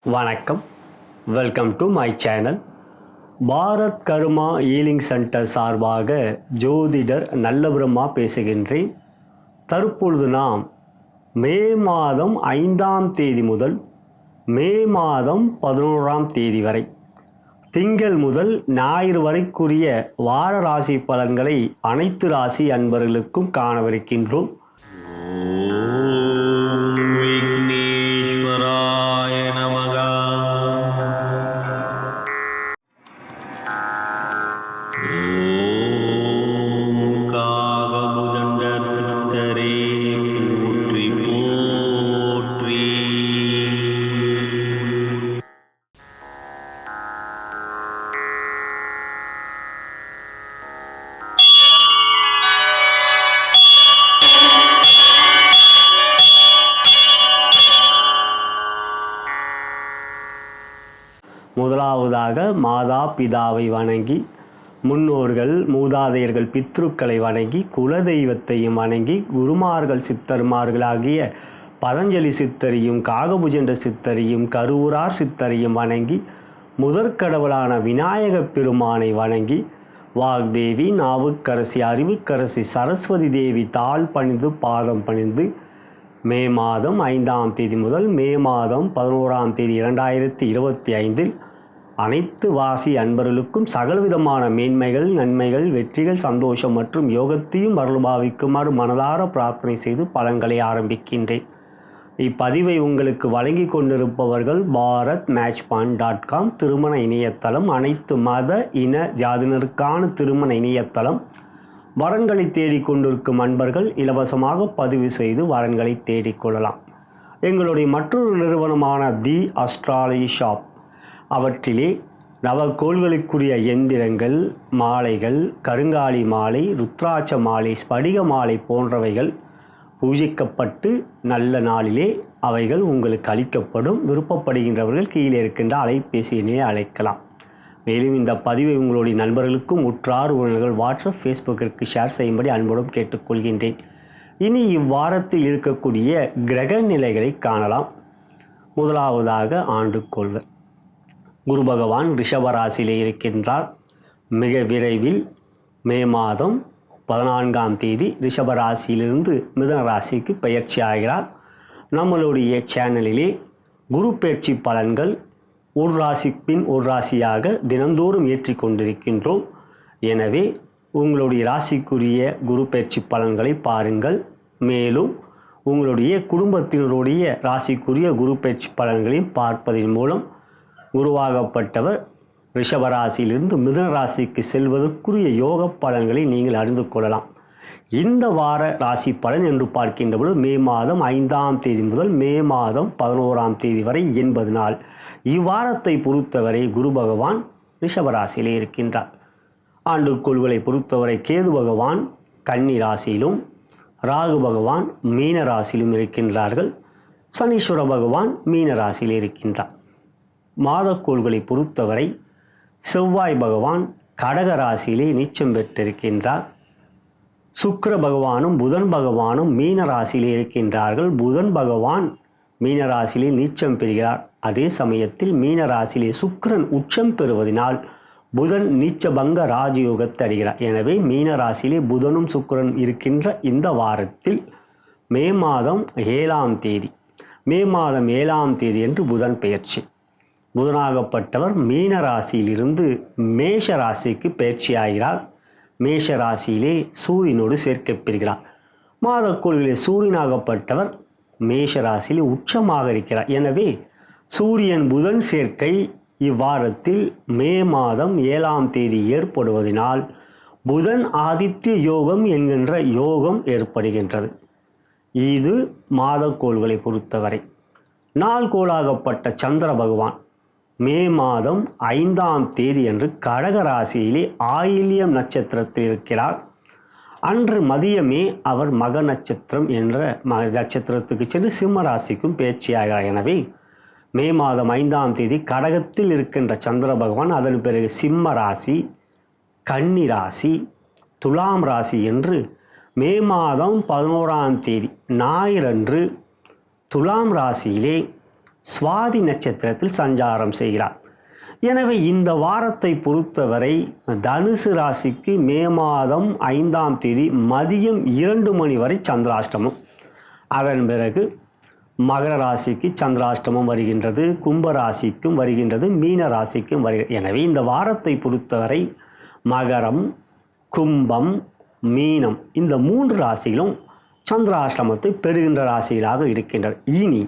வணக்கம், welcome to my channel. Bharat karma healing centre சார்பாக ஜோதிடர் நல்லபிரம்மா பேசுகின்றேன். தற்பொழுது நாம் மே மாதம் 5ஆம் தேதி முதல் மே மாதம் 11ஆம் தேதி வரை திங்கள் முதல் ஞாயிறு வரைக்குரிய வார ராசி பலன்களை அனைத்து ராசி அன்பர்களுக்கும் காணவிருக்கின்றோம். முதலாவதாக மாதா பிதாவை வணங்கி, முன்னோர்கள் மூதாதையர்கள் பித்ருக்களை வணங்கி, குலதெய்வத்தையும் வணங்கி, குருமார்கள் சித்தர்மார்களாகிய பதஞ்சலி சித்தரையும் காகபுஜண்ட சித்தரையும் கருவூரார் சித்தரையும் வணங்கி, முதற்கடவுளான விநாயக பெருமானை வணங்கி, வாக்தேவி நாவுக்கரசி அறிவுக்கரசி சரஸ்வதி தேவி தாழ் பணிந்து பாதம் பணிந்து மே மாதம் 5ஆம் தேதி முதல் மே மாதம் 11ஆம் தேதி 2025 அனைத்து வாசி அன்பர்களுக்கும் சகலவிதமான மேன்மைகள், நன்மைகள், வெற்றிகள், சந்தோஷம் மற்றும் யோகத்தையும் அருள்பாவிக்குமாறு மனதார பிரார்த்தனை செய்து பலன்களை ஆரம்பிக்கின்றேன். இப்பதிவை உங்களுக்கு வழங்கி கொண்டிருப்பவர்கள் bharatmatchpoint.com திருமண இணையதளம். அனைத்து மத இன ஜாதியினருக்கான திருமண இணையதளம். வரன்களை தேடிக்கொண்டிருக்கும் அன்பர்கள் இலவசமாக பதிவு செய்து வரன்களை தேடிக்கொள்ளலாம். எங்களுடைய மற்றொரு நிறுவனமான தி அஸ்ட்ராலஜி ஷாப். அவற்றிலே நவக்கோள்களுக்குரிய எந்திரங்கள், மாலைகள், கருங்காலி மாலை, ருத்ராட்ச மாலை, ஸ்படிக மாலை போன்றவைகள் பூஜிக்கப்பட்டு நல்ல நாளிலே அவைகள் உங்களுக்கு அளிக்கப்படும். விருப்பப்படுகின்றவர்கள் கீழே இருக்கின்ற அலைபேசி எண்ணிலே அழைக்கலாம். மேலும் இந்த பதிவை உங்களுடைய நண்பர்களுக்கும் உற்றார் உறவினர்கள் வாட்ஸ்அப், ஃபேஸ்புக்கிற்கு ஷேர் செய்யும்படி அன்புடன் கேட்டுக்கொள்கின்றேன். இனி இவ்வாரத்தில் இருக்கக்கூடிய கிரக நிலைகளை காணலாம். முதலாவதாக ஆண்டுகோள்கள். குரு பகவான் ரிஷபராசியிலே இருக்கின்றார். மிக விரைவில் மே மாதம் 14ஆம் தேதி ரிஷபராசியிலிருந்து மிதுன ராசிக்கு பயிற்சி ஆகிறார். நம்மளுடைய சேனலிலே குரு பயிற்சி பலன்கள் ஒரு ராசி பின் ஒரு ராசியாக தினந்தோறும் ஏற்றி கொண்டிருக்கின்றோம். எனவே உங்களுடைய ராசிக்குரிய குரு பயிற்சி பலன்களை பாருங்கள். மேலும் உங்களுடைய குடும்பத்தினருடைய ராசிக்குரிய குரு பயிற்சி பலன்களையும் பார்ப்பதன் மூலம் உருவாகப்பட்டவர் ரிஷபராசியிலிருந்து மிதுன ராசிக்கு செல்வதற்குரிய யோக பலன்களை நீங்கள் அறிந்து கொள்ளலாம். இந்த வார ராசி பலன் என்று பார்க்கின்ற பொழுது மே மாதம் 5ஆம் தேதி முதல் மே மாதம் 11ஆம் தேதி வரை 80 நாள். இவ்வாரத்தை பொறுத்தவரை குரு பகவான் ரிஷபராசியிலே இருக்கின்றார். ஆண்டுக்கோள்களை பொறுத்தவரை கேது பகவான் கன்னி ராசியிலும், ராகு பகவான் மீன ராசியிலும் இருக்கின்றார்கள். சனீஸ்வர பகவான் மீன ராசியில் இருக்கின்றார். மாதக்கோள்களை பொறுத்தவரை செவ்வாய் பகவான் கடக ராசியிலே நீச்சம் பெற்றிருக்கின்றார். சுக்கிர பகவானும் புதன் பகவானும் மீன ராசியிலே இருக்கின்றார்கள். புதன் பகவான் மீன ராசியிலே நீச்சம் பெறுகிறார். அதே சமயத்தில் மீன ராசியிலே சுக்கிரன் உச்சம் பெறுவதனால் புதன் நீச்சபங்க ராஜயோகத்தை அடைகிறார். எனவே மீன ராசியிலே புதனும் சுக்கிரன் இருக்கின்ற இந்த வாரத்தில் மே மாதம் 7ஆம் தேதி என்று புதன் பெயர்ச்சி. புதனாகப்பட்டவர் மீன ராசியிலிருந்து மேஷ ராசிக்கு பயிற்சி ஆகிறார். மேஷ ராசியிலே சூரியனோடு சேர்க்கப்பெறுகிறார். மாதக்கோள்களிலே சூரியனாகப்பட்டவர் மேஷ ராசியிலே உச்சமாக இருக்கிறார். எனவே சூரியன் புதன் சேர்க்கை இவ்வாரத்தில் மே மாதம் 7ஆம் தேதி ஏற்படுவதனால் புதன் ஆதித்ய யோகம் என்கின்ற யோகம் ஏற்படுகின்றது. இது மாதக்கோள்களை பொறுத்தவரை. நாள்கோளாகப்பட்ட சந்திர பகவான் மே மாதம் 5ஆம் தேதி அன்று கடக ராசியிலே ஆயில்யம் நட்சத்திரத்தில் இருக்கிறார். அன்று மதியமே அவர் மக நட்சத்திரம் என்ற நட்சத்திரத்துக்கு சென்று சிம்ம ராசிக்கும் பயிற்சியாகிறார். எனவே மே மாதம் 5ஆம் தேதி கடகத்தில் இருக்கின்ற சந்திர பகவான் அதன் பிறகு சிம்ம ராசி, கன்னி ராசி, துலாம் ராசி என்று மே மாதம் 11ஆம் தேதி ஞாயிறன்று துலாம் ராசியிலே சுவாதி நட்சத்திரத்தில் சஞ்சாரம் செய்கிறார். எனவே இந்த வாரத்தை பொறுத்தவரை தனுசு ராசிக்கு மே மாதம் 5ஆம் தேதி மதியம் 2 மணி வரை சந்திராஷ்டமம். அதன் பிறகு மகர ராசிக்கு சந்திராஷ்டமம் வருகின்றது, கும்ப ராசிக்கும் வருகின்றது, மீன ராசிக்கும் வருகிறது. எனவே இந்த வாரத்தை பொறுத்தவரை மகரம், கும்பம், மீனம் இந்த 3 ராசிகளும் சந்திராஷ்டமத்தை பெறுகின்ற ராசிகளாக இருக்கின்றது. இனி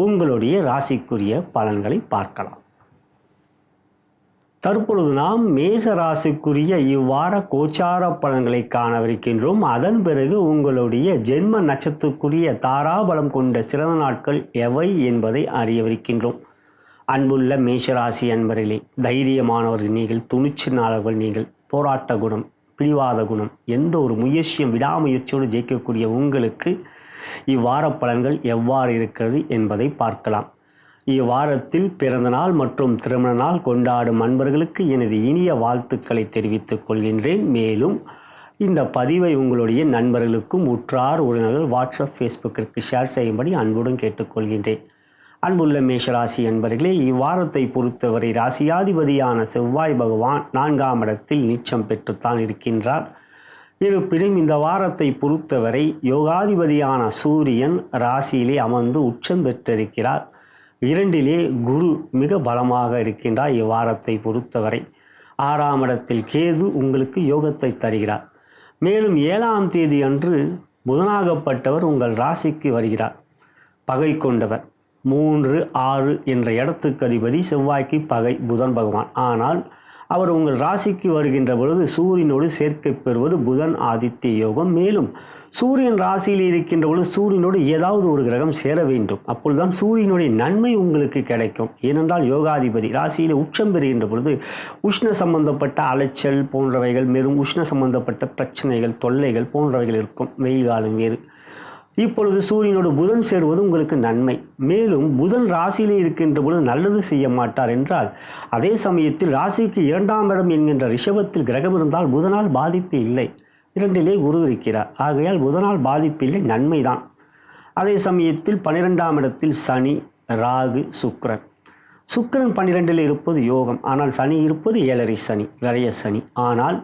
உங்களுடைய ராசிக்குரிய பலன்களை பார்க்கலாம். தற்பொழுது நாம் மேச ராசிக்குரிய இவ்வார கோச்சார பலன்களை காணவிருக்கின்றோம். அதன் பிறகு உங்களுடைய ஜென்ம நட்சத்திரக்குரிய தாராபலம் கொண்ட சிறந்த நாட்கள் எவை என்பதை அறியவிருக்கின்றோம். அன்புள்ள மேஷராசி அன்பர்களே, தைரியமானவர்கள் நீங்கள், துணிச்சலாளர்கள் நீங்கள், போராட்ட குணம், பிடிவாத குணம், எந்த ஒரு முயற்சியும் விடாமுயற்சியோடு ஜெயிக்கக்கூடிய உங்களுக்கு இவ்வார பலன்கள் எவ்வாறு இருக்கிறது என்பதை பார்க்கலாம். இவ்வாரத்தில் பிறந்தநாள் மற்றும் திருமண நாள் கொண்டாடும் அன்பர்களுக்கு எனது இனிய வாழ்த்துக்களை தெரிவித்துக் கொள்கின்றேன். மேலும் இந்த பதிவை உங்களுடைய நண்பர்களுக்கும் உற்றார் உறவினர்கள் வாட்ஸ்அப், ஃபேஸ்புக்கிற்கு ஷேர் செய்யும்படி அன்புடன் கேட்டுக்கொள்கின்றேன். அன்புள்ள மேஷராசி அன்பர்களே, இவ்வாரத்தை பொறுத்தவரை ராசியாதிபதியான செவ்வாய் பகவான் 4ஆம் இடத்தில் நீச்சம் பெற்றுத்தான் இருக்கின்றார். இருப்பினும் இந்த வாரத்தை பொறுத்தவரை யோகாதிபதியான சூரியன் ராசியிலே அமர்ந்து உச்சம் பெற்றிருக்கிறார். 2லே குரு மிக பலமாக இருக்கின்றார். இவ்வாரத்தை பொறுத்தவரை 6ஆம் இடத்தில் கேது உங்களுக்கு யோகத்தை தருகிறார். மேலும் 7ஆம் தேதி அன்று புதனாகப்பட்டவர் உங்கள் ராசிக்கு வருகிறார். பகை கொண்டவர் 3, 6 என்ற இடத்துக்கு அதிபதி செவ்வாய்க்கு பகை புதன் பகவான். ஆனால் அவர் உங்கள் ராசிக்கு வருகின்ற பொழுது சூரியனோடு சேர்க்கை பெறுவது புதன் ஆதித்ய யோகம். மேலும் சூரியன் ராசியில் இருக்கின்ற பொழுது சூரியனோடு ஏதாவது ஒரு கிரகம் சேர வேண்டும். அப்பொழுதுதான் சூரியனுடைய நன்மை உங்களுக்கு கிடைக்கும். ஏனென்றால் யோகாதிபதி ராசியில் உச்சம் பெறுகின்ற பொழுது உஷ்ண சம்பந்தப்பட்ட அலைச்சல் போன்றவைகள், மேலும் உஷ்ண சம்பந்தப்பட்ட பிரச்சனைகள், தொல்லைகள் போன்றவைகள் இருக்கும். வெயில் காலம் வேறு. இப்பொழுது சூரியனோடு புதன் சேருவது உங்களுக்கு நன்மை. மேலும் புதன் ராசியிலே இருக்கின்ற பொழுது நல்லது செய்ய மாட்டார் என்றால், அதே சமயத்தில் ராசிக்கு 2ஆம் இடம் என்கின்ற ரிஷபத்தில் கிரகம் இருந்தால் புதனால் பாதிப்பு இல்லை. 2லே குரு இருக்கிறார். ஆகையால் புதனால் பாதிப்பு இல்லை, நன்மைதான். அதே சமயத்தில் 12ஆம் இடத்தில் சனி, ராகு, சுக்கிரன். சுக்கிரன் 12ல் இருப்பது யோகம். ஆனால் சனி இருப்பது 7.5 சனி, விரைய சனி. ஆனால்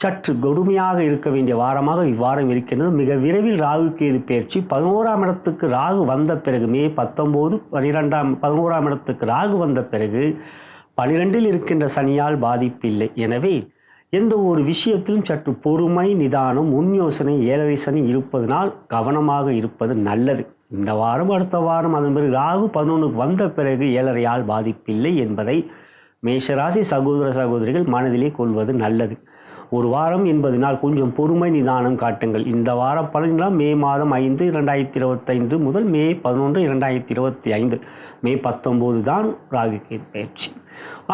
சற்று கொடுமையாக இருக்க வேண்டிய வாரமாக இவ்வாரம் இருக்கின்றது. மிக விரைவில் ராகு கேது பயிற்சி. 11ஆம் இடத்துக்கு ராகு வந்த பிறகு மே 19, 11ஆம் இடத்துக்கு ராகு வந்த பிறகு 12ல் இருக்கின்ற சனியால் பாதிப்பில்லை. எனவே எந்த ஒரு விஷயத்திலும் சற்று பொறுமை, நிதானம், முன் யோசனை, 7.5 சனி இருப்பதனால் கவனமாக இருப்பது நல்லது. இந்த வாரம், அடுத்த வாரம், அதன் பிறகு ராகு 11க்கு வந்த பிறகு 7.5 பாதிப்பில்லை என்பதை மேஷராசி சகோதர சகோதரிகள் மனதிலே கொள்வது நல்லது. ஒரு வாரம் என்பதனால் கொஞ்சம் பொறுமை, நிதானம் காட்டுங்கள். இந்த வார பலன்களாம் மே மாதம் 5, 2025 முதல் மே 11, 2025, மே 19 தான் ராகு கேது பயிற்சி.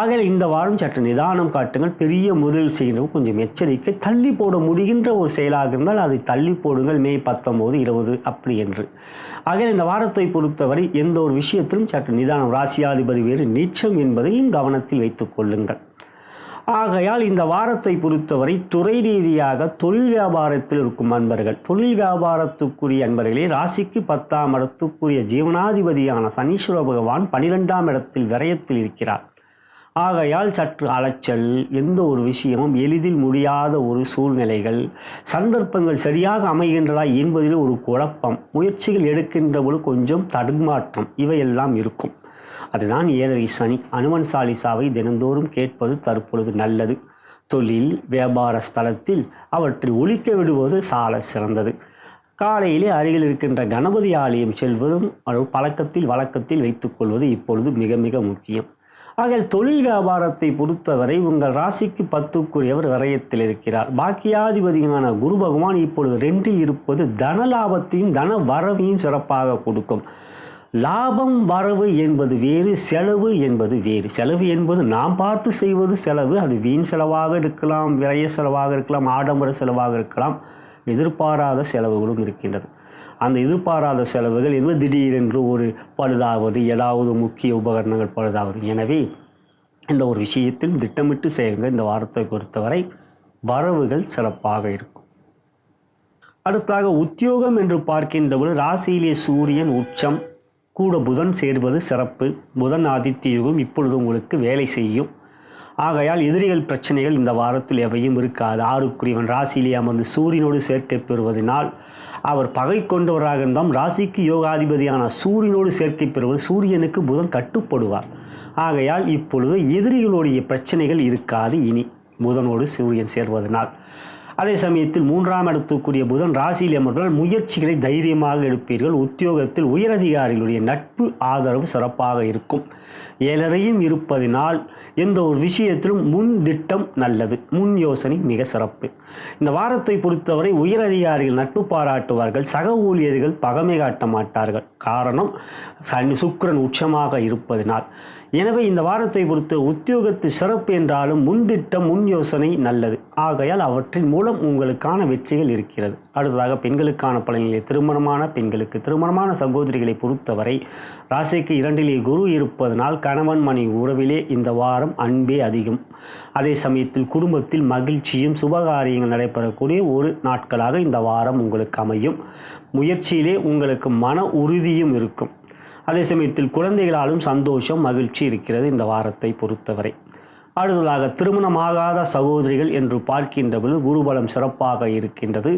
ஆகையால் இந்த வாரம் சற்று நிதானம் காட்டுங்கள். பெரிய முதல் செய்யணும், கொஞ்சம் எச்சரிக்கை. தள்ளி போட முடிகின்ற ஒரு செயலாக இருந்தால் அதை தள்ளி போடுங்கள். மே 19, 20 அப்படி என்று. ஆகையால் இந்த வாரத்தை பொறுத்தவரை எந்த ஒரு விஷயத்திலும் சற்று நிதானம். ராசியாதிபதி வேறு நீச்சம் என்பதையும் கவனத்தில் வைத்துக் கொள்ளுங்கள். ஆகையால் இந்த வாரத்தை பொறுத்தவரை துறை ரீதியாக தொழில் வியாபாரத்தில் இருக்கும் அன்பர்கள், தொழில் வியாபாரத்துக்குரிய அன்பர்களே, ராசிக்கு 10ஆம் இடத்துக்குரிய ஜீவனாதிபதியான சனீஸ்வர பகவான் 12ஆம் இடத்தில் விரயத்தில் இருக்கிறார். ஆகையால் சற்று அலைச்சல், எந்த ஒரு விஷயமும் எளிதில் முடியாத ஒரு சூழ்நிலைகள், சந்தர்ப்பங்கள் சரியாக அமைகின்றதா என்பதில் ஒரு குழப்பம், முயற்சிகள் எடுக்கின்ற பொழுது கொஞ்சம் தடுமாற்றம், இவையெல்லாம் இருக்கும். அதுதான் 7.5 சனி. அனுமன் சாலிசாவை தினந்தோறும் கேட்பது தற்பொழுது நல்லது. தொழில் வியாபார ஸ்தலத்தில் அவற்றை ஒழிக்க விடுவது சால சிறந்தது. காலையிலே அருகில் இருக்கின்ற கணபதி ஆலயம் செல்வதும் வழக்கத்தில் வைத்துக்கொள்வது இப்பொழுது மிக மிக முக்கியம். ஆகையால் தொழில் வியாபாரத்தை பொறுத்தவரை உங்கள் ராசிக்கு 10க்குரியவர் விரயத்தில் இருக்கிறார். பாக்கியாதிபதியான குரு பகவான் இப்பொழுது 2ல் இருப்பது தன லாபத்தையும் தன வரவையும் சிறப்பாக கொடுக்கும். லாபம் வரவு என்பது வேறு, செலவு என்பது வேறு. செலவு என்பது நாம் பார்த்து செய்வது செலவு. அது வீண் செலவாக இருக்கலாம், விரைய செலவாக இருக்கலாம், ஆடம்பர செலவாக இருக்கலாம். எதிர்பாராத செலவுகளும் இருக்கின்றது. அந்த எதிர்பாராத செலவுகள் என்பது திடீரென்று ஒரு பழுதாவது, ஏதாவது முக்கிய உபகரணங்கள் பழுதாவது. எனவே இந்த ஒரு விஷயத்தில் திட்டமிட்டு செய்யுங்க. இந்த வாரத்தை பொறுத்தவரை வரவுகள் சிறப்பாக இருக்கும். அடுத்தாக உத்தியோகம் என்று பார்க்கின்றபோது ராசியிலே சூரியன் உச்சம், கூட புதன் சேர்வது சிறப்பு. புதன் ஆதித்ய யோகம் இப்பொழுது உங்களுக்கு வேலை செய்யும். ஆகையால் எதிரிகள் பிரச்சனைகள் இந்த வாரத்தில் எவையும் இருக்காது. 6க்குரியவன் ராசியிலே அமர்ந்து சூரியனோடு சேர்க்கை பெறுவதனால் அவர் பகை கொண்டவராக இருந்தால் ராசிக்கு யோகாதிபதியான சூரியனோடு சேர்க்கை பெறுவது சூரியனுக்கு புதன் கட்டுப்படுவார். ஆகையால் இப்பொழுது எதிரிகளுடைய பிரச்சனைகள் இருக்காது இனி புதனோடு சூரியன் சேர்வதனால். அதே சமயத்தில் 3ஆம் இடத்துக்குரிய புதன் ராசியில் அமர்ந்தால் முயற்சிகளை தைரியமாக எடுப்பீர்கள். உத்தியோகத்தில் உயரதிகாரிகளுடைய நட்பு ஆதரவு சிறப்பாக இருக்கும். 7ரையும் இருப்பதினால் எந்த ஒரு விஷயத்திலும் முன் திட்டம் நல்லது, முன் யோசனை மிக சிறப்பு. இந்த வாரத்தை பொறுத்தவரை உயரதிகாரிகள் நட்பு பாராட்டுவார்கள். சக ஊழியர்கள் பகமை காட்ட மாட்டார்கள். காரணம் சுக்கிரன் உச்சமாக இருப்பதினால். எனவே இந்த வாரத்தை பொறுத்த உத்தியோகத்து சிறப்பு என்றாலும் முன்திட்டம் முன் யோசனை நல்லது. ஆகையால் அவற்றின் மூலம் உங்களுக்கான வெற்றிகள் இருக்கிறது. அடுத்ததாக பெண்களுக்கான பலனிலே திருமணமான பெண்களுக்கு திருமணமான சகோதரிகளை பொறுத்தவரை ராசிக்கு 2லே குரு இருப்பதனால் கணவன் மனைவி உறவிலே இந்த வாரம் அன்பே அதிகம். அதே சமயத்தில் குடும்பத்தில் மகிழ்ச்சியும் சுபகாரியங்கள் நடைபெறக்கூடிய ஒரு நாட்களாக இந்த வாரம் உங்களுக்கு அமையும். முயற்சியிலே உங்களுக்கு மன உறுதியும் இருக்கும். அதே சமயத்தில் குழந்தைகளாலும் சந்தோஷம் மகிழ்ச்சி இருக்கிறது இந்த வாரத்தை பொறுத்தவரை. அடுத்ததாக திருமணமாகாத சகோதரிகள் என்று பார்க்கின்ற பொழுது குருபலம் சிறப்பாக இருக்கின்றது.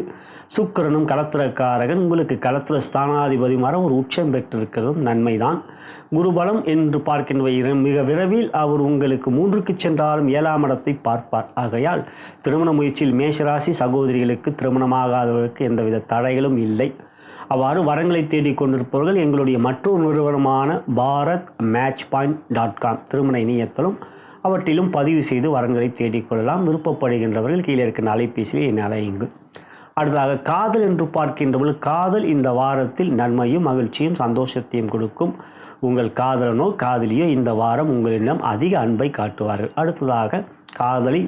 சுக்கிரனும் களத்திரக்காரகன் உங்களுக்கு களத்திர ஸ்தானாதிபதி மரம் ஒரு உச்சம் பெற்றிருக்கிறதும் நன்மைதான். குருபலம் என்று பார்க்கின்ற மிக விரைவில் அவர் உங்களுக்கு 3க்கு சென்றாலும் 7ஆம் இடத்தை பார்ப்பார். ஆகையால் திருமண முயற்சியில் மேஷராசி சகோதரிகளுக்கு திருமணமாகாதவர்களுக்கு எந்தவித தடைகளும் இல்லை. அவ்வாறு வரங்களை தேடிக்கொண்டிருப்பவர்கள் எங்களுடைய மற்றொரு நிறுவனமான bharatmatchpoint.com திருமண இணையத்திலும் அவற்றிலும் பதிவு செய்து வரங்களை தேடிக்கொள்ளலாம். விருப்பப்படுகின்றவர்கள் கீழே இருக்கின்ற அலைபேசியில் என்னை அழையுங்கள். அடுத்ததாக காதல் என்று பார்க்கின்றவர்கள் காதல் இந்த வாரத்தில் நன்மையும் மகிழ்ச்சியும் சந்தோஷத்தையும் கொடுக்கும். உங்கள் காதலனோ காதலியோ இந்த வாரம் உங்களிடம் அதிக அன்பை காட்டுவார்கள். அடுத்ததாக காதலை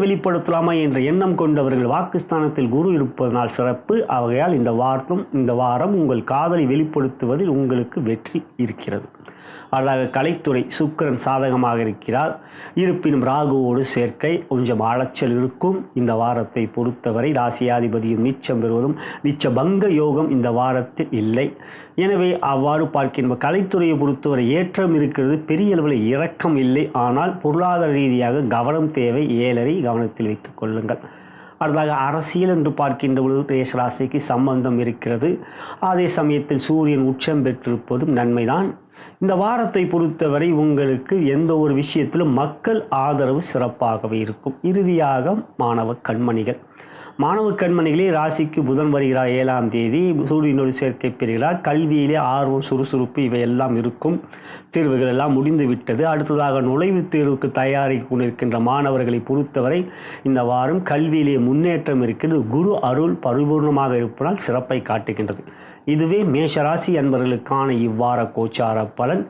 வெளிப்படுத்தலாமா என்ற எண்ணம் கொண்டவர்கள் வாக்குஸ்தானத்தில் குரு இருப்பதனால் சிறப்பு. ஆகையால் இந்த வாரம் உங்கள் காதலை வெளிப்படுத்துவதில் உங்களுக்கு வெற்றி இருக்கிறது. அதாக கலைத்துறை சுக்கிரன் சாதகமாக இருக்கிறார். இருப்பினும் ராகுவோடு சேர்க்கை கொஞ்சம் அலைச்சல் இருக்கும். இந்த வாரத்தை பொறுத்தவரை ராசியாதிபதியும் நீச்சம் பெறுவதும் நீச்ச பங்க யோகம் இந்த வாரத்தில் இல்லை. எனவே அவ்வாறு பார்க்கின்ற கலைத்துறையை பொறுத்தவரை ஏற்றம் இருக்கிறது, பெரிய அளவில் இறக்கம் இல்லை. ஆனால் பொருளாதார ரீதியாக கவனம் தேவை. 7ரை கவனத்தில் வைத்துக் கொள்ளுங்கள். அடுத்ததாக அரசியல் என்று பார்க்கின்ற பொழுது மேஷ ராசிக்கு சம்பந்தம் இருக்கிறது. அதே சமயத்தில் சூரியன் உச்சம் பெற்றிருப்பதும் நன்மைதான். இந்த வாரத்தை பொறுத்தவரை உங்களுக்கு எந்த ஒரு விஷயத்திலும் மக்கள் ஆதரவு சிறப்பாகவே இருக்கும். இறுதியாக மாணவ கண்மணிகளே ராசிக்கு புதன் வருகிறார். 7ஆம் தேதி சூரியனோடு சேர்க்கை பெறுகிறார். கல்வியிலே ஆர்வம் சுறுசுறுப்பு இவையெல்லாம் இருக்கும். தேர்வுகள் எல்லாம் முடிந்து விட்டது. அடுத்ததாக நுழைவுத் தேர்வுக்கு தயாரித்து கொண்டிருக்கின்ற மாணவர்களை பொறுத்தவரை இந்த வாரம் கல்வியிலே முன்னேற்றம் இருக்கிறது. குரு அருள் பரிபூர்ணமாக இருப்பதால் சிறப்பை காட்டுகின்றது. இதுவே மேஷராசி அன்பர்களுக்கான இவ்வார கோச்சார பலன்.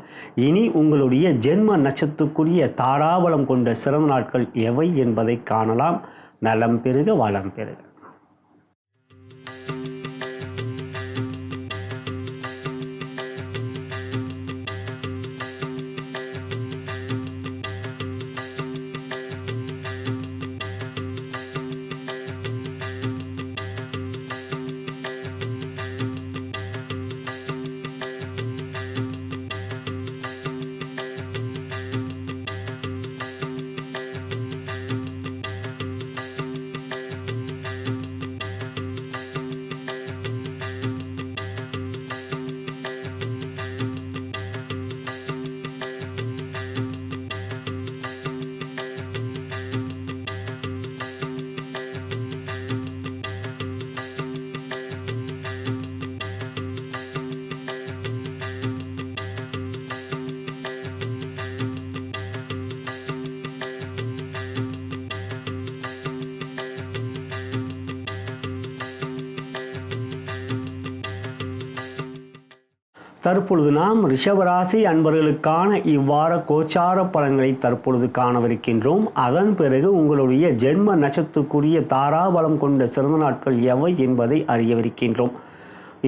இனி உங்களுடைய ஜென்ம நட்சத்திரத்துக்குரிய தாராபலம் கொண்ட சிறந்த நாட்கள் எவை என்பதை காணலாம். நலம் பெருக வளம் பெருக. தற்பொழுது நாம் ரிஷபராசி அன்பர்களுக்கான இவ்வார கோச்சார பலன்களை தற்பொழுது காணவிருக்கின்றோம். அதன் பிறகு உங்களுடைய ஜென்ம நட்சத்திரத்துக்குரிய தாராபலம் கொண்ட சிறந்த நாட்கள் எவை என்பதை அறியவிருக்கின்றோம்.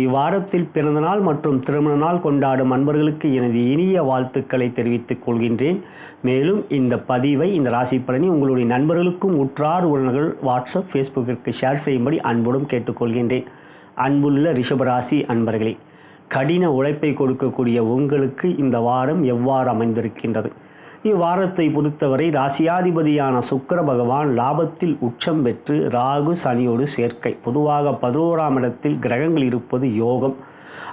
இவ்வாரத்தில் பிறந்தநாள் மற்றும் திருமண நாள் கொண்டாடும் அன்பர்களுக்கு எனது இனிய வாழ்த்துக்களை தெரிவித்துக் கொள்கின்றேன். மேலும் இந்த பதிவை, இந்த ராசி பலனை உங்களுடைய நண்பர்களுக்கும் உற்றார் உறவினர்கள் வாட்ஸ்அப் ஃபேஸ்புக்கிற்கு ஷேர் செய்யும்படி அன்புடன் கேட்டுக்கொள்கின்றேன். அன்புள்ள ரிஷபராசி அன்பர்களே, கடின உழைப்பை கொடுக்கக்கூடிய உங்களுக்கு இந்த வாரம் எவ்வாறு அமைந்திருக்கின்றது? இவ்வாரத்தை பொறுத்தவரை ராசியாதிபதியான சுக்கிர பகவான் லாபத்தில் உச்சம் பெற்று ராகு சனியோடு சேர்க்கை. பொதுவாக 11ஆம் இடத்தில் கிரகங்கள் இருப்பது யோகம்.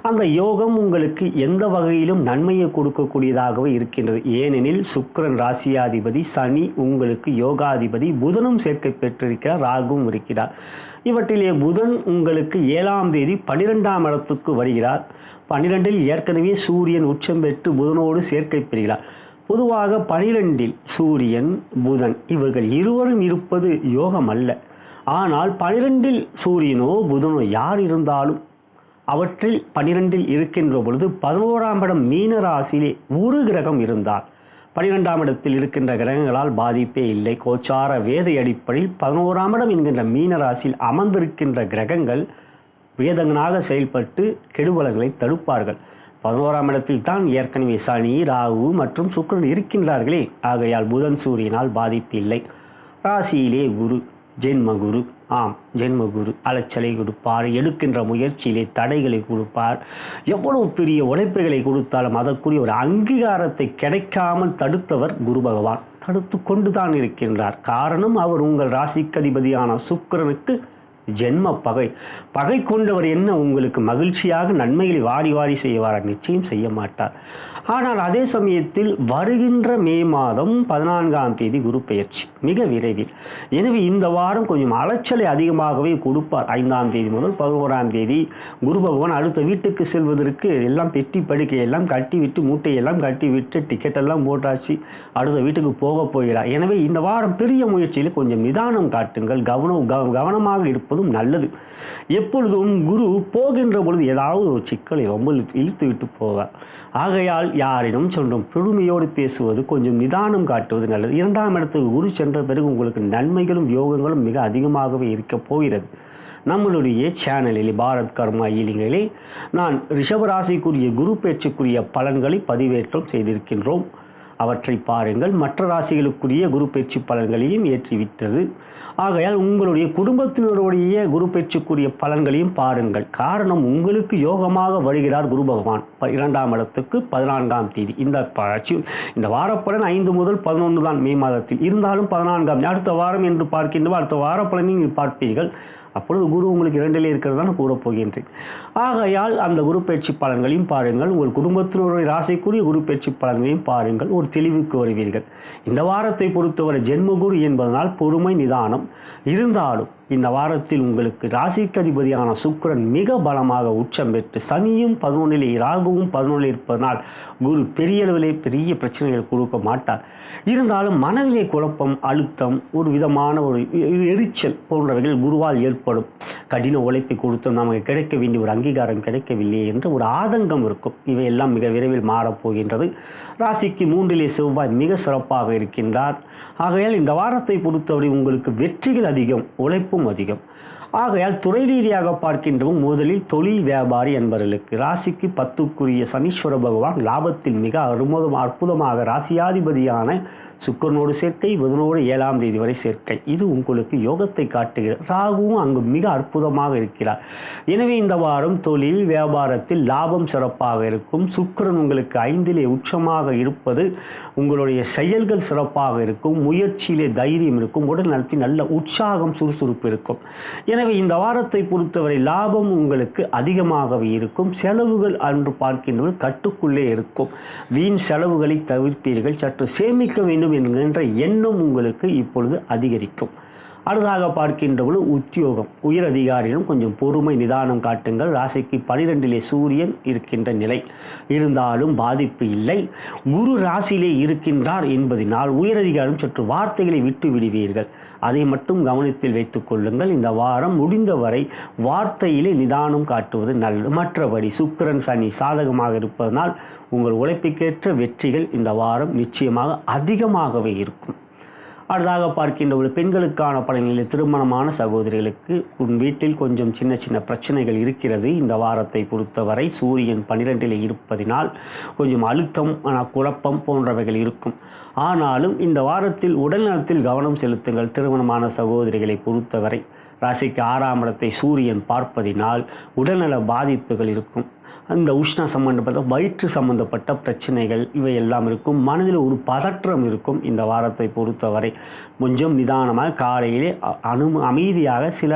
அந்த யோகம் உங்களுக்கு எந்த வகையிலும் நன்மையை கொடுக்கக்கூடியதாகவே இருக்கின்றது. ஏனெனில் சுக்கிரன் ராசியாதிபதி, சனி உங்களுக்கு யோகாதிபதி, புதனும் சேர்க்கை பெற்றிருக்கிறார், ராகுவும் இருக்கிறார். இவற்றிலே புதன் உங்களுக்கு 7ஆம் தேதி 12ஆம் இடத்துக்கு வருகிறார். 12இல் ஏற்கனவே சூரியன் உச்சம் பெற்று புதனோடு சேர்க்கை பெறுகிறார். பொதுவாக 12இல் சூரியன் புதன் இவர்கள் இருவரும் இருப்பது யோகம் அல்ல. ஆனால் 12இல் சூரியனோ புதனோ யார் இருந்தாலும் அவற்றில் 12இல் இருக்கின்ற பொழுது 11ஆம் இடம் மீன ராசியிலே ஒரு கிரகம் இருந்தால் 12ஆம் இடத்தில் இருக்கின்ற கிரகங்களால் பாதிப்பே இல்லை. கோச்சார வேதை அடிப்படையில் 11ஆம் இடம் என்கின்ற மீன ராசியில் அமர்ந்திருக்கின்ற கிரகங்கள் வேதங்களாக செயல்பட்டு கெடுபலங்களை தடுப்பார்கள். 11ஆம் இடத்தில் தான் ஏற்கனவே சனி, ராகு மற்றும் சுக்கிரன் இருக்கின்றார்களே. ஆகையால் புதன் சூரியனால் பாதிப்பு இல்லை. ராசியிலே குரு, ஜென்மகுரு. ஆம், ஜென்மகுரு அலைச்சலை கொடுப்பார், எடுக்கின்ற முயற்சியிலே தடைகளை கொடுப்பார். எவ்வளவு பெரிய உழைப்புகளை கொடுத்தாலும் அதற்குரிய ஒரு அங்கீகாரத்தை கிடைக்காமல் தடுத்தவர் குரு பகவான். தடுத்து கொண்டு தான் இருக்கின்றார். காரணம், அவர் உங்கள் ராசிக்கதிபதியான சுக்கிரனுக்கு ஜென்ம பகை. பகை கொண்டவர் என்ன உங்களுக்கு மகிழ்ச்சியாக நன்மைகளை வாரி வாரி செய்வார்? நிச்சயம் செய்ய மாட்டார். ஆனால் அதே சமயத்தில் வருகின்ற மே மாதம் 14ஆம் தேதி குரு பெயர்ச்சி மிக விரைவில். எனவே இந்த வாரம் கொஞ்சம் அலைச்சலை அதிகமாகவே கொடுப்பார். 5ஆம் தேதி முதல் 11ஆம் தேதி குரு பகவான் அடுத்த வீட்டுக்கு செல்வதற்கு எல்லாம் பெட்டி படுக்கையெல்லாம் கட்டிவிட்டு, மூட்டையெல்லாம் கட்டிவிட்டு, டிக்கெட்டெல்லாம் போட்டாச்சு, அடுத்த வீட்டுக்கு போக போகிறார். எனவே இந்த வாரம் பெரிய முயற்சியில் கொஞ்சம் நிதானம் காட்டுங்கள். கவனமாக இருப்பதும் நல்லது. எப்பொழுதும் குரு போகின்ற பொழுது ஏதாவது ஒரு சிக்கலை ரொம்ப இழுத்து விட்டு போவார். ஆகையால் யாரிடம் சொல்லும் பெருமையோடு பேசுவது, கொஞ்சம் நிதானம் காட்டுவது நல்லது. 2ஆம் இடத்துக்கு குரு சென்ற பிறகு உங்களுக்கு நன்மைகளும் யோகங்களும் மிக அதிகமாகவே இருக்க போகிறது. நம்மளுடைய சேனலில் பாரத் கர்மா ஈலிங்களிலே நான் ரிஷபராசிக்குரிய குரு பேச்சுக்குரிய பலன்களை பதிவேற்றம் செய்திருக்கின்றோம். அவற்றை பாருங்கள். மற்ற ராசிகளுக்குரிய குரு பயிற்சி பலன்களையும் ஏற்றிவிட்டது. ஆகையால் உங்களுடைய குடும்பத்தினருடைய குரு பயிற்சிக்குரிய பலன்களையும் பாருங்கள். காரணம், உங்களுக்கு யோகமாக வருகிறார் குரு பகவான் 2ஆம் இடத்துக்கு 14ஆம் தேதி. இந்த வாரப்பலன் 5 முதல் 11 தான் மே மாதத்தில் இருந்தாலும் 14ஆம் அடுத்த வாரம் என்று பார்க்கின்ற அடுத்த வார பலனை நீங்கள் பார்ப்பீர்கள். அப்பொழுது குரு உங்களுக்கு 2இலே இருக்கிறதான கூறப்போகின்றேன். ஆகையால் அந்த குரு பயிற்சி பலன்களையும் பாருங்கள். உங்கள் குடும்பத்தினுடைய ராசிக்குரிய குரு பயிற்சி பலன்களையும் பாருங்கள். ஒரு தெளிவுக்கு வருவீர்கள். இந்த வாரத்தை பொறுத்தவரை ஜென்மகுரு என்பதனால் பொறுமை, நிதானம் இருந்தாலும் இந்த வாரத்தில் உங்களுக்கு ராசிக்கதிபதியான சுக்கிரன் மிக பலமாக உச்சம் பெற்று சனியும் 11இலே ராகுவும் 11இல் இருப்பதனால் குரு பெரிய அளவிலே பெரிய பிரச்சனைகள் கொடுக்க மாட்டார். இருந்தாலும் மனதிலே குழப்பம், அழுத்தம், ஒரு விதமான ஒரு எரிச்சல் போன்றவைகள் குருவால் ஏற்படும். கடின உழைப்பை கொடுத்தும் நமக்கு கிடைக்க வேண்டிய ஒரு அங்கீகாரம் கிடைக்கவில்லை என்ற ஒரு ஆதங்கம் இருக்கும். இவையெல்லாம் மிக விரைவில் மாறப்போகின்றது. ராசிக்கு 3இலே செவ்வாய் மிக சிறப்பாக இருக்கின்றார். ஆகையால் இந்த வாரத்தை பொறுத்தவரை உங்களுக்கு வெற்றிகள் அதிகம், உழைப்பும் அதிகம். ஆகையால் துறை ரீதியாக பார்க்கின்றவும் முதலில் தொழில் வியாபாரி என்பவர்களுக்கு ராசிக்கு 10க்குரிய சனீஸ்வர பகவான் லாபத்தில் மிக அற்புதமாக ராசியாதிபதியான சுக்கிரனோடு சேர்க்கை, புதனோடு 7ஆம் தேதி வரை சேர்க்கை. இது உங்களுக்கு யோகத்தை காட்டுகிறது. ராகுவும் அங்கு மிக அற்புதமாக இருக்கிறார். எனவே இந்த வாரம் தொழில் வியாபாரத்தில் லாபம் சிறப்பாக இருக்கும். சுக்கிரன் உங்களுக்கு 5இலே உச்சமாக இருப்பது உங்களுடைய செயல்கள் சிறப்பாக இருக்கும். முயற்சியிலே தைரியம் இருக்கும். உடல் நலத்தில் நல்ல உற்சாகம், சுறுசுறுப்பு இருக்கும். எனவே இந்த வாரத்தை பொறுத்தவரை லாபம் உங்களுக்கு அதிகமாகவே இருக்கும். செலவுகள் அன்று பார்க்கின்றவர்கள் கட்டுக்குள்ளே இருக்கும். வீண் செலவுகளை தவிர்ப்பீர்கள். சற்று சேமிக்க வேண்டும் என்கின்ற எண்ணம் உங்களுக்கு இப்பொழுது அதிகரிக்கும். அடுத்ததாக பார்க்கின்றவர்கள் உத்தியோகம், உயர் அதிகாரிகளும் கொஞ்சம் பொறுமை, நிதானம் காட்டுங்கள். ராசிக்கு 12இலே சூரியன் இருக்கின்ற நிலை இருந்தாலும் பாதிப்பு இல்லை. குரு ராசியிலே இருக்கின்றார் என்பதனால் உயரதிகாரம் சற்று வார்த்தைகளை விட்டு விடுவீர்கள். அதை மட்டும் கவனத்தில் வைத்துக் கொள்ளுங்கள். இந்த வாரம் முடிந்தவரை வார்த்தையிலே நிதானம் காட்டுவது நல்லது. மற்றபடி சுக்கிரன் சனி சாதகமாக இருப்பதனால் உங்கள் உழைப்புக்கேற்ற வெற்றிகள் இந்த வாரம் நிச்சயமாக அதிகமாகவே இருக்கும். அடுத்ததாக பார்க்கின்ற ஒரு பெண்களுக்கான பலன்களில் திருமணமான சகோதரிகளுக்கு உன் வீட்டில் கொஞ்சம் சின்ன சின்ன பிரச்சனைகள் இருக்கிறது. இந்த வாரத்தை பொறுத்தவரை சூரியன் 12இலே இருப்பதினால் கொஞ்சம் அழுத்தம், குழப்பம் போன்றவைகள் இருக்கும். ஆனாலும் இந்த வாரத்தில் உடல்நலத்தில் கவனம் செலுத்துங்கள். திருமணமான சகோதரிகளை பொறுத்தவரை ராசிக்கு 6ஆம் இடத்தை சூரியன் பார்ப்பதினால் உடல்நல பாதிப்புகள் இருக்கும். இந்த உஷ்ண சம்பந்தப்பட்ட வயிற்று சம்பந்தப்பட்ட பிரச்சனைகள் இவை எல்லாம் இருக்கும். மனதில் ஒரு பதற்றம் இருக்கும். இந்த வாரத்தை பொறுத்தவரை கொஞ்சம் நிதானமாக காலையிலே அமைதியாக சில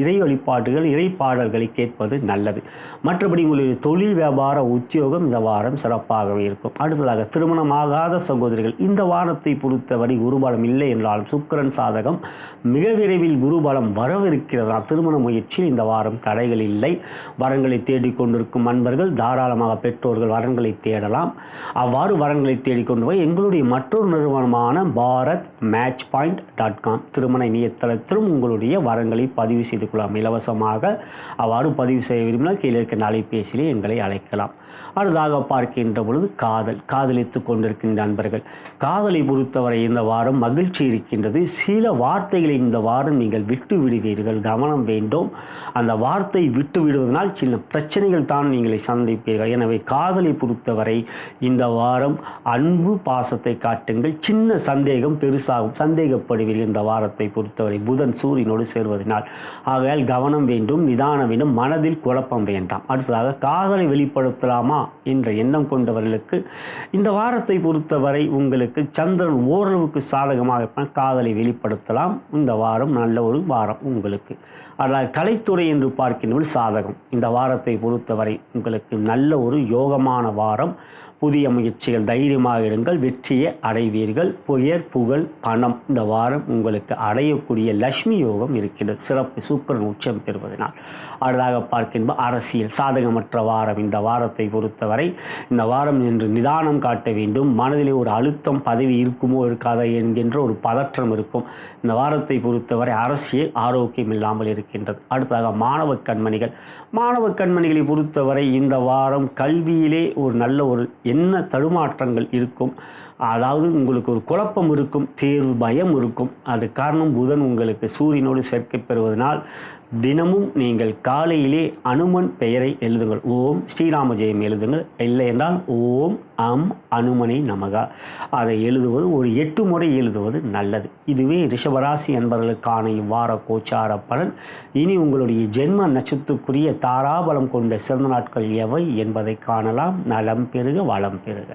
இறை வழிபாடுகள் இறைப்பாடல்களை கேட்பது நல்லது. மற்றபடி உங்களுடைய தொழில் வியாபார உத்தியோகம் இந்த வாரம் சிறப்பாகவே இருக்கும். அடுத்ததாக திருமணமாகாத சகோதரிகள் இந்த வாரத்தை பொறுத்தவரை குருபலம் இல்லை என்றாலும் சுக்கிரன் சாதகம் மிக விரைவில் குருபலம் வரவிருக்கிறதால் திருமண முயற்சியில் இந்த வாரம் தடைகள் இல்லை. வரன்களை தேடிக்கொண்டிருக்கும் அன்பர்கள் தாராளமாக பெற்றோர்கள் வரன்களை தேடலாம். அவ்வாறு வரன்களை தேடிக்கொண்டு போய் எங்களுடைய மற்றொரு நிறுவனமான bharatmatchpoint.com திருமண இணையதளத்திலும் உங்களுடைய வரன்களை பதிவு செய்து கொள்ளலாம். இலவசமாக அவ்வாறு பதிவு செய்ய விரும்பினால் கீழே இருக்கின்ற அலைபேசியிலே எங்களை அழைக்கலாம். அடுத்ததாக பார்க்கின்ற பொழுது காதலித்து கொண்டிருக்கின்ற நண்பர்கள் காதலை பொறுத்தவரை இந்த வாரம் மகிழ்ச்சி இருக்கின்றது. சில வார்த்தைகளை இந்த வாரம் நீங்கள் விட்டு விடுவீர்கள், கவனம் வேண்டும். அந்த வார்த்தை விட்டு விடுவதனால் சில பிரச்சனைகள் தான் நீங்களை சந்திப்பீர்கள். எனவே காதலை பொறுத்தவரை இந்த வாரம் அன்பு பாசத்தை காட்டுங்கள். சின்ன சந்தேகம் பெருசாகும், சந்தேகப்படுவீர்கள் இந்த வாரத்தை பொறுத்தவரை புதன் சூரியனோடு சேர்வதனால். ஆகையால் கவனம் வேண்டும், நிதானம் வேண்டும், மனதில் குழப்பம் வேண்டாம். அடுத்ததாக காதலை வெளிப்படுத்தலாமா என்ற எண்ணம் கொண்டவர்களுக்கு இந்த வாரத்தை பொறுத்தவரை உங்களுக்கு சந்திரன் ஓரளவுக்கு சாதகமாக காதலை வெளிப்படுத்தலாம். இந்த வாரம் நல்ல ஒரு வாரம் உங்களுக்கு. ஆனால் கலைத்துறை என்று பார்க்கின்ற சாதகம். இந்த வாரத்தை பொறுத்தவரை உங்களுக்கு நல்ல ஒரு யோகமான வாரம். புதிய முயற்சிகள் தைரியமாக இருங்கள், வெற்றியை அடைவீர்கள். புயர் புகழ் பணம் இந்த வாரம் உங்களுக்கு அடையக்கூடிய லட்சுமி யோகம் இருக்கின்றது. சிறப்பு சுக்கிரன் உச்சம் பெறுவதனால். அடுத்ததாக பார்க்கின்ற அரசியல் சாதகமற்ற வாரம். இந்த வாரத்தை பொறுத்தவரை இந்த வாரம் என்று நிதானம் காட்ட வேண்டும். மனதிலே ஒரு அழுத்தம் பதவி இருக்குமோ இருக்காதா என்கின்ற ஒரு பதற்றம் இருக்கும். இந்த வாரத்தை பொறுத்தவரை அரசியல் ஆரோக்கியம் இல்லாமல் இருக்கின்றது. அடுத்ததாக மாணவ கண்மணிகளை பொறுத்தவரை இந்த வாரம் கல்வியிலே ஒரு நல்ல ஒரு என்ன தடுமாற்றங்கள் இருக்கும். அதாவது உங்களுக்கு ஒரு குழப்பம் இருக்கும், தேர்வு பயம் இருக்கும். அது காரணம் புதன் உங்களுக்கு சூரியனோடு சேர்க்கை பெறுவதனால் தினமும் நீங்கள் காலையிலே அனுமன் பெயரை எழுதுங்கள். ஓம் ஸ்ரீராம ஜெயம் எழுதுங்கள். இல்லை என்றால் ஓம் அனுமனை நமகா அதை எழுதுவது ஒரு 8 முறை எழுதுவது நல்லது. இதுவே ரிஷபராசி என்பவர்களுக்கான இவ்வார கோச்சார பலன். இனி உங்களுடைய ஜென்ம நட்சத்திரத்துக்குரிய தாராபலம் கொண்ட சிறந்த நாட்கள் எவை என்பதை காணலாம். நலம் பெருக வளம் பெருக.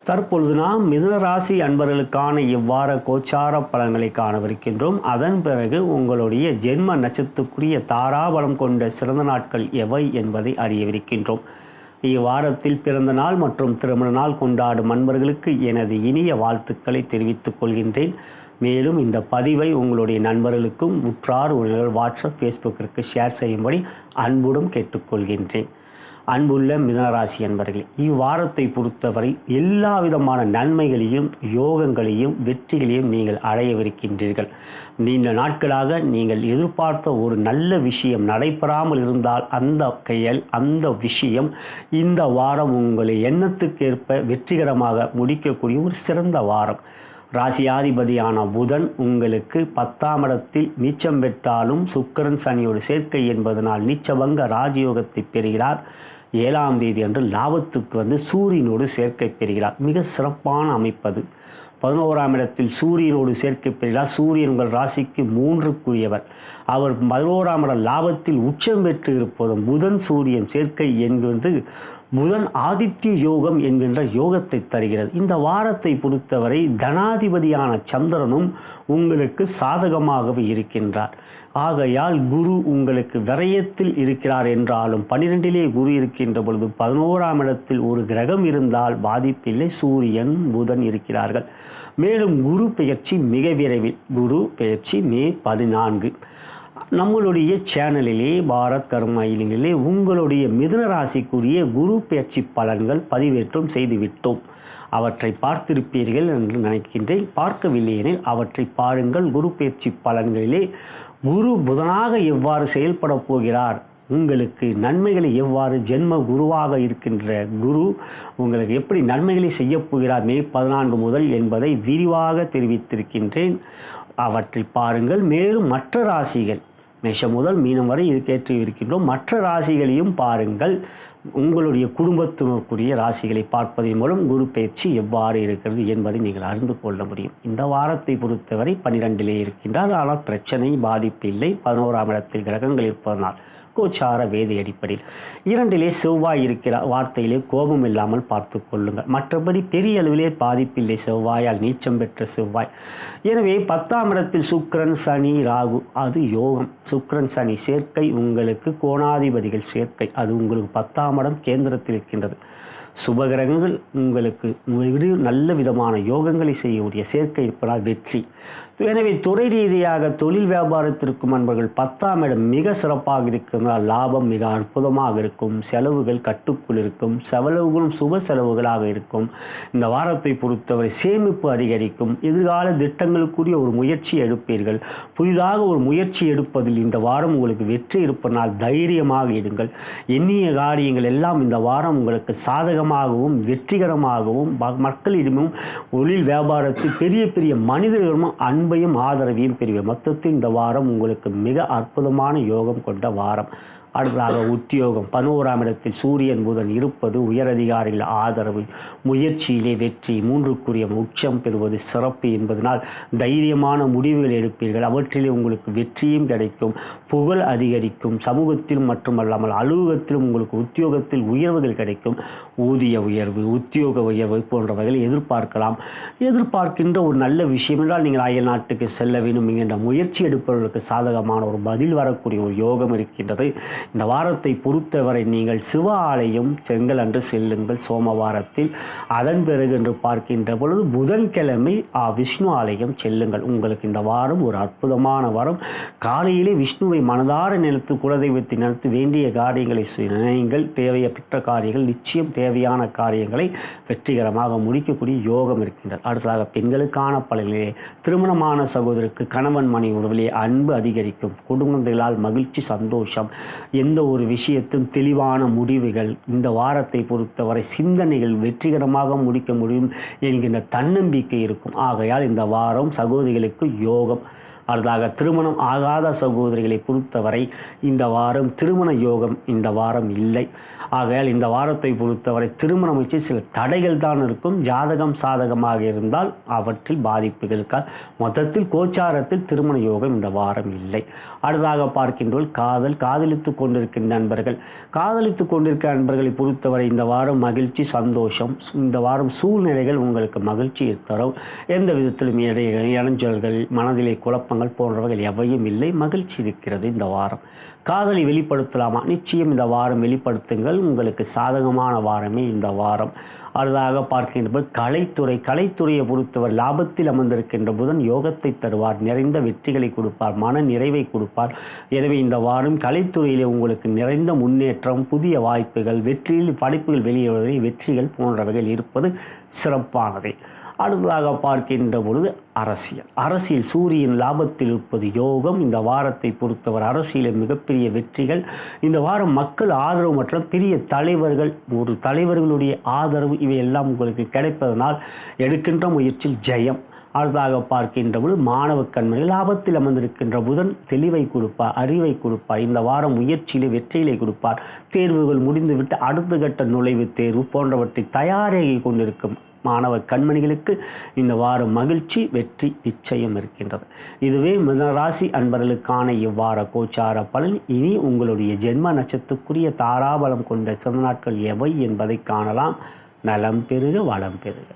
தற்பொழுது நாம் மிதுன ராசி அன்பர்களுக்கான இவ்வார கோச்சார பலன்களை காணவிருக்கின்றோம். அதன் பிறகு உங்களுடைய ஜென்ம நட்சத்திரத்துக்குரிய தாராபலம் கொண்ட சிறந்த நாட்கள் எவை என்பதை அறியவிருக்கின்றோம். இவ்வாரத்தில் பிறந்த நாள் மற்றும் திருமண நாள் கொண்டாடும் அன்பர்களுக்கு எனது இனிய வாழ்த்துக்களை தெரிவித்துக் கொள்கின்றேன். மேலும் இந்த பதிவை உங்களுடைய நண்பர்களுக்கும் உற்றார் உறவினர்கள் வாட்ஸ்அப் ஃபேஸ்புக்கிற்கு ஷேர் செய்யும்படி அன்புடன் கேட்டுக்கொள்கின்றேன். அன்புள்ள மிதுனராசி அன்பர்களே, இவ்வாரத்தை பொறுத்தவரை எல்லா விதமான நன்மைகளையும் யோகங்களையும் வெற்றிகளையும் நீங்கள் அடையவிருக்கின்றீர்கள். நீண்ட நாட்களாக நீங்கள் எதிர்பார்த்த ஒரு நல்ல விஷயம் நடைபெறாமல் இருந்தால் அந்த விஷயம் இந்த வாரம் உங்களை எண்ணத்துக்கேற்ப வெற்றிகரமாக முடிக்கக்கூடிய ஒரு சிறந்த வாரம். ராசியாதிபதியான புதன் உங்களுக்கு 10ஆம் இடத்தில் நீச்சம் பெற்றாலும் சுக்கிரன் சனியோடு சேர்க்கை என்பதனால் நீச்சபங்க ராஜயோகத்தை பெறுகிறார். 7ஆம் தேதி அன்று லாபத்துக்கு சூரியனோடு சேர்க்கை பெறுகிறார். மிக சிறப்பான அமைப்பது. 11ஆம் இடத்தில் சூரியனோடு சேர்க்கை பெறுகிறார். சூரியன் உங்கள் ராசிக்கு 3க்குரியவர். அவர் 11ஆம் இட லாபத்தில் உச்சம் பெற்று இருப்பதும் புதன் சூரியன் சேர்க்கை என்பது புதன் ஆதித்ய யோகம் என்கின்ற யோகத்தை தருகிறது. இந்த வாரத்தை பொறுத்தவரை தனாதிபதியான சந்திரனும் உங்களுக்கு சாதகமாகவே இருக்கின்றார். ஆகையால் குரு உங்களுக்கு விரயத்தில் இருக்கிறார் என்றாலும் 12லே குரு இருக்கின்ற பொழுது 11ஆம் இடத்தில் ஒரு கிரகம் இருந்தால் பாதிப்பில்லை. சூரியன் புதன் இருக்கிறார்கள். மேலும் குரு பெயர்ச்சி மிக விரைவில், குரு பெயர்ச்சி மே 14. நம்மளுடைய சேனலிலே பாரத் கர்மயிலே உங்களுடைய மிதுன ராசிக்குரிய குரு பெயர்ச்சி பலன்கள் பதிவேற்றம் செய்துவிட்டோம். அவற்றை பார்த்திருப்பீர்கள் என்று நினைக்கின்றேன். பார்க்கவில்லை எனில் அவற்றை பாருங்கள். குரு பெயர்ச்சி பலன்களிலே குரு புதனாக எவ்வாறு செயல்பட போகிறார், உங்களுக்கு நன்மைகளை எவ்வாறு ஜென்ம குருவாக இருக்கின்ற குரு உங்களுக்கு எப்படி நன்மைகளை செய்யப்போகிறார் மே 14 முதல் என்பதை விரிவாக தெரிவித்திருக்கின்றேன். அவற்றை பாருங்கள். மேலும் மற்ற ராசிகள் மேஷம் முதல் மீனம் வரை கேட்டு இருக்கின்றோம். மற்ற ராசிகளையும் பாருங்கள். உங்களுடைய குடும்பத்தினருக்குரிய ராசிகளை பார்ப்பதன் மூலம் குரு பயிற்சி எவ்வாறு இருக்கிறது என்பதை நீங்கள் அறிந்து கொள்ள முடியும். இந்த வாரத்தை பொறுத்தவரை 12லே இருக்கின்றார். ஆனால் பிரச்சனை பாதிப்பு இல்லை. 11ஆம் இடத்தில் கிரகங்கள் இருப்பதனால் கோச்சார வேதி அடிப்படையில் 2லே செவ்வாய் இருக்கிற வார்த்தையிலே கோபம் இல்லாமல் பார்த்து கொள்ளுங்கள். மற்றபடி பெரிய அளவிலே பாதிப்பில்லை. செவ்வாயால் நீச்சம் பெற்ற செவ்வாய். எனவே 10ஆம் இடத்தில் சுக்கிரன் சனி ராகு, அது யோகம். சுக்கிரன் சனி சேர்க்கை உங்களுக்கு கோணாதிபதிகள் சேர்க்கை, அது உங்களுக்கு 10ஆம் இடம் கேந்திரத்தில் இருக்கின்றது. சுபகிரகங்கள் உங்களுக்கு நல்ல விதமான யோகங்களை செய்யக்கூடிய சேர்க்கை இருப்பதால் வெற்றி. எனவே துறை ரீதியாக தொழில் வியாபாரத்திற்கும் அன்பர்கள் 10ஆம் இடம் மிக சிறப்பாக இருக்கிறதால் லாபம் மிக அற்புதமாக இருக்கும். செலவுகள் கட்டுக்குள் இருக்கும். செலவுகளும் சுப செலவுகளாக இருக்கும். இந்த வாரத்தை பொறுத்தவரை சேமிப்பு அதிகரிக்கும். எதிர்கால திட்டங்களுக்குரிய ஒரு முயற்சி எடுப்பீர்கள். புதிதாக ஒரு முயற்சி எடுப்பதில் இந்த வாரம் உங்களுக்கு வெற்றி இருப்பதனால் தைரியமாக எடுங்கள். எண்ணிய காரியங்கள் எல்லாம் இந்த வாரம் உங்களுக்கு சாதகமாகவும் வெற்றிகரமாகவும் மக்களிடமும் தொழில் வியாபாரத்தில் பெரிய பெரிய மனிதர்களிடமும் அன்பையும் ஆதரவையும் பெறுவீர்கள். மொத்தத்தில் இந்த வாரம் உங்களுக்கு மிக அற்புதமான யோகம் கொண்ட வாரம். அடுத்ததாக உத்தியோகம் 11ஆம் இடத்தில் சூரியன் புதன் இருப்பது உயரதிகாரிகள் ஆதரவு, முயற்சியிலே வெற்றி, 3க்குரிய உச்சம் பெறுவது சிறப்பு என்பதனால் தைரியமான முடிவுகள் எடுப்பீர்கள். அவற்றிலே உங்களுக்கு வெற்றியும் கிடைக்கும். புகழ் அதிகரிக்கும். சமூகத்திலும் மட்டுமல்லாமல் அலுவலகத்திலும் உங்களுக்கு உத்தியோகத்தில் உயர்வுகள் கிடைக்கும். ஊதிய உயர்வு, உத்தியோக உயர்வு போன்றவைகளை எதிர்பார்க்கின்ற ஒரு நல்ல விஷயம் என்றால் நீங்கள் அயல் நாட்டுக்கு செல்ல வேண்டும் என்கின்ற முயற்சி எடுப்பவர்களுக்கு சாதகமான ஒரு பதில் வரக்கூடிய ஒரு யோகம் இருக்கின்றது. இந்த வாரத்தை பொறுத்தவரை நீங்கள் சிவ ஆலயம் செங்கல் அன்று செல்லுங்கள் சோமவாரத்தில். அதன் பிறகு என்று பார்க்கின்ற பொழுது புதன்கிழமை விஷ்ணு ஆலயம் செல்லுங்கள். உங்களுக்கு இந்த வாரம் ஒரு அற்புதமான வாரம். காலையிலே விஷ்ணுவை மனதார நினைத்து குலதெய்வத்தை நினைத்து வேண்டிய காரியங்களை நினைங்கள். தேவையற்ற காரியங்கள் நிச்சயம் தேவையான காரியங்களை வெற்றிகரமாக முடிக்கக்கூடிய யோகம் இருக்கின்றது. அடுத்ததாக பெண்களுக்கான பலனிலே திருமணமான சகோதரருக்கு கணவன் மனைவி உறவிலே அன்பு அதிகரிக்கும். குடும்பங்களால் மகிழ்ச்சி சந்தோஷம். எந்த ஒரு விஷயத்தும் தெளிவான முடிவுகள். இந்த வாரத்தை பொறுத்தவரை சிந்தனைகள் வெற்றிகரமாக முடிக்க முடியும் என்கின்ற தன்னம்பிக்கை இருக்கும். ஆகையால் இந்த வாரம் சகோதரிகளுக்கு யோகம். அடுத்ததாக திருமணம் ஆகாத சகோதரிகளை பொறுத்தவரை இந்த வாரம் திருமண யோகம் இந்த வாரம் இல்லை. ஆகையால் இந்த வாரத்தை பொறுத்தவரை திருமணம் வச்சு சில தடைகள் தான் இருக்கும். ஜாதகம் சாதகமாக இருந்தால் அவற்றில் பாதிப்புகளுக்கால் மொத்தத்தில் கோச்சாரத்தில் திருமண யோகம் இந்த வாரம் இல்லை. அடுத்ததாக பார்க்கின்றோம் காதலித்து கொண்டிருக்கின்ற நண்பர்களை பொறுத்தவரை இந்த வாரம் மகிழ்ச்சி சந்தோஷம். இந்த வாரம் சூழ்நிலைகள் உங்களுக்கு மகிழ்ச்சியை தரும். எந்த விதத்திலும் இடைஞ்சல்கள் மனதிலே குழப்பங்கள் போன்றவர்கள் எவையும் இல்லை. மகிழ்ச்சி இருக்கிறது. இந்த வாரம் காதலை வெளிப்படுத்தலாமா? நிச்சயம் இந்த வாரம் வெளிப்படுத்துங்கள். உங்களுக்கு சாதகமான வாரமே இந்த வாரம். அடுத்ததாக பார்க்கின்ற கலைத்துறையை பொறுத்தவர் லாபத்தில் அமர்ந்திருக்கின்ற புதன் யோகத்தை தருவார். நிறைந்த வெற்றிகளை கொடுப்பார். மன நிறைவை கொடுப்பார். எனவே இந்த வாரம் கலைத்துறையிலே உங்களுக்கு நிறைந்த முன்னேற்றம், புதிய வாய்ப்புகள், வெற்றியில் படைப்புகள் வெளியிடுவதை வெற்றிகள் போன்றவைகள் இருப்பது சிறப்பானது. அடுத்ததாக பார்க்கின்ற பொழுது அரசியல் சூரியன் லாபத்தில் இருப்பது யோகம். இந்த வாரத்தை பொறுத்தவர் அரசியலில் மிகப்பெரிய வெற்றிகள். இந்த வாரம் மக்கள் ஆதரவு மற்றும் பெரிய தலைவர்களுடைய ஆதரவு இவையெல்லாம் உங்களுக்கு கிடைப்பதனால் எடுக்கின்ற முயற்சியில் ஜெயம். அடுத்ததாக பார்க்கின்ற பொழுது மாணவ கண்மணிகள் லாபத்தில் அமர்ந்திருக்கின்ற புதன் தெளிவை கொடுப்பார், அறிவை கொடுப்பார். இந்த வாரம் முயற்சியிலே வெற்றிகளை கொடுப்பார். தேர்வுகள் முடிந்துவிட்டு அடுத்த கட்ட நுழைவுத் தேர்வு போன்றவற்றை தயாராகி கொண்டிருக்கும் மாணவ கண்மணிகளுக்கு இந்த வாரம் மகிழ்ச்சி வெற்றி நிச்சயம் இருக்கின்றது. இதுவே மிதுனராசி அன்பர்களுக்கான இவ்வார கோச்சார பலன். இனி உங்களுடைய ஜென்ம நட்சத்திரத்துக்குரிய தாராபலம் கொண்ட சில நாட்கள் எவை என்பதை காணலாம். நலம் பெருக வளம் பெருக.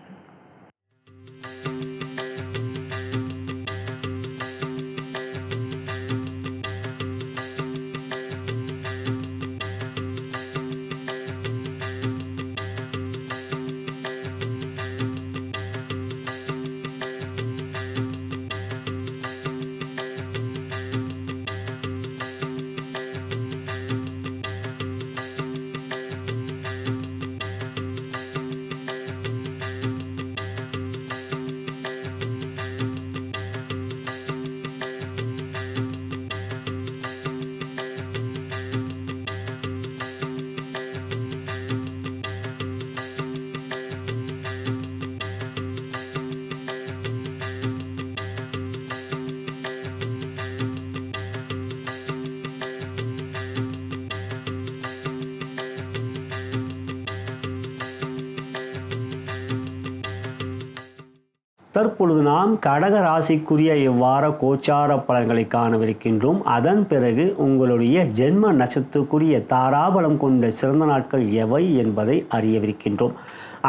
தற்பொழுது நாம் கடக ராசிக்குரிய இவ்வார கோச்சார பலன்களை காணவிருக்கின்றோம். அதன் பிறகு உங்களுடைய ஜென்ம நட்சத்திரக்குரிய தாராபலம் கொண்ட சிறந்த நாட்கள் எவை என்பதை அறியவிருக்கின்றோம்.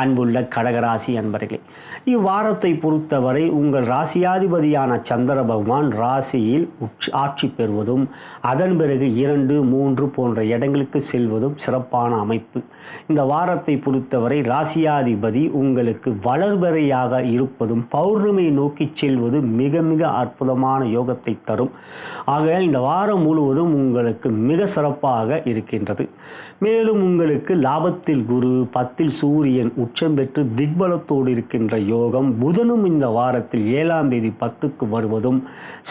அன்புள்ள கடகராசி அன்பர்களே, இவ்வாரத்தை பொறுத்தவரை உங்கள் ராசியாதிபதியான சந்திர பகவான் ராசியில் ஆட்சி பெறுவதும் அதன் பிறகு 2, 3 போன்ற இடங்களுக்கு செல்வதும் சிறப்பான அமைப்பு. இந்த வாரத்தை பொறுத்தவரை ராசியாதிபதி உங்களுக்கு வளர்பிறையாக இருப்பதும் பௌர்ணமி நோக்கி செல்வது மிக மிக அற்புதமான யோகத்தை தரும். ஆகையால் இந்த வாரம் முழுவதும் உங்களுக்கு மிக சிறப்பாக இருக்கின்றது. மேலும் உங்களுக்கு லாபத்தில் குரு, 10ல் சூரியன் உச்சம் பெற்று திக்பலத்தோடு இருக்கின்ற யோகம். புதனும் இந்த வாரத்தில் 7ஆம் தேதி 10க்கு வருவதும்,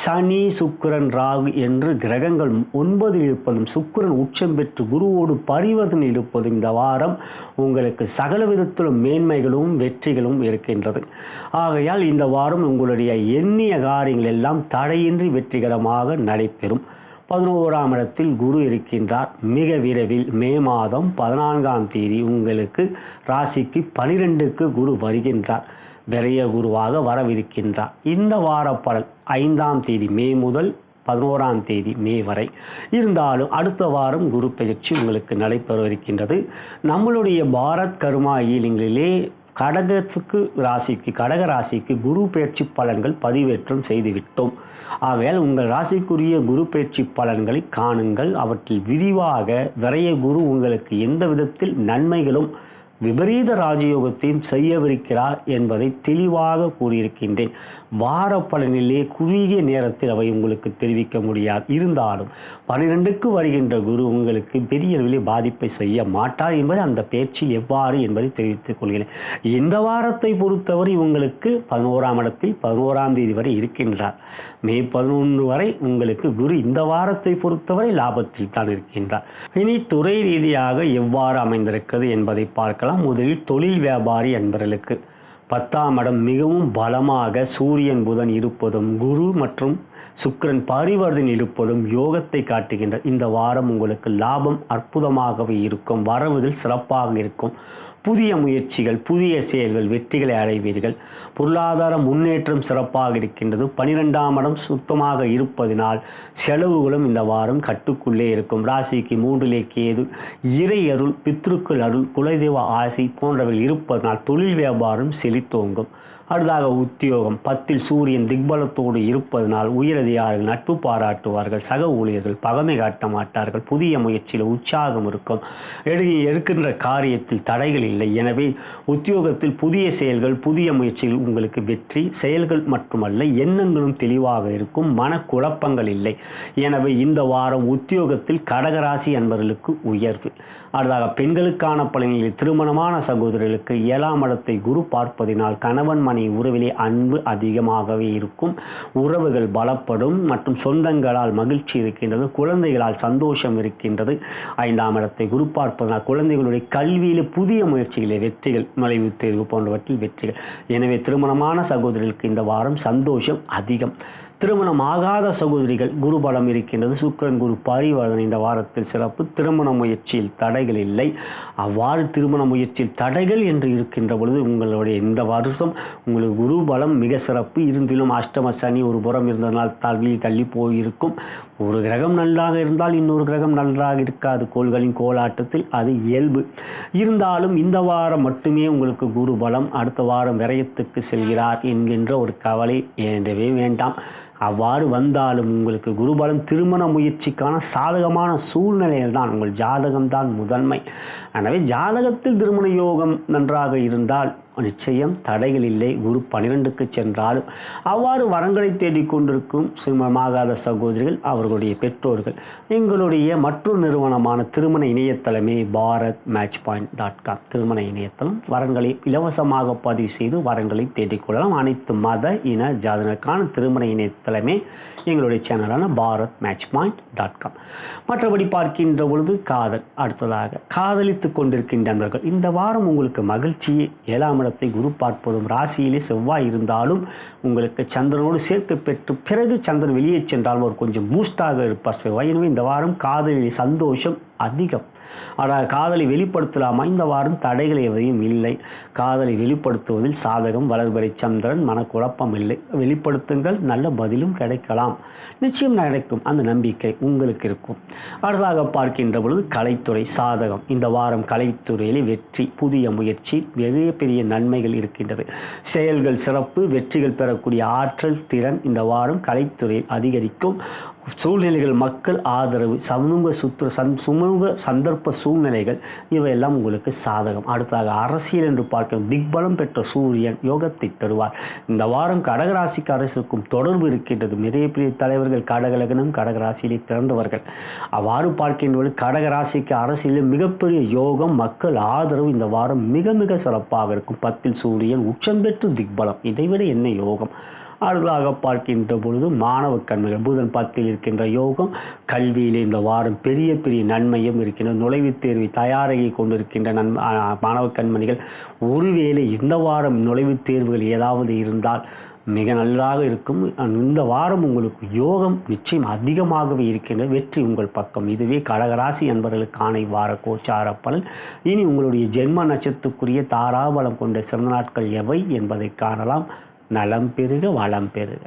சனி, சுக்கிரன், ராகு என்று கிரகங்கள் 9ல் இருப்பதும், சுக்கிரன் உச்சம் பெற்று குருவோடு பரிவர்த்தனை இருப்பதும் இந்த வாரம் உங்களுக்கு சகல விதத்திலும் மேன்மைகளும் வெற்றிகளும் இருக்கின்றது. ஆகையால் இந்த வாரம் உங்களுடைய எண்ணிய காரியங்கள் எல்லாம் தடையின்றி வெற்றிகரமாக நடைபெறும். 11ஆம் இடத்தில் குரு இருக்கின்றார். மிக விரைவில் மே மாதம் 14ஆம் தேதி உங்களுக்கு ராசிக்கு 12க்கு குரு வருகின்றார். விரைய குருவாக வரவிருக்கின்றார். இந்த வார பலன் 5ஆம் தேதி மே முதல் 11ஆம் தேதி மே வரை இருந்தாலும் அடுத்த வாரம் குரு பெயர்ச்சி உங்களுக்கு நடைபெறவிருக்கின்றது. நம்மளுடைய பாரத் கர்மா ஈலிங்களிலே கடக ராசிக்கு குரு பெயர்ச்சி பலன்கள் பதிவேற்றம் செய்துவிட்டோம். ஆகையால் உங்கள் ராசிக்குரிய குரு பெயர்ச்சி பலன்களை காணுங்கள். அவற்றில் விரிவாக விரைய குரு உங்களுக்கு எந்த விதத்தில் நன்மைகளும் விபரீத ராஜயோகத்தையும் செய்யவிருக்கிறார் என்பதை தெளிவாக கூறியிருக்கின்றேன். வார பலனிலே குறுகிய நேரத்தில் அவை உங்களுக்கு தெரிவிக்க முடியாது. இருந்தாலும் 12க்கு வருகின்ற குரு உங்களுக்கு பெரிய அளவில் பாதிப்பை செய்ய மாட்டார் என்பது அந்த பேச்சில் எவ்வாறு என்பதை தெரிவித்துக் கொள்கிறேன். இந்த வாரத்தை பொறுத்தவரை உங்களுக்கு 11ஆம் இடத்தில் 11ஆம் தேதி வரை இருக்கின்றார். மே 11 வரை உங்களுக்கு குரு இந்த வாரத்தை பொறுத்தவரை லாபத்தில் தான் இருக்கின்றார். இனி துறை ரீதியாக எவ்வாறு அமைந்திருக்கிறது என்பதை பார்க்கலாம். முதலில் தொழில் வியாபாரி அன்பர்களுக்கு 10ஆம் இடம் மிகவும் பலமாக சூரியன் புதன் இருப்பதும் குரு மற்றும் சுக்கிரன் பரிவர்த்தனை இருப்பதும் யோகத்தை காட்டுகின்ற இந்த வாரம் உங்களுக்கு லாபம் அற்புதமாகவே இருக்கும். வரவுகள் சிறப்பாக இருக்கும். புதிய முயற்சிகள், புதிய செயல்கள் வெற்றிகளை அடைவீர்கள். பொருளாதார முன்னேற்றம் சிறப்பாக இருக்கின்றது. 12ஆம் இடம் சுத்தமாக இருப்பதினால் செலவுகளும் இந்த வாரம் கட்டுக்குள்ளே இருக்கும். ராசிக்கு 3லே கேது, இறை அருள், பித்ருக்கள் அருள், குலதெய்வ ஆசை போன்றவைகள் இருப்பதனால் தொழில் வியாபாரம் செழித்தோங்கும். அடுத்ததாக உத்தியோகம் 10ல் சூரியன் திக்பலத்தோடு இருப்பதனால் உயரதிகாரிகள் நட்பு பாராட்டுவார்கள். சக ஊழியர்கள் பகமை காட்ட மாட்டார்கள். புதிய முயற்சியில் உற்சாகம் இருக்கும். எடுக்கின்ற காரியத்தில் தடைகள் இல்லை. எனவே உத்தியோகத்தில் புதிய செயல்கள், புதிய முயற்சிகள் உங்களுக்கு வெற்றி. செயல்கள் மட்டுமல்ல, எண்ணங்களும் தெளிவாக இருக்கும். மனக்குழப்பங்கள் இல்லை. எனவே இந்த வாரம் உத்தியோகத்தில் கடகராசி என்பவர்களுக்கு உயர்வு. அடுத்ததாக பெண்களுக்கான பலனில் திருமணமான சகோதரர்களுக்கு 7ஆம் இடத்தை குரு பார்ப்பதினால் கணவன் மனை உறவிலே அன்பு அதிகமாகவே இருக்கும். உறவுகள் பலப்படும் மற்றும் சொந்தங்களால் மகிழ்ச்சி இருக்கின்றது. குழந்தைகளால் சந்தோஷம் இருக்கின்றது. 5ஆம் இடத்தை குரு பார்ப்பதனால் குழந்தைகளுடைய கல்வியில் புதிய முயற்சிகளில் வெற்றிகள், நுழைவுத் தேர்வு போன்றவற்றில் வெற்றிகள். எனவே திருமணமான சகோதரிகளுக்கு இந்த வாரம் சந்தோஷம் அதிகம். திருமணமாகாத சகோதரிகள் குருபலம் இருக்கின்றது. சுக்கிரன் குரு பரிவர்த்தனை இந்த வாரத்தில் சிறப்பு. திருமண முயற்சியில் தடைகள் இல்லை. அவ்வாறு திருமண முயற்சியில் தடைகள் என்று இருக்கின்ற பொழுது உங்களுடைய இந்த வருஷம் உங்களுக்கு குருபலம் மிக சிறப்பு. இருந்திலும் அஷ்டம சனி ஒரு புறம் இருந்ததனால் தள்ளி போயிருக்கும். ஒரு கிரகம் நன்றாக இருந்தால் இன்னொரு கிரகம் நன்றாக இருக்காது. கோள்களின் கோலாட்டத்தில் அது இயல்பு. இருந்தாலும் இந்த வாரம் மட்டுமே உங்களுக்கு குருபலம். அடுத்த வாரம் விரயத்துக்கு செல்கிறார் என்கின்ற ஒரு கவலை ஏன்றவே வேண்டாம். அவ்வாறு வந்தாலும் உங்களுக்கு குருபலம் திருமண முயற்சிக்கான சாதகமான சூழ்நிலையில் தான். உங்கள் ஜாதகம்தான் முதன்மை. எனவே ஜாதகத்தில் திருமண யோகம் நன்றாக இருந்தால் நிச்சயம் தடைகள் இல்லை. குரு 12க்கு சென்றாலும் அவ்வாறு வரங்களை தேடிக்கொண்டிருக்கும் திருமணமாகாத சகோதரிகள், அவர்களுடைய பெற்றோர்கள், எங்களுடைய மற்றொரு நிறுவனமான திருமண இணையதளமே bharatmatchpoint.com திருமண இணையதளம். வரங்களை இலவசமாக பதிவு செய்து வரங்களை தேடிக்கொள்ளலாம். அனைத்து மத இன ஜாதகருக்கான திருமண இணையதளமே எங்களுடைய சேனலான bharatmatchpoint.com. மற்றபடி பார்க்கின்ற பொழுது காதல், அடுத்ததாக காதலித்து கொண்டிருக்கின்றவர்கள் இந்த வாரம் உங்களுக்கு மகிழ்ச்சியை 7ஆம் இடத்தை குரு பார்ப்பதும், ராசியிலே செவ்வாய் இருந்தாலும் உங்களுக்கு சந்திரனோடு சேர்க்கை பெற்று பிறகு சந்திரன் வெளியே சென்றாலும் ஒரு கொஞ்சம் பூஸ்டாக இருப்பார் செவ்வாய். எனவே இந்த வாரம் காதலில் சந்தோஷம் அதிகம். ஆனால் காதலை வெளிப்படுத்தலாமா? இந்த வாரம் தடைகள் எதையும் இல்லை. காதலை வெளிப்படுத்துவதில் சாதகம். வளர்பிறை சந்திரன், மனக்குழப்பம் இல்லை. வெளிப்படுத்துங்கள், நல்ல பதிலும் கிடைக்கலாம். நிச்சயம் கிடைக்கும், அந்த நம்பிக்கை உங்களுக்கு இருக்கும். அடுத்ததாக பார்க்கின்ற பொழுது கலைத்துறை சாதகம். இந்த வாரம் கலைத்துறையில் வெற்றி, புதிய முயற்சி, பெரிய நன்மைகள் இருக்கின்றது. செயல்கள் சிறப்பு, வெற்றிகள் பெறக்கூடிய ஆற்றல், திறன் இந்த வாரம் கலைத்துறையில் அதிகரிக்கும். சூழ்நிலைகள், மக்கள் ஆதரவு, சமூக சந்தர்ப்ப சூழ்நிலைகள் இவையெல்லாம் உங்களுக்கு சாதகம். அடுத்ததாக அரசியல் என்று பார்க்க திக்பலம் பெற்ற சூரியன் யோகத்தை தருவார். இந்த வாரம் கடகராசிக்கு அரசுக்கும் தொடர்பு இருக்கின்றது. நிறைய பெரிய தலைவர்கள் கடகலகனும் கடகராசியிலே பிறந்தவர்கள். அவ்வாறு பார்க்கின்றவர்கள் கடகராசிக்கு அரசியலில் மிகப்பெரிய யோகம், மக்கள் ஆதரவு இந்த வாரம் மிக மிக சிறப்பாக இருக்கும். 10ல் சூரியன் உச்சம் பெற்று திக்பலம், இதைவிட என்ன யோகம்? அடுத்ததாக பார்க்கின்ற பொழுது மாணவ கண்மைகள், புதன் 10ல் இருக்கின்ற யோகம். கல்வியிலே இந்த வாரம் பெரிய நன்மையும் இருக்கின்ற. நுழைவுத் தேர்வை தயாராகி கொண்டிருக்கின்ற மாணவ கண்மணிகள், ஒருவேளை இந்த வாரம் நுழைவுத் தேர்வுகள் ஏதாவது இருந்தால் மிக நல்லாக இருக்கும். இந்த வாரம் உங்களுக்கு யோகம் நிச்சயம் அதிகமாகவே இருக்கின்ற. வெற்றி உங்கள் பக்கம். இதுவே கடகராசி என்பவர்களுக்கான வார கோச்சார பலன். இனி உங்களுடைய ஜென்ம நட்சத்திரத்துக்குரிய தாராபலம் கொண்ட சிறந்த நாட்கள் எவை என்பதை காணலாம். நலம் பெருக, வளம் பெருக.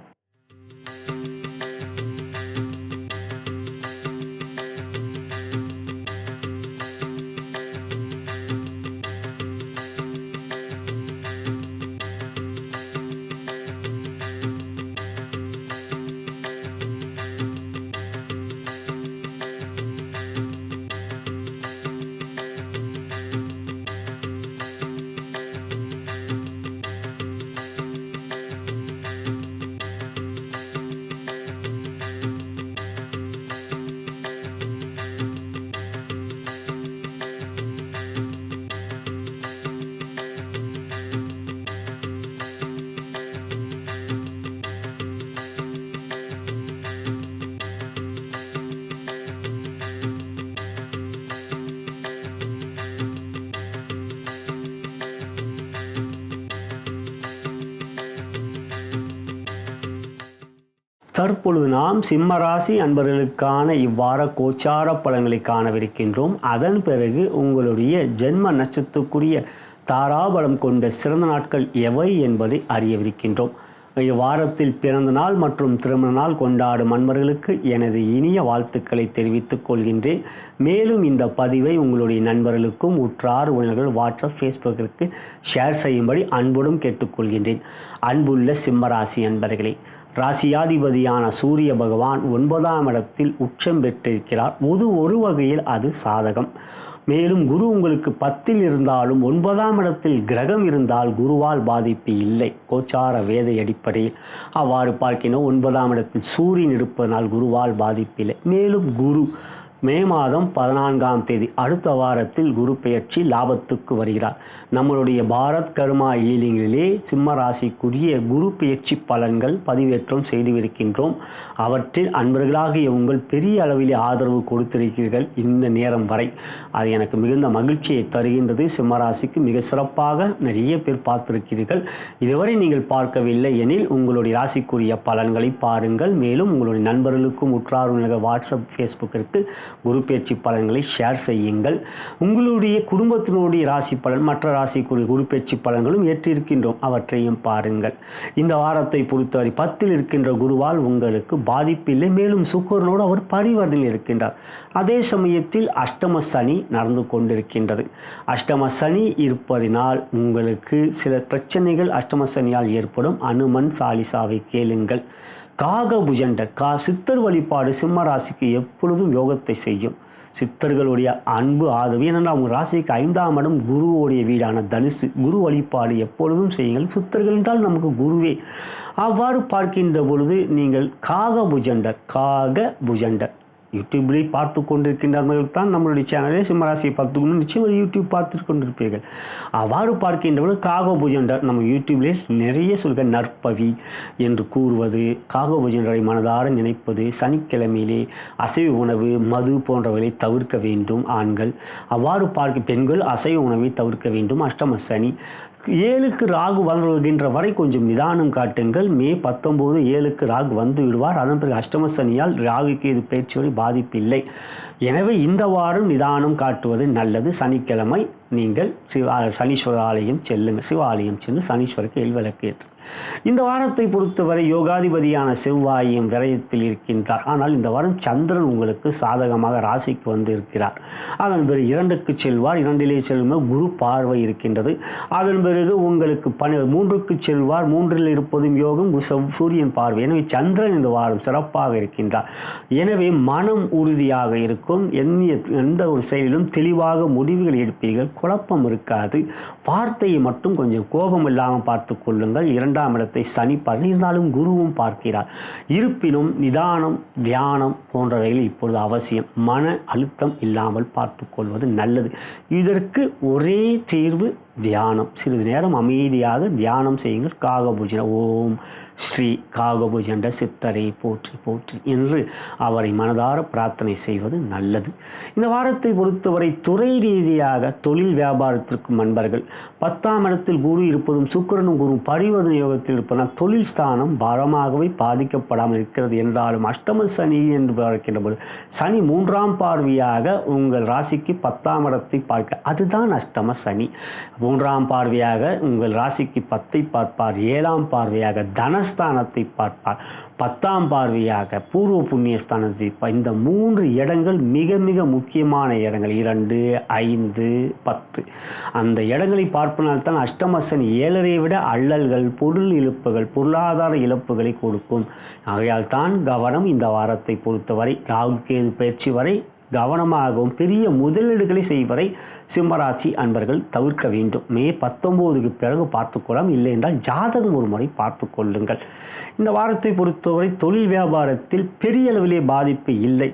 தற்பொழுது நாம் சிம்மராசி அன்பர்களுக்கான இவ்வார கோச்சார பலன்களை காணவிருக்கின்றோம். அதன் பிறகு உங்களுடைய ஜென்ம நட்சத்திரத்துக்குரிய தாராபலம் கொண்ட சிறந்த நாட்கள் எவை என்பதை அறியவிருக்கின்றோம். இவ்வாரத்தில் பிறந்த நாள் மற்றும் திருமண நாள் கொண்டாடும் அன்பர்களுக்கு எனது இனிய வாழ்த்துக்களை தெரிவித்துக் கொள்கின்றேன். மேலும் இந்த பதிவை உங்களுடைய நண்பர்களுக்கும் உற்றார் உறவினர்கள் வாட்ஸ்அப், ஃபேஸ்புக்கிற்கு ஷேர் செய்யும்படி அன்புடன் கேட்டுக்கொள்கின்றேன். அன்புள்ள சிம்மராசி அன்பர்களே, ராசியாதிபதியான சூரிய பகவான் 9ஆம் இடத்தில் உச்சம் பெற்றிருக்கிறார். ஒரு வகையில் அது சாதகம். மேலும் குரு உங்களுக்கு 10ல் இருந்தாலும் 9ஆம் இடத்தில் கிரகம் இருந்தால் குருவால் பாதிப்பு இல்லை. கோச்சார வேத அடிப்படையில் அவ்வாறு பார்க்கினோம். 9ஆம் இடத்தில் சூரியன் இருப்பதனால் குருவால் பாதிப்பில்லை. மேலும் குரு மே மாதம் 14ஆம் தேதி அடுத்த வாரத்தில் குரு பெயர்ச்சி லாபத்துக்கு வருகிறார். நம்மளுடைய பாரத் கர்மா ஈலிங்கிலே சிம்ம ராசிக்குரிய குரு பெயர்ச்சி பலன்கள் பதிவேற்றம் செய்துவிருக்கின்றோம். அவற்றில் அன்பர்களாகிய உங்கள் பெரிய அளவிலே ஆதரவு கொடுத்திருக்கிறீர்கள் இந்த நேரம் வரை. அது எனக்கு மிகுந்த மகிழ்ச்சியை தருகின்றது. சிம்மராசிக்கு மிக சிறப்பாக நிறைய பேர் பார்த்திருக்கிறீர்கள். இதுவரை நீங்கள் பார்க்கவில்லை எனில் உங்களுடைய ராசிக்குரிய பலன்களை பாருங்கள். மேலும் உங்களுடைய நண்பர்களுக்கும் உற்றார்களுக்கு வாட்ஸ்அப் ஃபேஸ்புக்கிற்கு குரு பெயர்ச்சி பலன்களை ஷேர் செய்யுங்கள். உங்களுடைய குடும்பத்தினுடைய ராசி பலன் மற்ற ராசிக்குரிய குரு பெயர்ச்சி பலன்களும் ஏற்றிருக்கின்றோம், அவற்றையும் பாருங்கள். இந்த வாரத்தை பொறுத்தவரை 10ல் இருக்கின்ற குருவால் உங்களுக்கு பாதிப்பில்லை. மேலும் சுக்கிரனோடு அவர் பரிவர்த்தனையில் இருக்கின்றார். அதே சமயத்தில் அஷ்டம சனி நடந்து கொண்டிருக்கின்றது. அஷ்டம சனி இருப்பதினால் உங்களுக்கு சில பிரச்சனைகள் அஷ்டம சனியால் ஏற்படும். அனுமன் சாலிசாவை கேளுங்கள். காகபுஜண்டர் சித்தர் வழிபாடு சிம்ம ராசிக்கு எப்பொழுதும் யோகத்தை செய்யும். சித்தர்களுடைய அன்பு ஆதரவு, ஏனென்றால் அவங்க ராசிக்கு 5ஆம் இடம் குருவோடைய வீடான தனுசு. குரு வழிபாடு எப்பொழுதும் செய்யுங்கள். சித்தர்கள் என்றால் நமக்கு குருவே. அவ்வாறு பார்க்கின்ற பொழுது நீங்கள் காகபுஜண்டர் யூடியூப்லேயே பார்த்து கொண்டிருக்கின்றவர்கள் தான் நம்மளுடைய சேனலே சிம்மராசியை பார்த்துக்கணும். நிச்சயம் யூடியூப் பார்த்து கொண்டிருப்பீர்கள். அவ்வாறு பார்க்கின்றவர்கள் காகபுஜண்டர் நம்ம யூடியூப்லேயே நிறைய சொல்க நற்பவி என்று கூறுவது, காகபுஜண்டரை மனதார நினைப்பது, சனிக்கிழமையிலே அசைவ உணவு மது போன்றவர்களை தவிர்க்க வேண்டும் ஆண்கள். அவ்வாறு பெண்கள் அசைவ உணவை தவிர்க்க வேண்டும். அஷ்டம சனி 7க்கு ராகு வருகின்ற வரை கொஞ்சம் நிதானம் காட்டுங்கள். மே 19 7க்கு ராகு வந்து விடுவார். அதன் பிறகு அஷ்டம சனியால் ராகுக்கு இது பேச்சு வரை பாதிப்பில்லை. எனவே இந்த வாரம் நிதானம் காட்டுவது நல்லது. சனிக்கிழமை நீங்கள் சனீஸ்வர ஆலயம் செல்லுங்கள். சிவ ஆலயம் சென்று சனீஸ்வருக்கு எல்விளக்கு ஏற்று. இந்த வாரத்தை பொறுத்தவரை யோகாதிபதியான செவ்வாயும் விரயத்தில் இருக்கின்றார். ஆனால் இந்த வாரம் சந்திரன் உங்களுக்கு சாதகமாக ராசிக்கு வந்து இருக்கிறார். அதன் பிறகு 2க்கு செல்வார். 2லே செல்லும் குரு பார்வை இருக்கின்றது. அதன் பிறகு உங்களுக்கு 3க்கு செல்வார். 3ல் இருப்பதும் யோகம், சூரியன் பார்வை. எனவே சந்திரன் இந்த வாரம் சிறப்பாக இருக்கின்றார். எனவே மனம் உறுதியாக இருக்கும். எந்த ஒரு செயலிலும் தெளிவாக முடிவுகள் எடுப்பீர்கள். குழப்பம் இருக்காது. வார்த்தையை மட்டும் கொஞ்சம் கோபம் இல்லாமல் பார்த்து கொள்ளுங்கள். 2ஆம் இடத்தை சனி இருந்தாலும் குருவும் பார்க்கிறார். இருப்பினும் நிதானம், தியானம் போன்றவைகள் இப்பொழுது அவசியம். மன அழுத்தம் இல்லாமல் பார்த்து கொள்வது நல்லது. இதற்கு ஒரே தீர்வு தியானம். சிறிது நேரம் அமைதியாக தியானம் செய்யுங்கள். காகபுஜன ஓம் ஸ்ரீ காகபுஜண்ட சித்தரை போற்றி போற்றி என்று அவரை மனதார பிரார்த்தனை செய்வது நல்லது. இந்த வாரத்தை பொறுத்தவரை துறை ரீதியாக தொழில் வியாபாரத்திற்கும் நண்பர்கள் 10ஆம் இடத்தில் குரு இருப்பதும் சுக்கிரனும் குரு பரிவர்த்தனை யோகத்தில் இருப்பதால் தொழில் ஸ்தானம் பலமாகவே பாதிக்கப்படாமல் இருக்கிறது. என்றாலும் அஷ்டம சனி என்று பார்க்கின்ற போது சனி 3ஆம் பார்வையாக உங்கள் ராசிக்கு 10ஆம் இடத்தை பார்க்க, அதுதான் அஷ்டம சனி. 3ஆம் பார்வையாக உங்கள் ராசிக்கு 10ஐ பார்ப்பார். 7ஆம் பார்வையாக தனஸ்தானத்தை பார்ப்பார். 10ஆம் பார்வையாக பூர்வ புண்ணிய ஸ்தானத்தை. இந்த 3 இடங்கள் மிக மிக முக்கியமான இடங்கள். 2, 5, 10 அந்த இடங்களை பார்ப்பதனால்தான் அஷ்டம சனி 7ஐ விட அல்லல்கள், பொருள் இழப்புகள், பொருளாதார இழப்புகளை கொடுக்கும். ஆகையால் தான் கவனம். இந்த வாரத்தை பொறுத்தவரை ராகு கேது பயிற்சி வரை கவனமாகவும் பெரிய முதலீடுகளை செய்வதை சிம்மராசி அன்பர்கள் தவிர்க்க வேண்டும். மே 19க்கு பிறகு பார்த்துக்கொள்ளலாம். இல்லை என்றால் ஜாதகம் ஒரு முறை பார்த்து கொள்ளுங்கள். இந்த வாரத்தை பொறுத்தவரை தொழில் வியாபாரத்தில் பெரிய அளவிலே பாதிப்பு இல்லை.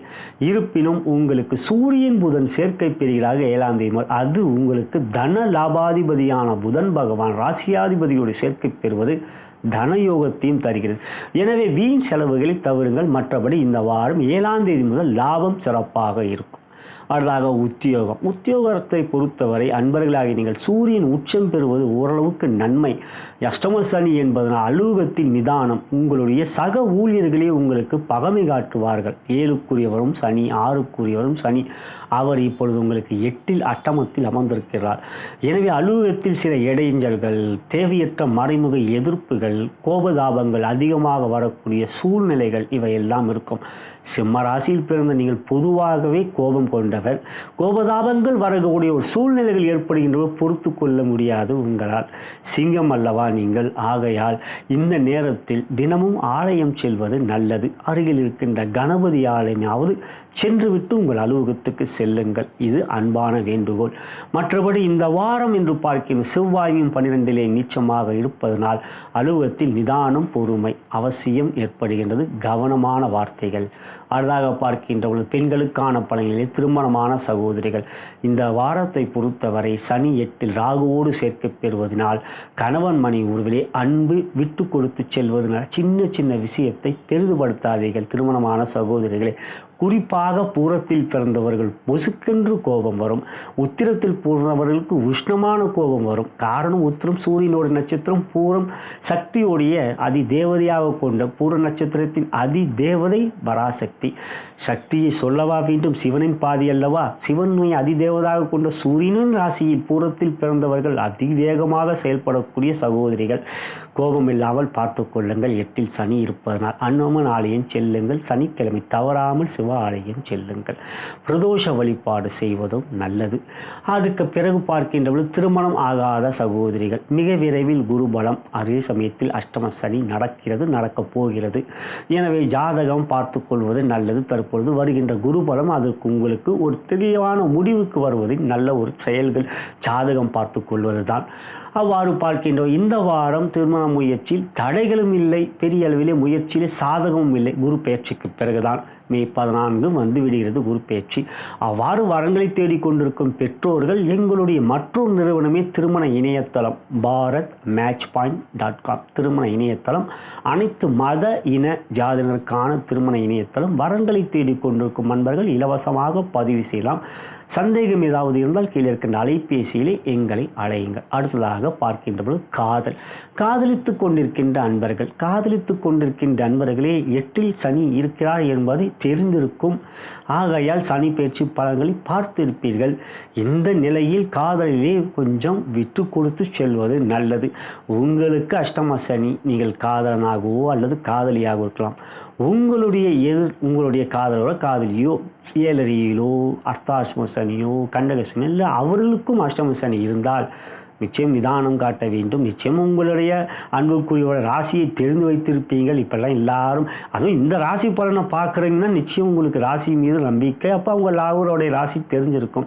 இருப்பினும் உங்களுக்கு சூரியன் புதன் சேர்க்கை பெறுகிறாக 7ஆம் தேதி. அது உங்களுக்கு தன லாபாதிபதியான புதன் பகவான் ராசியாதிபதியோடு சேர்க்கை பெறுவது தனயோகத்தையும் தருகிறது. எனவே வீண் செலவுகளை தவிருங்கள். மற்றபடி இந்த வாரம் 7ஆம் தேதி முதல் லாபம் சிறப்பாக இருக்கும். அடுத்ததாக உத்தியோகத்தை பொறுத்தவரை அன்பர்களாகி நீங்கள் சூரியன் உச்சம் பெறுவது ஓரளவுக்கு நன்மை. அஷ்டம சனி என்பதனால் அலுவலகத்தில் நிதானம். உங்களுடைய சக ஊழியர்களே உங்களுக்கு பகமை காட்டுவார்கள். 7க்குரியவரும் சனி, 6க்குரியவரும் சனி. அவர் இப்பொழுது உங்களுக்கு 8ல் அஷ்டமத்தில் அமர்ந்திருக்கிறார். எனவே அலுவலகத்தில் சில இடைஞ்சல்கள், தேவையற்ற மறைமுக எதிர்ப்புகள், கோபதாபங்கள் அதிகமாக வரக்கூடிய சூழ்நிலைகள் இவையெல்லாம் இருக்கும். சிம்ம ராசியில் பிறந்த நீங்கள் பொதுவாகவே கோபம் கொண்ட நல்லவர். கோபதாபங்கள் வரக்கூடிய ஒரு சூழ்நிலைகள் ஏற்படுகின்றன, பொறுத்து கொள்ள முடியாது உங்களால். சிங்கம் அல்லவா நீங்கள். ஆகையால் இந்த நேரத்தில் தினமும் ஆலயம் செல்வது நல்லது. அருகில் இருக்கின்ற கணபதி ஆலயமாவது சென்றுவிட்டு உங்கள் அலுவலகத்துக்கு செல்லுங்கள். இது அன்பான வேண்டுகோள். மற்றபடி இந்த வாரம் என்று பார்க்கின்ற செவ்வாயும் 12 நீச்சமாக இருப்பதனால் அலுவலகத்தில் நிதானம் பொறுமை அவசியம் ஏற்படுகின்றது. கவனமான வார்த்தைகள். அடுத்ததாக பார்க்கின்ற பெண்களுக்கான பலன்களிலே திருமணமான சகோதரிகள் இந்த வாரத்தை பொறுத்தவரை சனி 8 ராகுவோடு சேர்க்கப் பெறுவதனால் கணவன் மணி உறவிலே அன்பு விட்டு கொடுத்து செல்வதனால் சின்ன சின்ன விஷயத்தை பெரிதுபடுத்தாதீர்கள். திருமணமான சகோதரிகளே, குறிப்பாக பூரத்தில் பிறந்தவர்கள் பொசுக்கென்று கோபம் வரும். உத்திரத்தில் பிறந்தவர்களுக்கு உஷ்ணமான கோபம் வரும். காரணம் உத்திரம் சூரியனோட நட்சத்திரம், பூரம் சக்தியோடைய அதி தேவதையாக கொண்ட பூர நட்சத்திரத்தின் அதி தேவதை பராசக்தி. சக்தியை சொல்லவா வேண்டும், சிவனின் பாதி அல்லவா. சிவனை அதிதேவதாக கொண்ட சூரியனின் ராசியில் பூரத்தில் பிறந்தவர்கள் அதிவேகமாக செயல்படக்கூடிய சகோதரிகள். கோபம் இல்லாமல் பார்த்து கொள்ளுங்கள். 8 சனி இருப்பதனால் அனுமன் ஆலயம் செல்லுங்கள். சனிக்கிழமை தவறாமல் சிவ ஆலயம் செல்லுங்கள். பிரதோஷ வழிபாடு செய்வதும் நல்லது. அதுக்கு பிறகு பார்க்கின்றவர்கள் திருமணம் ஆகாத சகோதரிகள் மிக விரைவில் குருபலம். அதே சமயத்தில் அஷ்டம சனி நடக்கப் போகிறது. எனவே ஜாதகம் பார்த்து கொள்வது நல்லது. தற்பொழுது வருகின்ற குருபலம் அதற்கு உங்களுக்கு ஒரு தெளிவான முடிவுக்கு வருவதில் நல்ல ஒரு செயல்கள் ஜாதகம் பார்த்து கொள்வது தான். அவ்வாறு பார்க்கின்றோம். இந்த வாரம் திருமண முயற்சியில் தடைகளும் இல்லை, பெரிய அளவிலே முயற்சியிலே சாதகமும் இல்லை. குரு பயிற்சிக்கு பிறகுதான் மே 14 வந்து விடுகிறது குரு பயிற்சி. அவ்வாறு வரங்களை தேடிக்கொண்டிருக்கும் பெற்றோர்கள் எங்களுடைய மற்றொரு நிறுவனமே திருமண இணையதளம் bharatmatchpoint.com திருமண இணையதளம். அனைத்து மத இன ஜாதியினருக்கான திருமண இணையதளம். வரங்களை தேடிக்கொண்டிருக்கும் நண்பர்கள் இலவசமாக பதிவு செய்யலாம். சந்தேகம் ஏதாவது இருந்தால் கீழே இருக்கின்ற அலைபேசியிலே எங்களை அழையுங்கள். அடுத்ததாக பார்க்கின்ற பொழுது காதலித்து கொண்டிருக்கின்ற அன்பர்களே 8 சனி இருக்கிறார் என்பதை தெரிந்திருக்கும். ஆகையால் சனி பயிற்சி பலன்களை பார்த்திருப்பீர்கள். இந்த நிலையில் காதலிலே கொஞ்சம் விட்டு கொடுத்து செல்வது நல்லது. உங்களுக்கு அஷ்டம சனி, நீங்கள் காதலனாகவோ அல்லது காதலியாக இருக்கலாம். உங்களுடைய காதலியோ 7 அர்த்தாஷ்டம சனியோ கண்டக சனி இல்லை, அவர்களுக்கும் அஷ்டம சனி இருந்தால் நிச்சயம் நிதானம் காட்ட வேண்டும். நிச்சயம் உங்களுடைய அன்புக்குரியோட ராசியை தெரிந்து வைத்திருப்பீங்கள். இப்பெல்லாம் எல்லாரும் அதுவும் இந்த ராசி பலனை பார்க்குறீங்கன்னா நிச்சயம் உங்களுக்கு ராசி மீது நம்பிக்கை. அப்போ அவங்க அவருடைய ராசி தெரிஞ்சிருக்கும்.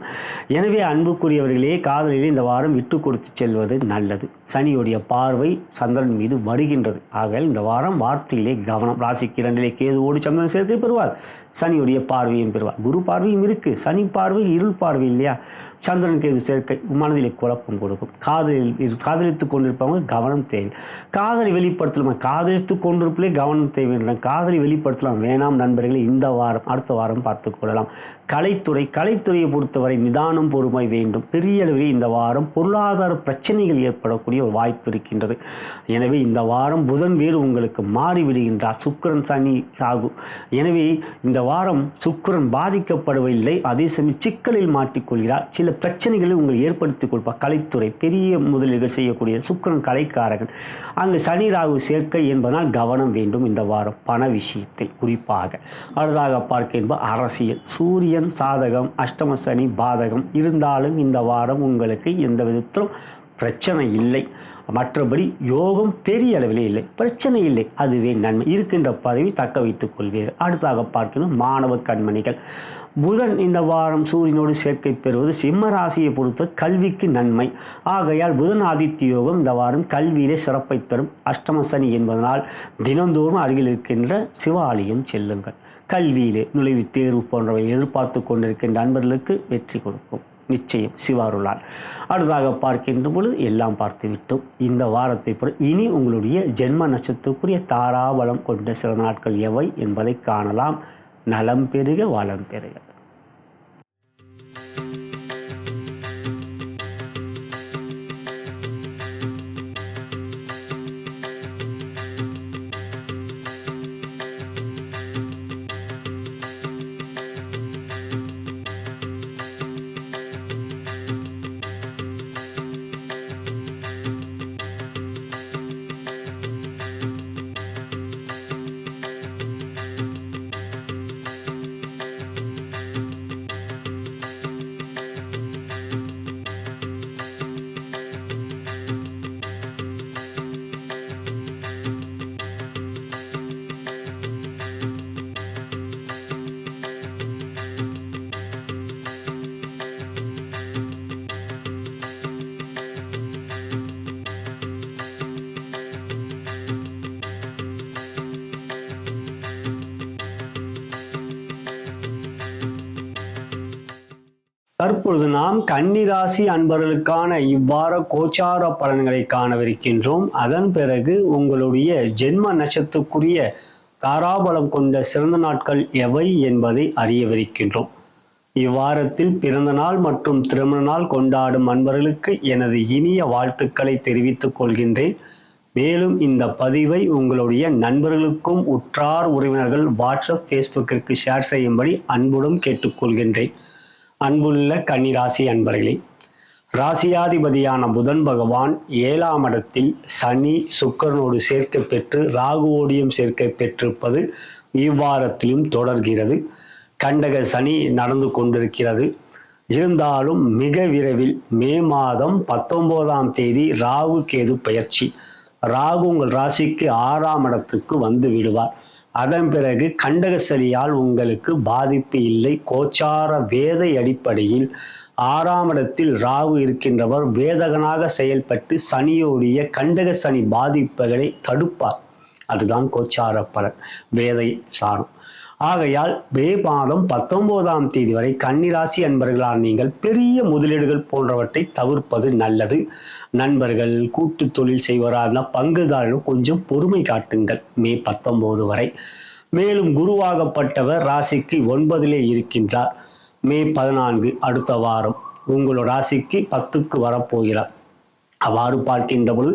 எனவே அன்புக்குரியவர்களே, காதலிலே இந்த வாரம் விட்டு கொடுத்து செல்வது நல்லது. சனியுடைய பார்வை சந்திரன் மீது வருகின்றது. ஆகையால் இந்த வாரம் வார்த்தையிலே கவனம். ராசிக்கு 2 கேதுவோடு சந்திரன் சேர்க்கை பெறுவார். சனியுடைய பார்வையும் பெறுவார். குரு பார்வையும் இருக்குது. சனி பார்வை இருள் பார்வை இல்லையா. சந்திரன் கேது சேர்க்கை மனதிலே குழப்பம் கொடுக்கும். காதலித்து கொண்டிருப்பவங்க கவனம் தேவை. காதலை வெளிப்படுத்தலாம். காதலித்து கொண்டிருப்பிலே கவனம் தேவை. காதலை வெளிப்படுத்தலாம் வேணாம் நண்பர்களே. இந்த வாரம் அடுத்த வாரம் பார்த்து கொள்ளலாம். கலைத்துறையை பொறுத்தவரை நிதானம் பொறுமை வேண்டும். பெரிய அளவில் இந்த வாரம் பொருளாதார பிரச்சனைகள் ஏற்படக்கூடிய ஒரு வாய்ப்பு இருக்கின்றது. எனவே இந்த வாரம் புதன் வேறு உங்களுக்கு மாறிவிடுகின்றார். சுக்கிரன் சனி சாகு. எனவே இந்த வாரம் சுக்கிரன் பாதிக்கப்படவில்லை. அதே சமயம் சிக்கலில் மாட்டிக்கொள்கிறார். சில பிரச்சனைகளை உங்கள் ஏற்படுத்திக் கொள்வார். கலைத்துறை பெரிய முதலீடுகள் செய்யக்கூடிய சுக்கிரன் கலைக்காரர்கள். அங்கு சனி ராகு சேர்க்கை என்பதனால் கவனம் வேண்டும் இந்த வாரம் பண விஷயத்தில் குறிப்பாக. அடுத்ததாக பார்க்கின்ற அரசியல். சூரியன் சாதகம், அஷ்டம சனி பாதகம் இருந்தாலும் இந்த வாரம் உங்களுக்கு எந்த விதத்திலும் பிரச்சனை இல்லை. மற்றபடி யோகம் பெரிய அளவிலே இல்லை, பிரச்சனை இல்லை. அதுவே நன்மை. இருக்கின்ற பதவி தக்க வைத்துக் கொள்வீர்கள். அடுத்தாக பார்க்கணும் மாணவ கண்மணிகள். புதன் இந்த வாரம் சூரியனோடு சேர்க்கை பெறுவது சிம்ம ராசியை பொறுத்த கல்விக்கு நன்மை. ஆகையால் புதன் ஆதித்ய யோகம் இந்த வாரம் கல்வியிலே சிறப்பை தரும். அஷ்டம சனி என்பதனால் தினந்தோறும் அருகில் இருக்கின்ற சிவாலயம் செல்லுங்கள். கல்வியிலே நுழைவுத் தேர்வு போன்றவை எதிர்பார்த்து கொண்டிருக்கின்ற நண்பர்களுக்கு வெற்றி கொடுக்கும் நிச்சயம் சிவாருளால். அடுத்ததாக பார்க்கின்ற பொழுது எல்லாம் பார்த்து விட்டோம். இந்த வாரத்தை இனி உங்களுடைய ஜென்ம நட்சத்திரத்துக்குரிய தாராபலம் கொண்ட சில நாட்கள் எவை என்பதை காணலாம். நலம் பெருக வளம் பெருக. தற்பொழுது நாம் கன்னிராசி அன்பர்களுக்கான இவ்வார கோச்சார பலன்களை காணவிருக்கின்றோம். அதன் பிறகு உங்களுடைய ஜென்ம நட்சத்திரத்துக்குரிய தாராபலம் கொண்ட சிறந்த நாட்கள் எவை என்பதை அறியவிருக்கின்றோம். இவ்வாரத்தில் பிறந்த நாள் மற்றும் திருமண நாள் கொண்டாடும் அன்பர்களுக்கு எனது இனிய வாழ்த்துக்களை தெரிவித்துக் கொள்கின்றேன். மேலும் இந்த பதிவை உங்களுடைய நண்பர்களுக்கும் உற்றார் உறவினர்கள் வாட்ஸ்அப் ஃபேஸ்புக்கிற்கு ஷேர் செய்யும்படி அன்புடன் கேட்டுக்கொள்கின்றேன். அன்புள்ள கன்னிராசி அன்பர்களே, ராசியாதிபதியான புதன் பகவான் 7ஆம் இடத்தில் சனி சுக்கிரனோடு சேர்க்கை பெற்று ராகுவோடியும் சேர்க்கை பெற்றிருப்பது இவ்வாரத்திலும் தொடர்கிறது. கண்டக சனி நடந்து கொண்டிருக்கிறது. இருந்தாலும் மிக விரைவில் மே மாதம் 19ஆம் தேதி ராகு கேது பெயர்ச்சி. ராகு உங்கள் ராசிக்கு 6ஆம் இடத்துக்கு வந்து விடுவார். அதன் பிறகு கண்டக சனியால் உங்களுக்கு பாதிப்பு இல்லை. கோச்சார வேதை அடிப்படையில் 6ஆம் இடத்தில் ராகு இருக்கின்றவர் வேதகனாக செயல்பட்டு சனியோடைய கண்டக சனி பாதிப்புகளை தடுப்பார். அதுதான் கோச்சார பலன், வேதை சாரம். ஆகையால் மே மாதம் 19ஆம் தேதி வரை கன்னிராசி அன்பர்களால் நீங்கள் பெரிய முதலீடுகள் போன்றவற்றை தவிர்ப்பது நல்லது. நண்பர்கள், கூட்டு தொழில் செய்வராக பங்குதாரர்கள் கொஞ்சம் பொறுமை காட்டுங்கள் மே 19 வரை. மேலும் குருவாகப்பட்டவர் ராசிக்கு 9லே இருக்கின்றார். மே 14 அடுத்த வாரம் உங்களோட ராசிக்கு 10க்கு வரப்போகிறார். அவ்வாறு பார்க்கின்ற பொழுது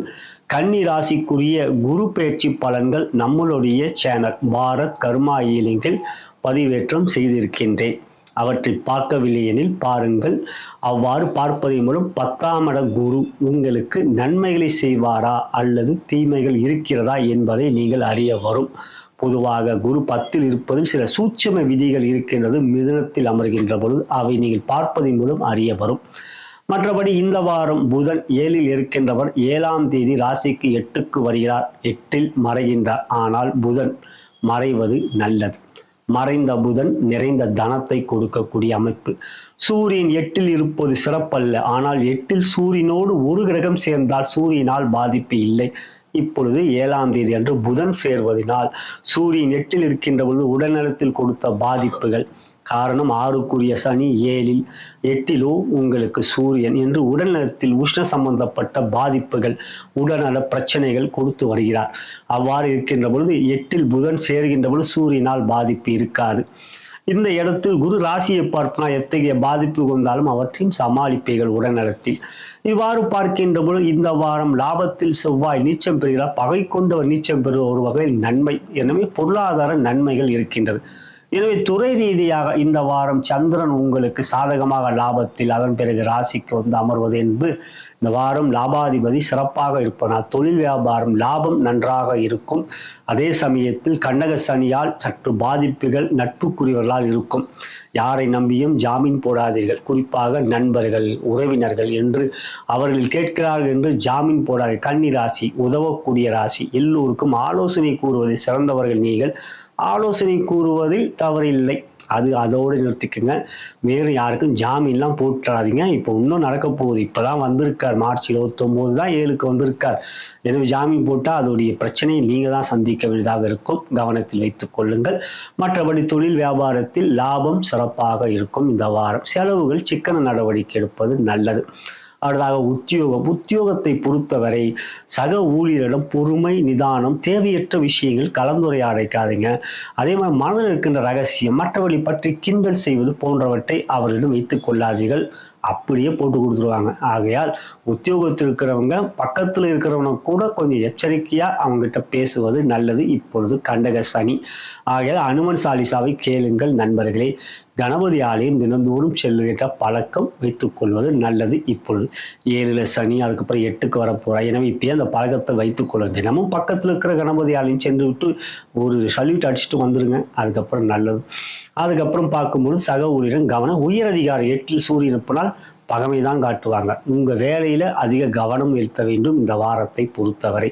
கன்னி ராசிக்குரிய குரு பயிற்சி பலன்கள் நம்மளுடைய சேனல் பாரத் கர்மா ஈலிங்கில் பதிவேற்றம் செய்திருக்கின்றேன். அவற்றை பார்க்கவில்லை எனில் பாருங்கள். அவ்வாறு பார்ப்பதன் மூலம் 10ஆம் இட குரு உங்களுக்கு நன்மைகளை செய்வாரா அல்லது தீமைகள் இருக்கிறதா என்பதை நீங்கள் அறிய வரும். பொதுவாக குரு 10ல் இருப்பதில் சில சூட்சும விதிகள் இருக்கின்றது. மிதுனத்தில் அமர்கின்ற பொழுது அவை நீங்கள் பார்ப்பதன் மூலம் அறிய வரும். மற்றபடி இந்த வாரம் புதன் 7ல் இருக்கின்றவர் 7ஆம் தேதி ராசிக்கு 8க்கு வருகிறார். 8ல் மறைகின்றார். ஆனால் புதன் மறைவது நல்லது. மறைந்த புதன் நிறைந்த தனத்தை கொடுக்கக்கூடிய அமைப்பு. சூரியன் 8ல் இருப்பது சிறப்பல்ல. ஆனால் 8ல் சூரியனோடு ஒரு கிரகம் சேர்ந்தால் சூரியனால் பாதிப்பு இல்லை. இப்பொழுது 7ஆம் தேதி அன்று புதன் சேர்வதனால் சூரியன் 8ல் இருக்கின்ற பொழுது உடல்நலத்தில் கொடுத்த பாதிப்புகள். காரணம் 6க்குரிய சனி 7ல் 8லோ உங்களுக்கு சூரியன் என்று உடல்நலத்தில் உஷ்ண சம்பந்தப்பட்ட பாதிப்புகள், உடல்நல பிரச்சனைகள் கொடுத்து வருகிறார். அவ்வாறு இருக்கின்ற பொழுது 8ல் புதன் சேர்கின்ற பொழுது சூரியனால் பாதிப்பு இருக்காது. இந்த இடத்தில் குரு ராசியை பார்ப்பனா எத்தகைய பாதிப்பு கொண்டாலும் அவற்றையும் சமாளிப்பீர்கள் உடல்நலத்தில். இவ்வாறு பார்க்கின்ற பொழுது இந்த வாரம் லாபத்தில் செவ்வாய் நீச்சம் பெறுகிறார். பகை கொண்டவர் நீச்சம் பெறுகிற ஒரு வகையில் நன்மை. எனவே பொருளாதார நன்மைகள் இருக்கின்றது. எனவே துறை ரீதியாக இந்த வாரம் சந்திரன் உங்களுக்கு சாதகமாக லாபத்தில் அதன் பிறகு ராசிக்கு வந்து அமர்வது என்பது இந்த வாரம் லாபாதிபதி சிறப்பாக இருப்பதால் தொழில் வியாபாரம் லாபம் நன்றாக இருக்கும். அதே சமயத்தில் கண்டக சனியால் சற்று பாதிப்புகள் நட்புக்குரியவர்களால் இருக்கும். யாரை நம்பியும் ஜாமீன் போடாதீர்கள். குறிப்பாக நண்பர்கள், உறவினர்கள் என்று அவர்கள் கேட்கிறார்கள் என்று ஜாமீன் போடாதீர்கள். கன்னி ராசி உதவக்கூடிய ராசி. எல்லோருக்கும் ஆலோசனை கூறுவதை சிறந்தவர்கள் நீங்கள். ஆலோசனை கூறுவதில் தவறில்லை. அது அதோடு நிறுத்திக்குங்க. வேறு யாருக்கும் ஜாமீன்லாம் போட்டுறாதீங்க. இப்போ இன்னும் நடக்க போகுது. இப்போதான் வந்திருக்கார். மார்ச் 29 தான் 7க்கு வந்திருக்கார். எனவே ஜாமீன் போட்டால் அதோடைய பிரச்சனையை நீங்கள் தான் சந்திக்க வேண்டியதாக இருக்கும். கவனத்தில் வைத்துக் கொள்ளுங்கள். மற்றபடி தொழில் வியாபாரத்தில் லாபம் சிறப்பாக இருக்கும். இந்த வாரம் செலவுகள் சிக்கன நடவடிக்கை எடுப்பது நல்லது. அடுத்ததாக உத்தியோகத்தை பொறுத்தவரை சக ஊழியரிடம் பொறுமை, நிதானம், தேவையற்ற விஷயங்கள் கலந்துரையாடைக்காதீங்க. அதே மாதிரி மனதில் இருக்கின்ற ரகசியம் மற்றவர்களை பற்றி கிண்டல் செய்வது போன்றவற்றை அவர்களிடம் வைத்துக் கொள்ளாதீர்கள். அப்படியே போட்டு கொடுத்துருவாங்க. ஆகையால் உத்தியோகத்தில் இருக்கிறவங்க பக்கத்தில் இருக்கிறவங்க கூட கொஞ்சம் எச்சரிக்கையா அவங்ககிட்ட பேசுவது நல்லது. இப்பொழுது கண்டக சனி. ஆகையால் அனுமன் சாலிசாவை கேளுங்கள் நண்பர்களே. கணபதி ஆலயம் தினந்தோறும் செல்லுகின்ற பழக்கம் வைத்துக் கொள்வது நல்லது. இப்பொழுது 7ல் சனி, அதுக்கப்புறம் 8க்கு வரப்போறார். எனவே இப்பயே அந்த பழக்கத்தை வைத்துக் கொள்ளுங்க. தினமும் பக்கத்தில் இருக்கிற கணபதி ஆலயம் சென்று விட்டு ஒரு சல்யூட் அடிச்சுட்டு வந்துருங்க. அதுக்கப்புறம் நல்லது. அதுக்கப்புறம் பார்க்கும்போது சக ஊழியரும் கவனம். உயர் அதிகாரி 8ல் சூரியன் இருப்பதால் பகமை தான் காட்டுவாங்க. உங்கள் வேலையில் அதிக கவனம் செலுத்த வேண்டும் இந்த வாரத்தை பொறுத்தவரை.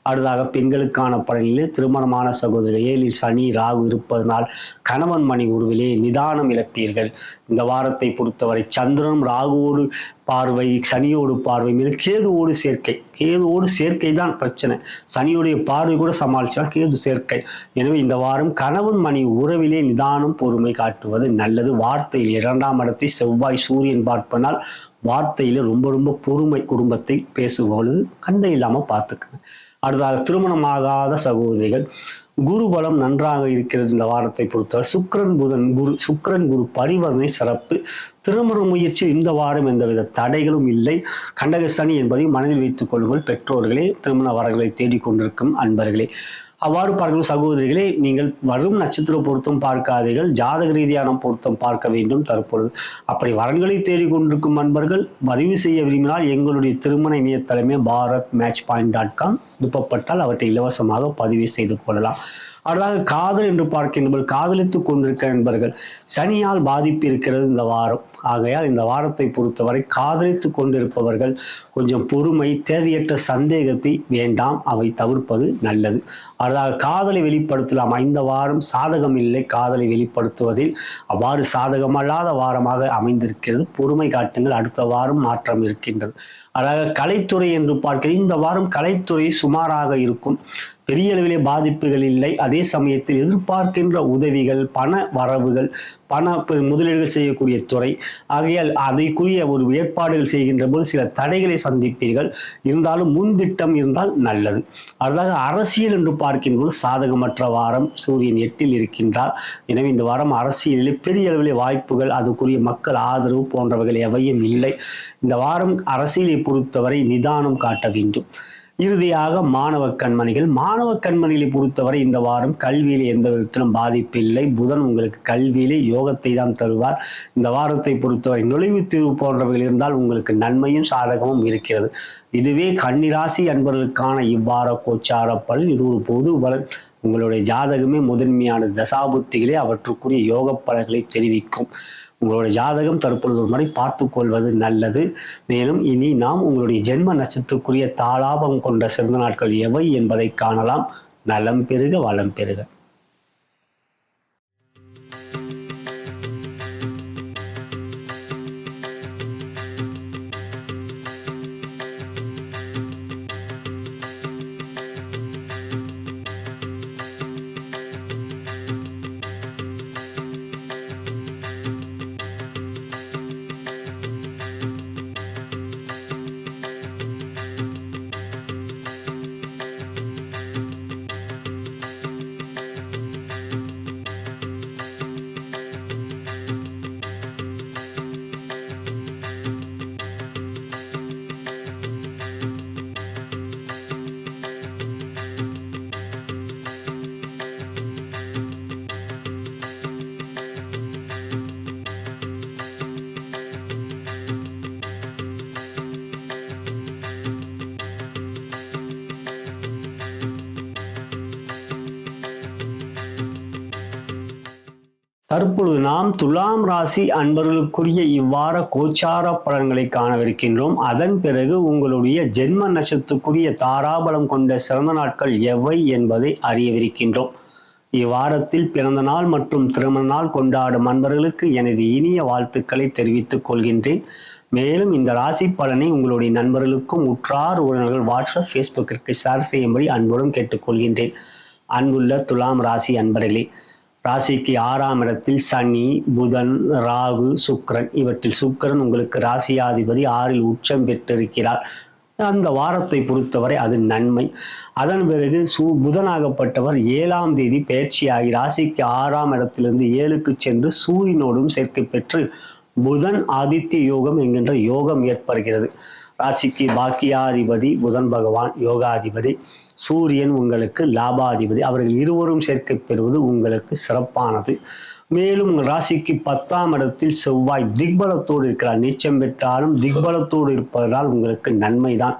அடுத்ததாக பெண்களுக்கான பலனிலே திருமணமான சகோதரர் 7ல் சனி ராகு இருப்பதனால் கணவன் மணி உறவிலே நிதானம் இழப்பீர்கள். இந்த வாரத்தை பொறுத்தவரை சந்திரனும் ராகுவோடு பார்வை, சனியோடு பார்வை, மேலும் கேதுவோடு சேர்க்கை. கேதுவோடு சேர்க்கை தான் பிரச்சனை. சனியுடைய பார்வை கூட சமாளிச்சா, கேது சேர்க்கை. எனவே இந்த வாரம் கணவன் மனைவி உறவிலே நிதானம் பொறுமை காட்டுவது நல்லது. வார்த்தையில் 2ஆம் இடத்தை செவ்வாய் சூரியன் பார்ப்பனால் வார்த்தையில ரொம்ப ரொம்ப பொறுமை. குடும்பத்தை பேசும்பொழுது கண்டை இல்லாமல் பார்த்துக்குங்க. அடுத்ததாக திருமணமாகாத சகோதரிகள், குரு பலம் நன்றாக இருக்கிறது. இந்த வாரத்தை பொறுத்தவரை சுக்கிரன் குரு பரிவர்த்தனை சிறப்பு. திருமண முயற்சி இந்த வாரம் எந்தவித தடைகளும் இல்லை. கண்டக சனி என்பதையும் மனதில் வைத்துக் கொள்ளுங்கள். பெற்றோர்களே, திருமண வரங்களை தேடிக்கொண்டிருக்கும் அன்பர்களே, அவ்வாறு பார்க்கும் சகோதரிகளே, நீங்கள் வரும் நட்சத்திர பொருத்தம் பார்க்காதீர்கள், ஜாதக ரீதியான பொருத்தம் பார்க்க வேண்டும். தற்பொழுது அப்படி வரன்களை தேடிக்கொண்டிருக்கும் அன்பர்கள் பதிவு செய்ய விரும்பினால் எங்களுடைய திருமண இணையதளமே bharatmatchpoint.com விருப்பப்பட்டால் அவற்றை இலவசமாக பதிவு செய்து கொள்ளலாம். அடுத்ததாக காதல் என்று பார்க்கின்றபோது, காதலித்துக் கொண்டிருக்கிற நண்பர்கள், சனியால் பாதிப்பு இருக்கிறது இந்த வாரம். ஆகையால் இந்த வாரத்தை பொறுத்தவரை காதலித்துக் கொண்டிருப்பவர்கள் கொஞ்சம் பொறுமை, தேவையற்ற சந்தேகத்தை வேண்டாம், அவை தவிர்ப்பது நல்லது. அடுத்ததாக காதலை வெளிப்படுத்தலாம். இந்த வாரம் சாதகம் இல்லை காதலை வெளிப்படுத்துவதில். அவ்வாறு சாதகமல்லாத வாரமாக அமைந்திருக்கிறது. பொறுமை காட்டுங்கள், அடுத்த வாரம் மாற்றம் இருக்கின்றது. அதாவது கலைத்துறை என்று பார்க்கிறேன், இந்த வாரம் கலைத்துறை சுமாராக இருக்கும். பெரிய அளவிலே பாதிப்புகள் இல்லை. அதே சமயத்தில் எதிர்பார்க்கின்ற உதவிகள், பண வரவுகள், பண முதலீடுகள் செய்யக்கூடிய துறை. ஆகையால் அதைக்குரிய ஒரு ஏற்பாடுகள் செய்கின்ற போது சில தடைகளை சந்திப்பீர்கள். இருந்தாலும் முன்திட்டம் இருந்தால் நல்லது. அடுத்ததாக அரசியல் என்று பார்க்கின்ற சாதகமற்ற வாரம். சூரியன் 8இல் இருக்கின்றார். எனவே இந்த வாரம் அரசியலில் பெரிய அளவிலே வாய்ப்புகள், அதுக்குரிய மக்கள் ஆதரவு போன்றவைகள் எவையும் இல்லை. இந்த வாரம் அரசியலை பொறுத்தவரை நிதானம் காட்ட வேண்டும். இறுதியாக மாணவ கண்மணிகளை பொறுத்தவரை இந்த வாரம் கல்வியிலே எந்த விதத்திலும் பாதிப்பு இல்லை. புதன் உங்களுக்கு கல்வியிலே யோகத்தை தான் தருவார். இந்த வாரத்தை பொறுத்தவரை நுழைவுத் தேர்வு போன்றவைகள் இருந்தால் உங்களுக்கு நன்மையும் சாதகமும் இருக்கிறது. இதுவே கன்னிராசி அன்பர்களுக்கான இவ்வார கோச்சார பலன். இது ஒரு பொது பலன். உங்களுடைய ஜாதகமே முதன்மையான தசாபுத்திகளே அவற்றுக்குரிய யோக பலன்களை தெரிவிக்கும். உங்களுடைய ஜாதகம் தற்பொழுது ஒரு முறை பார்த்து கொள்வது நல்லது. மேலும் இனி நாம் உங்களுடைய ஜென்ம நட்சத்திரக்குரிய தாளாபம் கொண்ட சிறந்த நாட்கள் எவை என்பதை காணலாம். நலம் பெருக, வளம் பெருக. தற்பொழுது நாம் துலாம் ராசி அன்பர்களுக்குரிய இவ்வார கோச்சார பலன்களை காணவிருக்கின்றோம். அதன் பிறகு உங்களுடைய ஜென்ம நட்சத்திரக்குரிய தாராபலம் கொண்ட சிறந்த நாட்கள் எவை என்பதை அறியவிருக்கின்றோம். இவ்வாரத்தில் பிறந்த நாள் மற்றும் திருமண நாள் கொண்டாடும் அன்பர்களுக்கு எனது இனிய வாழ்த்துக்களை தெரிவித்துக் கொள்கின்றேன். மேலும் இந்த ராசி பலனை உங்களுடைய நண்பர்களுக்கும் உற்றார் உறவினர்கள் வாட்ஸ்அப், ஃபேஸ்புக்கிற்கு ஷேர் செய்யும்படி அன்புடன் கேட்டுக்கொள்கின்றேன். அன்புள்ள துலாம் ராசி அன்பர்களே, ராசிக்கு 6ஆம் இடத்தில் சனி, புதன், ராகு, சுக்கிரன். இவற்றில் சுக்கிரன் உங்களுக்கு ராசியாதிபதி 6இல் உச்சம் பெற்றிருக்கிறார். அந்த வாரத்தை பொறுத்தவரை அது நன்மை. அதன் பிறகு புதனாகப்பட்டவர் 7ஆம் தேதி பயிற்சியாகி ராசிக்கு 6ஆம் இடத்திலிருந்து 7க்கு சென்று சூரியனோடும் சேர்க்கை பெற்று புதன் ஆதித்ய யோகம் என்கின்ற யோகம் ஏற்படுகிறது. ராசிக்கு பாக்கியாதிபதி புதன் பகவான் யோகாதிபதி, சூரியன் உங்களுக்கு லாபாதிபதி. அவர்கள் இருவரும் சேர்க்கை பெறுவது உங்களுக்கு சிறப்பானது. மேலும் உங்கள் ராசிக்கு 10ஆம் இடத்தில் செவ்வாய் திக்பலத்தோடு இருக்கிறார். நீச்சம் பெற்றாலும் திக்பலத்தோடு இருப்பதால் உங்களுக்கு நன்மைதான்.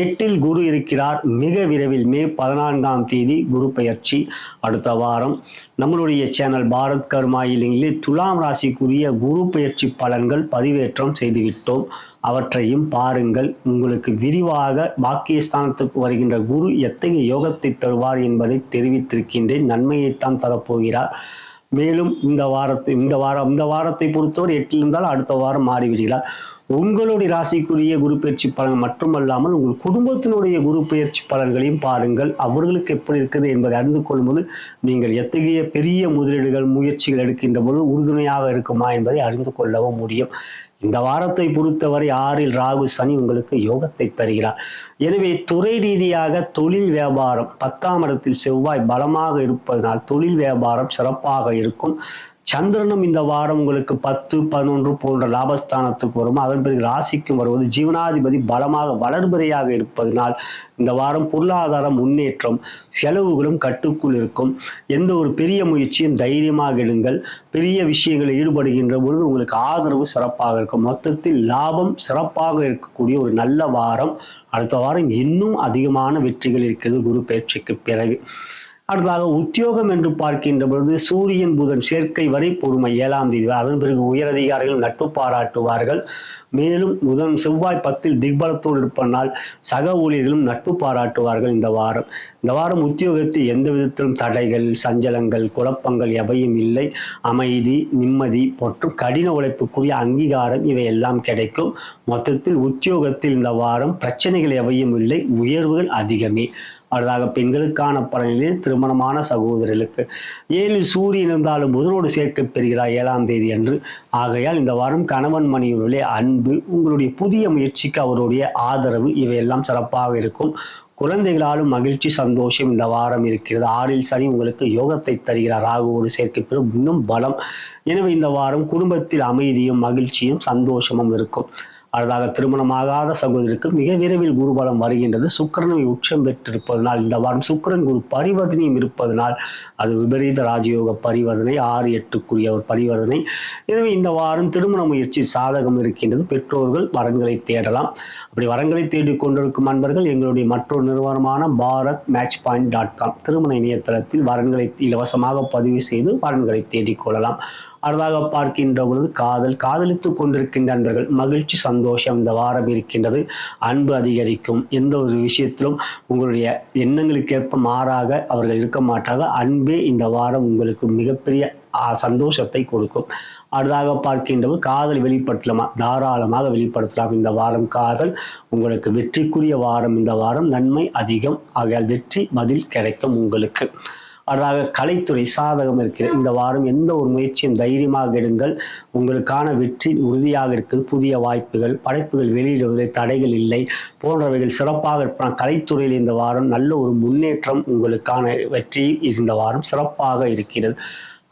8இல் குரு இருக்கிறார். மிக விரைவில் மே 14ஆம் தேதி குரு பெயர்ச்சி. அடுத்த வாரம் நம்மளுடைய சேனல் பாரத் கர்மாயிலே துலாம் ராசிக்குரிய குரு பெயர்ச்சி பலன்கள் பதிவேற்றம் செய்துவிட்டோம். அவற்றையும் பாருங்கள். உங்களுக்கு விரிவாக பாக்கியஸ்தானத்துக்கு வருகின்ற குரு எத்தகைய யோகத்தை தருவார் என்பதை தெரிவித்திருக்கின்றேன். நன்மையைத்தான் தரப்போகிறார். மேலும் இந்த வாரத்தை பொறுத்தவரை 8 இருந்தால் அடுத்த வாரம் மாறிவிடுகிறார். உங்களுடைய ராசிக்குரிய குரு பயிற்சி பலன் மட்டுமல்லாமல் உங்கள் குடும்பத்தினுடைய குரு பயிற்சி பலன்களையும் பாருங்கள். அவர்களுக்கு எப்படி இருக்குது என்பதை அறிந்து கொள்ளும்போது நீங்கள் எத்தகைய பெரிய முதலீடுகள் முயற்சிகள் எடுக்கின்ற போது உறுதுணையாக இருக்குமா என்பதை அறிந்து கொள்ளவும் முடியும். இந்த வாரத்தை பொறுத்தவரை 6ல் ராகு சனி உங்களுக்கு யோகத்தை தருகிறார். எனவே துறை ரீதியாக தொழில் வியாபாரம் 10ஆம் இடத்தில் செவ்வாய் பலமாக இருப்பதனால் தொழில் வியாபாரம் சிறப்பாக இருக்கும். சந்திரனும் இந்த வாரம் உங்களுக்கு 10, 11 போன்ற லாபஸ்தானத்துக்கு வரும். அதன் பிறகு ராசிக்கும் வருவது ஜீவனாதிபதி பலமாக வளர்பிறையாக இருப்பதனால் இந்த வாரம் பொருளாதார முன்னேற்றம், செலவுகளும் கட்டுக்குள் இருக்கும். எந்த ஒரு பெரிய முயற்சியும் தைரியமாக எடுங்கள். பெரிய விஷயங்களில் ஈடுபடுகின்ற பொழுது உங்களுக்கு ஆதரவு சிறப்பாக இருக்கும். மொத்தத்தில் லாபம் சிறப்பாக இருக்கக்கூடிய ஒரு நல்ல வாரம். அடுத்த வாரம் இன்னும் அதிகமான வெற்றிகள் இருக்கிறது குரு பயிற்சிக்கு பிறகு. அடுத்ததாக உத்தியோகம் என்று பார்க்கின்ற பொழுது சூரியன் புதன் சேர்க்கை வரை பொறுமை 7ஆம் தேதி. அதன் பிறகு உயரதிகாரிகள் நட்பு பாராட்டுவார்கள். மேலும் செவ்வாய் 10ல் திக்பலத்தோடு இருப்பதனால் சக ஊழியர்களும் நட்பு பாராட்டுவார்கள். இந்த வாரம் உத்தியோகத்தில் எந்த விதத்திலும் தடைகள், சஞ்சலங்கள், குழப்பங்கள் எவையும் இல்லை. அமைதி, நிம்மதி மற்றும் கடின உழைப்புக்குரிய அங்கீகாரம் இவை எல்லாம் கிடைக்கும். மொத்தத்தில் உத்தியோகத்தில் இந்த வாரம் பிரச்சனைகள் எவையும் இல்லை, உயர்வுகள் அதிகமே. அடுத்ததாக பெண்களுக்கான பலனில் திருமணமான சகோதரர்களுக்கு 7ல் சூரியன் இருந்தாலும் புதனோடு சேர்க்கை பெறுகிறார் 7ஆம் தேதி அன்று. ஆகையால் இந்த வாரம் கணவன் மனைவியுடைய அன்பு, உங்களுடைய புதிய முயற்சிக்கு அவருடைய ஆதரவு இவையெல்லாம் சிறப்பாக இருக்கும். குழந்தைகளாலும் மகிழ்ச்சி, சந்தோஷம் இந்த வாரம் இருக்கிறது. 6ல் சனி உங்களுக்கு யோகத்தை தருகிறார். ராகுவோடு சேர்க்கை பெறும் இன்னும் பலம். எனவே இந்த வாரம் குடும்பத்தில் அமைதியும் மகிழ்ச்சியும் சந்தோஷமும் இருக்கும். அடுத்ததாக திருமணமாகாத சகோதரிக்கு மிக விரைவில் குருபலம் வருகின்றது. சுக்கிரனை உச்சம் பெற்றிருப்பதனால் இந்த வாரம் சுக்கிரன் குரு பரிவர்த்தனையும் இருப்பதனால் அது விபரீத ராஜயோக பரிவர்த்தனை, 6-8க்குரிய ஒரு பரிவர்த்தனை. எனவே இந்த வாரம் திருமண முயற்சி சாதகம் இருக்கின்றது. பெற்றோர்கள் வரன்களை தேடலாம். அப்படி வரன்களை தேடிக் கொண்டிருக்கும் அன்பர்கள் எங்களுடைய மற்றொரு நிறுவனமான bharatmatchpoint.com திருமண இணையதளத்தில் வரன்களை இலவசமாக பதிவு செய்து வரன்களை தேடிக்கொள்ளலாம். அடுத்ததாக பார்க்கின்ற பொழுது காதலித்துக் கொண்டிருக்கின்ற நண்பர்கள் மகிழ்ச்சி, சந்தோஷம் இந்த வாரம் இருக்கின்றது. அன்பு அதிகரிக்கும். எந்த ஒரு விஷயத்திலும் உங்களுடைய எண்ணங்களுக்கு ஏற்ப மாறாக அவர்கள் இருக்க மாட்டார்கள். அன்பே இந்த வாரம் உங்களுக்கு மிகப்பெரிய சந்தோஷத்தை கொடுக்கும். அடுத்ததாக பார்க்கின்றவர் காதல் வெளிப்படுத்தலாமா, தாராளமாக வெளிப்படுத்தலாம். இந்த வாரம் காதல் உங்களுக்கு வெற்றிக்குரிய வாரம். இந்த வாரம் நன்மை அதிகம். ஆகையால் வெற்றி பதில் கிடைக்கும் உங்களுக்கு. அடுத்ததாக கலைத்துறை சாதகம் இருக்கிறது. இந்த வாரம் எந்த ஒரு முயற்சியும் தைரியமாக எடுங்கள். உங்களுக்கான வெற்றி உறுதியாக இருக்குது. புதிய வாய்ப்புகள், படைப்புகள் வெளியிடுவதில் தடைகள் இல்லை போன்றவைகள் சிறப்பாக இருப்பாங்க. கலைத்துறையில் இந்த வாரம் நல்ல ஒரு முன்னேற்றம், உங்களுக்கான வெற்றி இந்த வாரம் சிறப்பாக இருக்கிறது.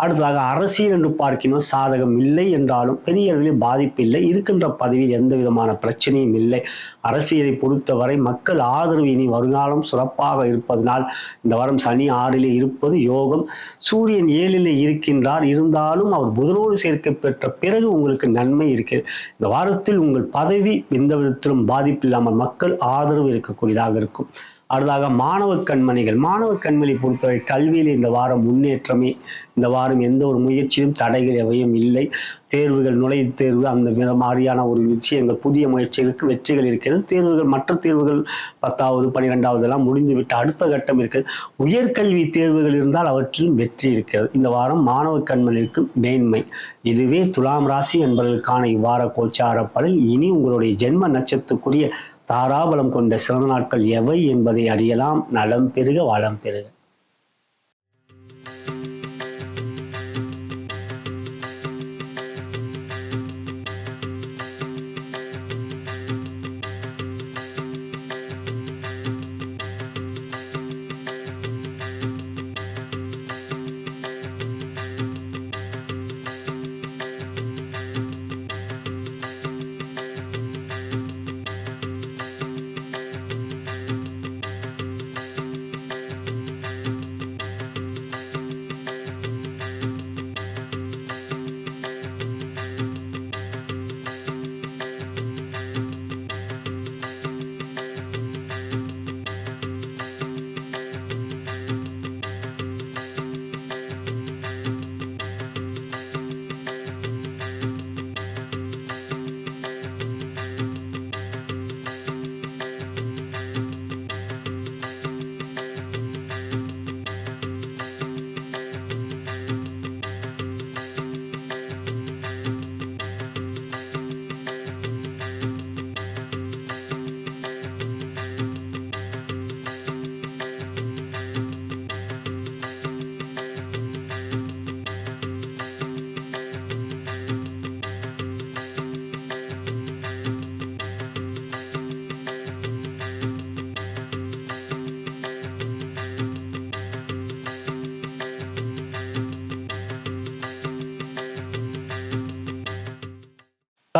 அடுத்ததாக அரசியல் என்று பார்க்கணும். சாதகம் இல்லை என்றாலும் பெரிய அளவில் பாதிப்பு இல்லை. இருக்கின்ற பதவியில் எந்த விதமான பிரச்சனையும் இல்லை. அரசியலை பொறுத்தவரை மக்கள் ஆதரவு இனி வருங்காலம் சிறப்பாக இருப்பதனால் இந்த வாரம் சனி 6லே இருப்பது யோகம். சூரியன் 7லே இருக்கின்றார். இருந்தாலும் அவர் புதனோடு சேர்க்கை பெற்ற பிறகு உங்களுக்கு நன்மை இருக்கிறது. இந்த வாரத்தில் உங்கள் பதவி எந்த விதத்திலும் பாதிப்பு இல்லாமல் மக்கள் ஆதரவு இருக்கக்கூடியதாக இருக்கும். அடுத்ததாக மாணவ கண்மணி பொறுத்தவரை கல்வியில் இந்த வாரம் முன்னேற்றமே. இந்த வாரம் எந்த ஒரு முயற்சியும் தடைகள் எவையும் இல்லை. தேர்வுகள், நுழைவுத் தேர்வு, அந்த மாதிரியான ஒரு விஷயங்கள், புதிய முயற்சிகளுக்கு வெற்றிகள் இருக்கிறது. மற்ற தேர்வுகள் 10வது 12வது எல்லாம் முடிந்துவிட்டு அடுத்த கட்டம் இருக்கிறது. உயர்கல்வி தேர்வுகள் இருந்தால் அவற்றில் வெற்றி இருக்கிறது. இந்த வாரம் மாணவ கண்மணிக்கு மேன்மை. இதுவே துலாம் ராசி என்பதற்கான இவ்வார கோச்சார பலன். இனி உங்களுடைய ஜென்ம நட்சத்திரத்துக்குரிய தாராபலம் கொண்ட சிறந்த நாட்கள் எவை என்பதை அறியலாம். நலம் பெருக, வளம் பெருக.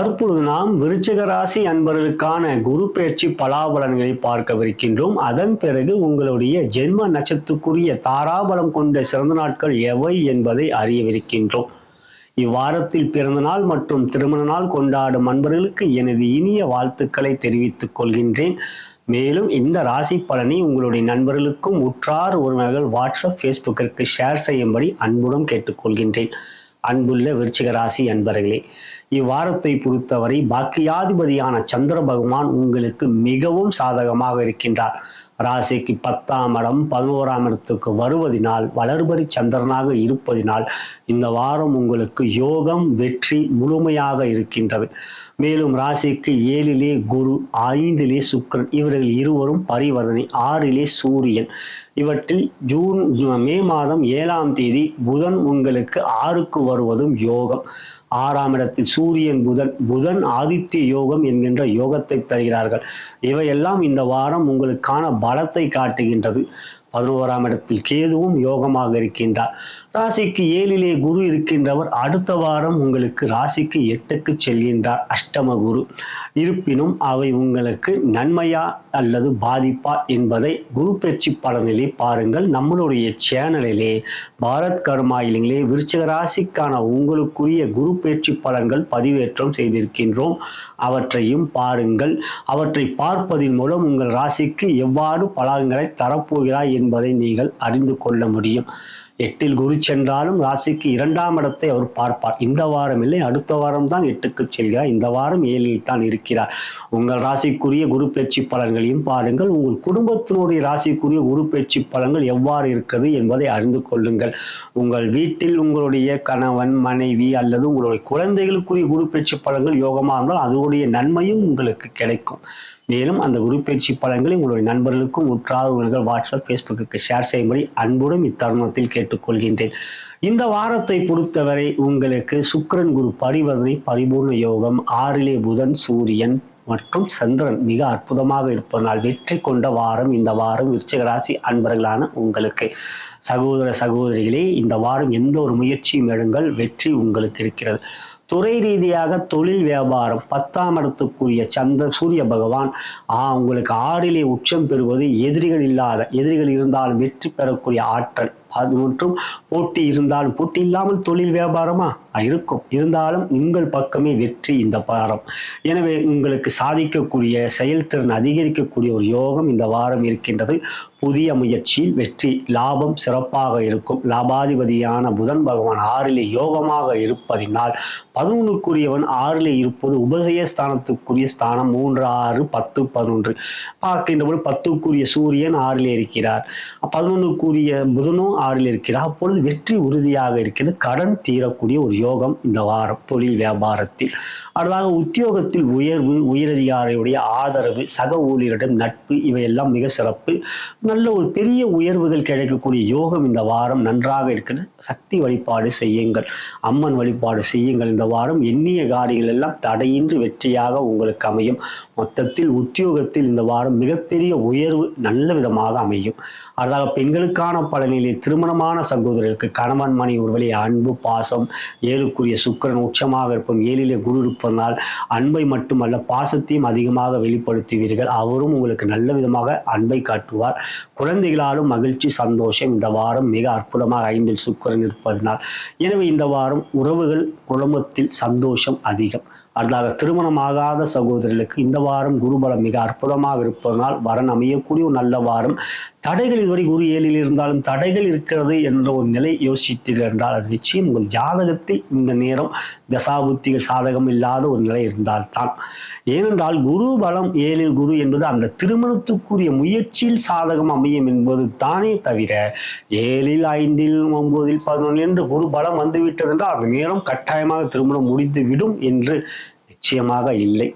தற்பொழுது நாம் விருச்சிக ராசி அன்பர்களுக்கான குரு பெயர்ச்சி பலாபலன்களை பார்க்கவிருக்கின்றோம். அதன் பிறகு உங்களுடைய ஜென்ம நட்சத்திரத்துக்குரிய தாராபலம் கொண்ட சிறந்த நாட்கள் எவை என்பதை அறியவிருக்கின்றோம். இவ்வாரத்தில் பிறந்த நாள் மற்றும் திருமண நாள் கொண்டாடும் அன்பர்களுக்கு எனது இனிய வாழ்த்துக்களை தெரிவித்துக் கொள்கின்றேன். மேலும் இந்த ராசி பலனை உங்களுடைய நண்பர்களுக்கும் உற்றார் உறவினர்கள் வாட்ஸ்அப் ஃபேஸ்புக்கிற்கு ஷேர் செய்யும்படி அன்புடன் கேட்டுக்கொள்கின்றேன். அன்புள்ள விருச்சிக ராசி அன்பர்களே, இவ்வாரத்தை பொறுத்தவரை பாக்கியாதிபதியான சந்திர பகவான் உங்களுக்கு மிகவும் சாதகமாக இருக்கின்றார். ராசிக்கு 10ஆம் இடம் 11ஆம் இடத்துக்கு வருவதினால் வளர்பரி சந்திரனாக இருப்பதினால் இந்த வாரம் உங்களுக்கு யோகம் வெற்றி முழுமையாக இருக்கின்றது. மேலும் ராசிக்கு 7லே குரு 5லே சுக்கிரன் இவர்கள் இருவரும் பரிவர்த்தனை 6லே சூரியன். இவற்றில் மே மாதம் 7ஆம் தேதி புதன் உங்களுக்கு 6க்கு வருவதும் யோகம். 6ஆம் இடத்தில் சூரியன் புதன் ஆதித்ய யோகம் என்கின்ற யோகத்தை தருகிறார்கள். இவையெல்லாம் இந்த வாரம் உங்களுக்கான பலத்தை காட்டுகின்றது. 11ஆம் இடத்தில் கேதுவும் யோகமாக இருக்கின்றார். ராசிக்கு 7லே குரு இருக்கின்றவர் அடுத்த வாரம் உங்களுக்கு ராசிக்கு 8க்கு செல்கின்றார் அஷ்டம குரு. இருப்பினும் அவை உங்களுக்கு நன்மையா அல்லது பாதிப்பா என்பதை குரு பெயர்ச்சி பலனிலே பாருங்கள். நம்மளுடைய சேனலிலே பாரத் கர்மா இல்லைங்களே விருச்சிக ராசிக்கான உங்களுக்குரிய குரு பெயர்ச்சி பலன்கள் பதிவேற்றம் செய்திருக்கின்றோம். அவற்றையும் பாருங்கள். அவற்றை பார்ப்பதன் மூலம் உங்கள் ராசிக்கு எவ்வாறு பலன்களை தரப்போகிறாய் என்பதை நீங்கள் அறிந்து கொள்ள முடியும். 8ல் குரு சென்றாலும் ராசிக்கு 2ஆம் இடத்தை அவர் பார்ப்பார். இந்த வாரம் இல்லை, அடுத்த வாரம் தான் 8க்கு செல்கிறார். இந்த வாரம் 7ல் தான் இருக்கிறார். உங்கள் ராசிக்குரிய குரு பெயர்ச்சி பலன்களையும் பாருங்கள். உங்கள் குடும்பத்தினுடைய ராசிக்குரிய குரு பெயர்ச்சி பலன்கள் எவ்வாறு இருக்கிறது என்பதை அறிந்து கொள்ளுங்கள். உங்கள் வீட்டில் உங்களுடைய கணவன் மனைவி அல்லது உங்களுடைய குழந்தைகளுக்குரிய குரு பெயர்ச்சி பலன்கள் யோகமாக இருந்தால் அதனுடைய நன்மையும் உங்களுக்கு கிடைக்கும். மேலும் அந்த குரு பெயர்ச்சி பலன்களை உங்களுடைய நண்பர்களுக்கும் உற்றார்கள் வாட்ஸ்அப் ஃபேஸ்புக்கு ஷேர் செய்யும்படி அன்புடன் இத்தருணத்தில் கேட்டுக்கொள்கின்றேன். இந்த வாரத்தை பொறுத்தவரை உங்களுக்கு சுக்கிரன் குரு பரிவர்த்தனை பரிபூர்ண யோகம் 6லே புதன் சூரியன் மற்றும் சந்திரன் மிக அற்புதமாக இருப்பதனால் வெற்றி கொண்ட வாரம் இந்த வாரம் விருச்சிக ராசி அன்பர்களான உங்களுக்கு. சகோதர சகோதரிகளே, இந்த வாரம் எந்த ஒரு முயற்சியும் எடுங்கள், வெற்றி உங்களுக்கு இருக்கிறது. துறை ரீதியாக தொழில் வியாபாரம் 10ஆம் இடத்துக்குரிய சூரிய பகவான் உங்களுக்கு 6லே உச்சம் பெறுவது எதிரிகள் இருந்தாலும் வெற்றி பெறக்கூடிய ஆற்றல். அது மற்றும் போட்டி இருந்தாலும் போட்டி இல்லாமல் தொழில் வியாபாரமா இருக்கும். இருந்தாலும் உங்கள் பக்கமே வெற்றி இந்த வாரம். எனவே உங்களுக்கு சாதிக்கக்கூடிய செயல்திறன் அதிகரிக்கக்கூடிய ஒரு யோகம் இந்த வாரம் இருக்கின்றது. புதிய முயற்சியில் வெற்றி லாபம் சிறப்பாக இருக்கும். லாபாதிபதியான புதன் பகவான் 6லே யோகமாக இருப்பதினால் 11க்குரியவன் 6லே இருப்பது உபசய ஸ்தானத்துக்குரிய ஸ்தானம் 3, 6, 10, 11 பார்க்கின்ற போது 10க்குரிய சூரியன் 6லே இருக்கிறார். 11க்குரிய புதனும் 6ல் இருக்கிறார். அப்பொழுது வெற்றி உறுதியாக இருக்கிறது. கடன் தீரக்கூடிய ஒரு யோகம் இந்த வாரம் தொழில் வியாபாரத்தில். அடுத்ததாக உத்தியோகத்தில் உயர்வு, உயரதிகாரியுடைய ஆதரவு, சக ஊழியரிடம் நட்பு இவையெல்லாம் மிக சிறப்பு. நல்ல ஒரு பெரிய உயர்வுகள் கிடைக்கக்கூடிய யோகம் இந்த வாரம் நன்றாக இருக்கிறது. சக்தி வழிபாடு செய்யுங்கள், அம்மன் வழிபாடு செய்யுங்கள். இந்த வாரம் எண்ணிய காரியங்கள் எல்லாம் தடையின்றி வெற்றியாக உங்களுக்கு அமையும். மொத்தத்தில் உத்தியோகத்தில் இந்த வாரம் மிகப்பெரிய உயர்வு நல்ல விதமாக அமையும். அதாக பெண்களுக்கான பலனிலே திருமணமான சகோதரருக்கு கணவன் மணி ஒருவழி அன்பு பாசம் 7க்குரிய சுக்கிரன் உச்சமாக இருப்போம் 7லே குரு இருப்பதனால் அன்பை மட்டுமல்ல பாசத்தையும் அதிகமாக வெளிப்படுத்துவீர்கள். அவரும் உங்களுக்கு நல்ல விதமாக அன்பை காட்டுவார். குழந்தைகளாலும் மகிழ்ச்சி சந்தோஷம் இந்த வாரம் மிக அற்புதமாக 5ல் சுக்கிரன் இருப்பதனால். எனவே இந்த வாரம் உறவுகள் குடும்பத்தில் சந்தோஷம் அதிகம். அடுத்தாக திருமணமாகாத சகோதரர்களுக்கு இந்த வாரம் குருபலம் மிக அற்புதமாக இருப்பதனால் வரன் அமையக்கூடிய ஒரு நல்ல வாரம். தடைகள் இதுவரை குரு 7ல் இருந்தாலும் தடைகள் இருக்கிறது என்ற ஒரு நிலை யோசித்தீர்கள் என்றால் அது நிச்சயம் உங்கள் ஜாதகத்தில் இந்த நேரம் தசாபுத்திகள் சாதகம் இல்லாத ஒரு நிலை இருந்தால்தான். ஏனென்றால் குரு பலம் 7ல் குரு என்பது அந்த திருமணத்துக்குரிய முயற்சியில் சாதகம் அமையும் என்பது தானே தவிர 7ல் 5ல் 9ல் 11 என்று குரு பலம் வந்துவிட்டது என்றால் அந்த நேரம் கட்டாயமாக திருமணம் முடிந்து விடும் என்று நிச்சயமாக இல்லை.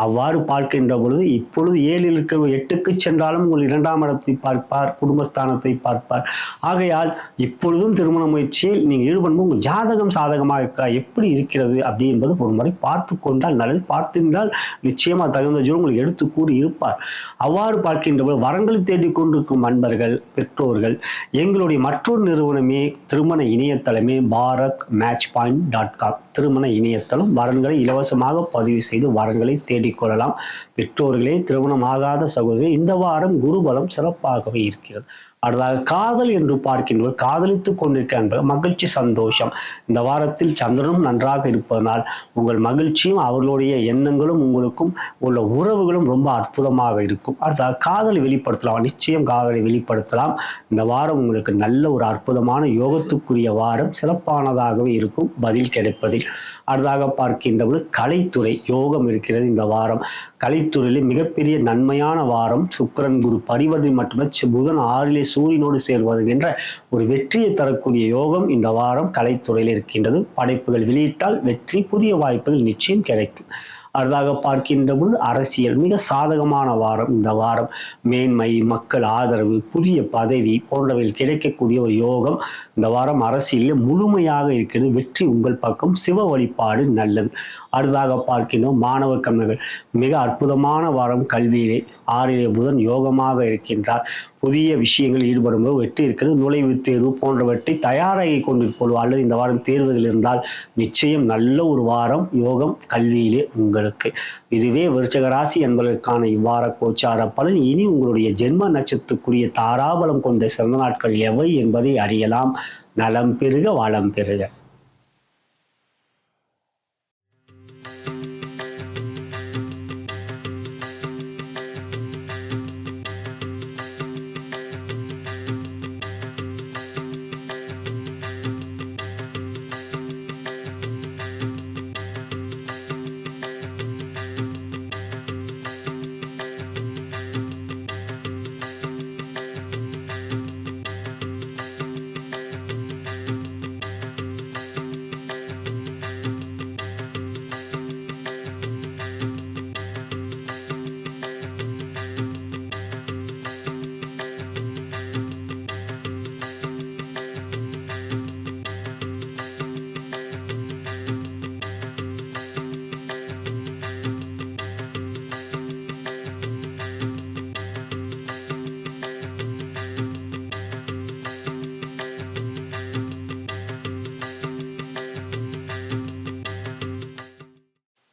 அவ்வாறு பார்க்கின்ற பொழுது இப்பொழுது 7 இருக்க 8க்கு சென்றாலும் உங்கள் 2ஆம் இடத்தை பார்ப்பார், குடும்பஸ்தானத்தை பார்ப்பார். ஆகையால் இப்பொழுதும் திருமண முயற்சியில் நீங்கள் ஈடுபடும் உங்கள் ஜாதகம் சாதகமாக இருக்கா, எப்படி இருக்கிறது அப்படி என்பது ஒரு முறை பார்த்து கொண்டால் நல்லது. பார்த்திருந்தால் நிச்சயமாக தகுந்த ஜோடி உங்களுக்கு எடுத்து கூறி இருப்பார். அவ்வாறு பார்க்கின்ற போது வரங்களை தேடிக் கொண்டிருக்கும் நண்பர்கள், பெற்றோர்கள், எங்களுடைய மற்றொரு நிறுவனமே திருமண இணையதளமே bharatmatchpoint.com திருமண இணையதளம். வரன்களை இலவசமாக பதிவு செய்து வரன்களை தேடிக்கொள்ளலாம். பெற்றோர்களே, திருமணமாகாத சகோதரி, இந்த வாரம் குருபலம் சிறப்பாகவே இருக்கிறது. அடுத்ததாக காதல் என்று பார்க்கின்ற காதலித்துக் கொண்டிருக்க மகிழ்ச்சி, சந்தோஷம். இந்த வாரத்தில் சந்திரனும் நன்றாக இருப்பதனால் உங்கள் மகிழ்ச்சியும் அவர்களுடைய எண்ணங்களும் உங்களுக்கும் உள்ள உறவுகளும் ரொம்ப அற்புதமாக இருக்கும். அடுத்ததாக காதலை வெளிப்படுத்தலாம், நிச்சயம் காதலை வெளிப்படுத்தலாம். இந்த வாரம் உங்களுக்கு நல்ல ஒரு அற்புதமான யோகத்துக்குரிய வாரம், சிறப்பானதாகவே இருக்கும் பதில் கிடைப்பதில். அடுத்ததாக பார்க்கின்ற கலைத்துறை யோகம் இருக்கிறது. இந்த வாரம் கலைத்துறையிலே மிகப்பெரிய நன்மையான வாரம். சுக்கிரன் குரு பரிவர்த்தனை மட்டுமே புதன் 6லே சூரியனோடு சேர்வதுகின்ற ஒரு வெற்றியை தரக்கூடிய யோகம் இந்த வாரம் கலைத்துறையில் இருக்கின்றது. படைப்புகள் வெளியிட்டால் வெற்றி, புதிய வாய்ப்புகள் நிச்சயம் கிடைக்கும். அடுத்ததாக பார்க்கின்ற பொழுது அரசியல் மிக சாதகமான வாரம். இந்த வாரம் மேன்மை, மக்கள் ஆதரவு, புதிய பதவி போன்றவைகள் கிடைக்கக்கூடிய ஒரு யோகம் இந்த வாரம் அரசியலில் முழுமையாக இருக்கிறது. வெற்றி உங்கள் பக்கம், சிவ வழிபாடு நல்லது. அடுத்ததாக பார்க்கின்றோம் மாணவ கண்மர்கள் மிக அற்புதமான வாரம். கல்வியிலே 6லே புதன் யோகமாக இருக்கின்றார். புதிய விஷயங்கள் ஈடுபடும்போது வெற்றி இருக்கிறது. நுழைவுத் தேர்வு போன்றவற்றை தயாராகி கொண்டிருப்போம் அல்லது இந்த வாரம் தேர்வுகள் இருந்தால் நிச்சயம் நல்ல ஒரு வாரம் யோகம் கல்வியிலே உங்களுக்கு. இதுவே விருச்சிக ராசி என்பதற்கான இவ்வார கோச்சார பலன். இனி உங்களுடைய ஜென்ம நட்சத்திரத்துக்குரிய தாராபலம் கொண்ட சிறந்த நாட்கள் எவை என்பதை அறியலாம். நலம் பெருக, வளம் பெருக.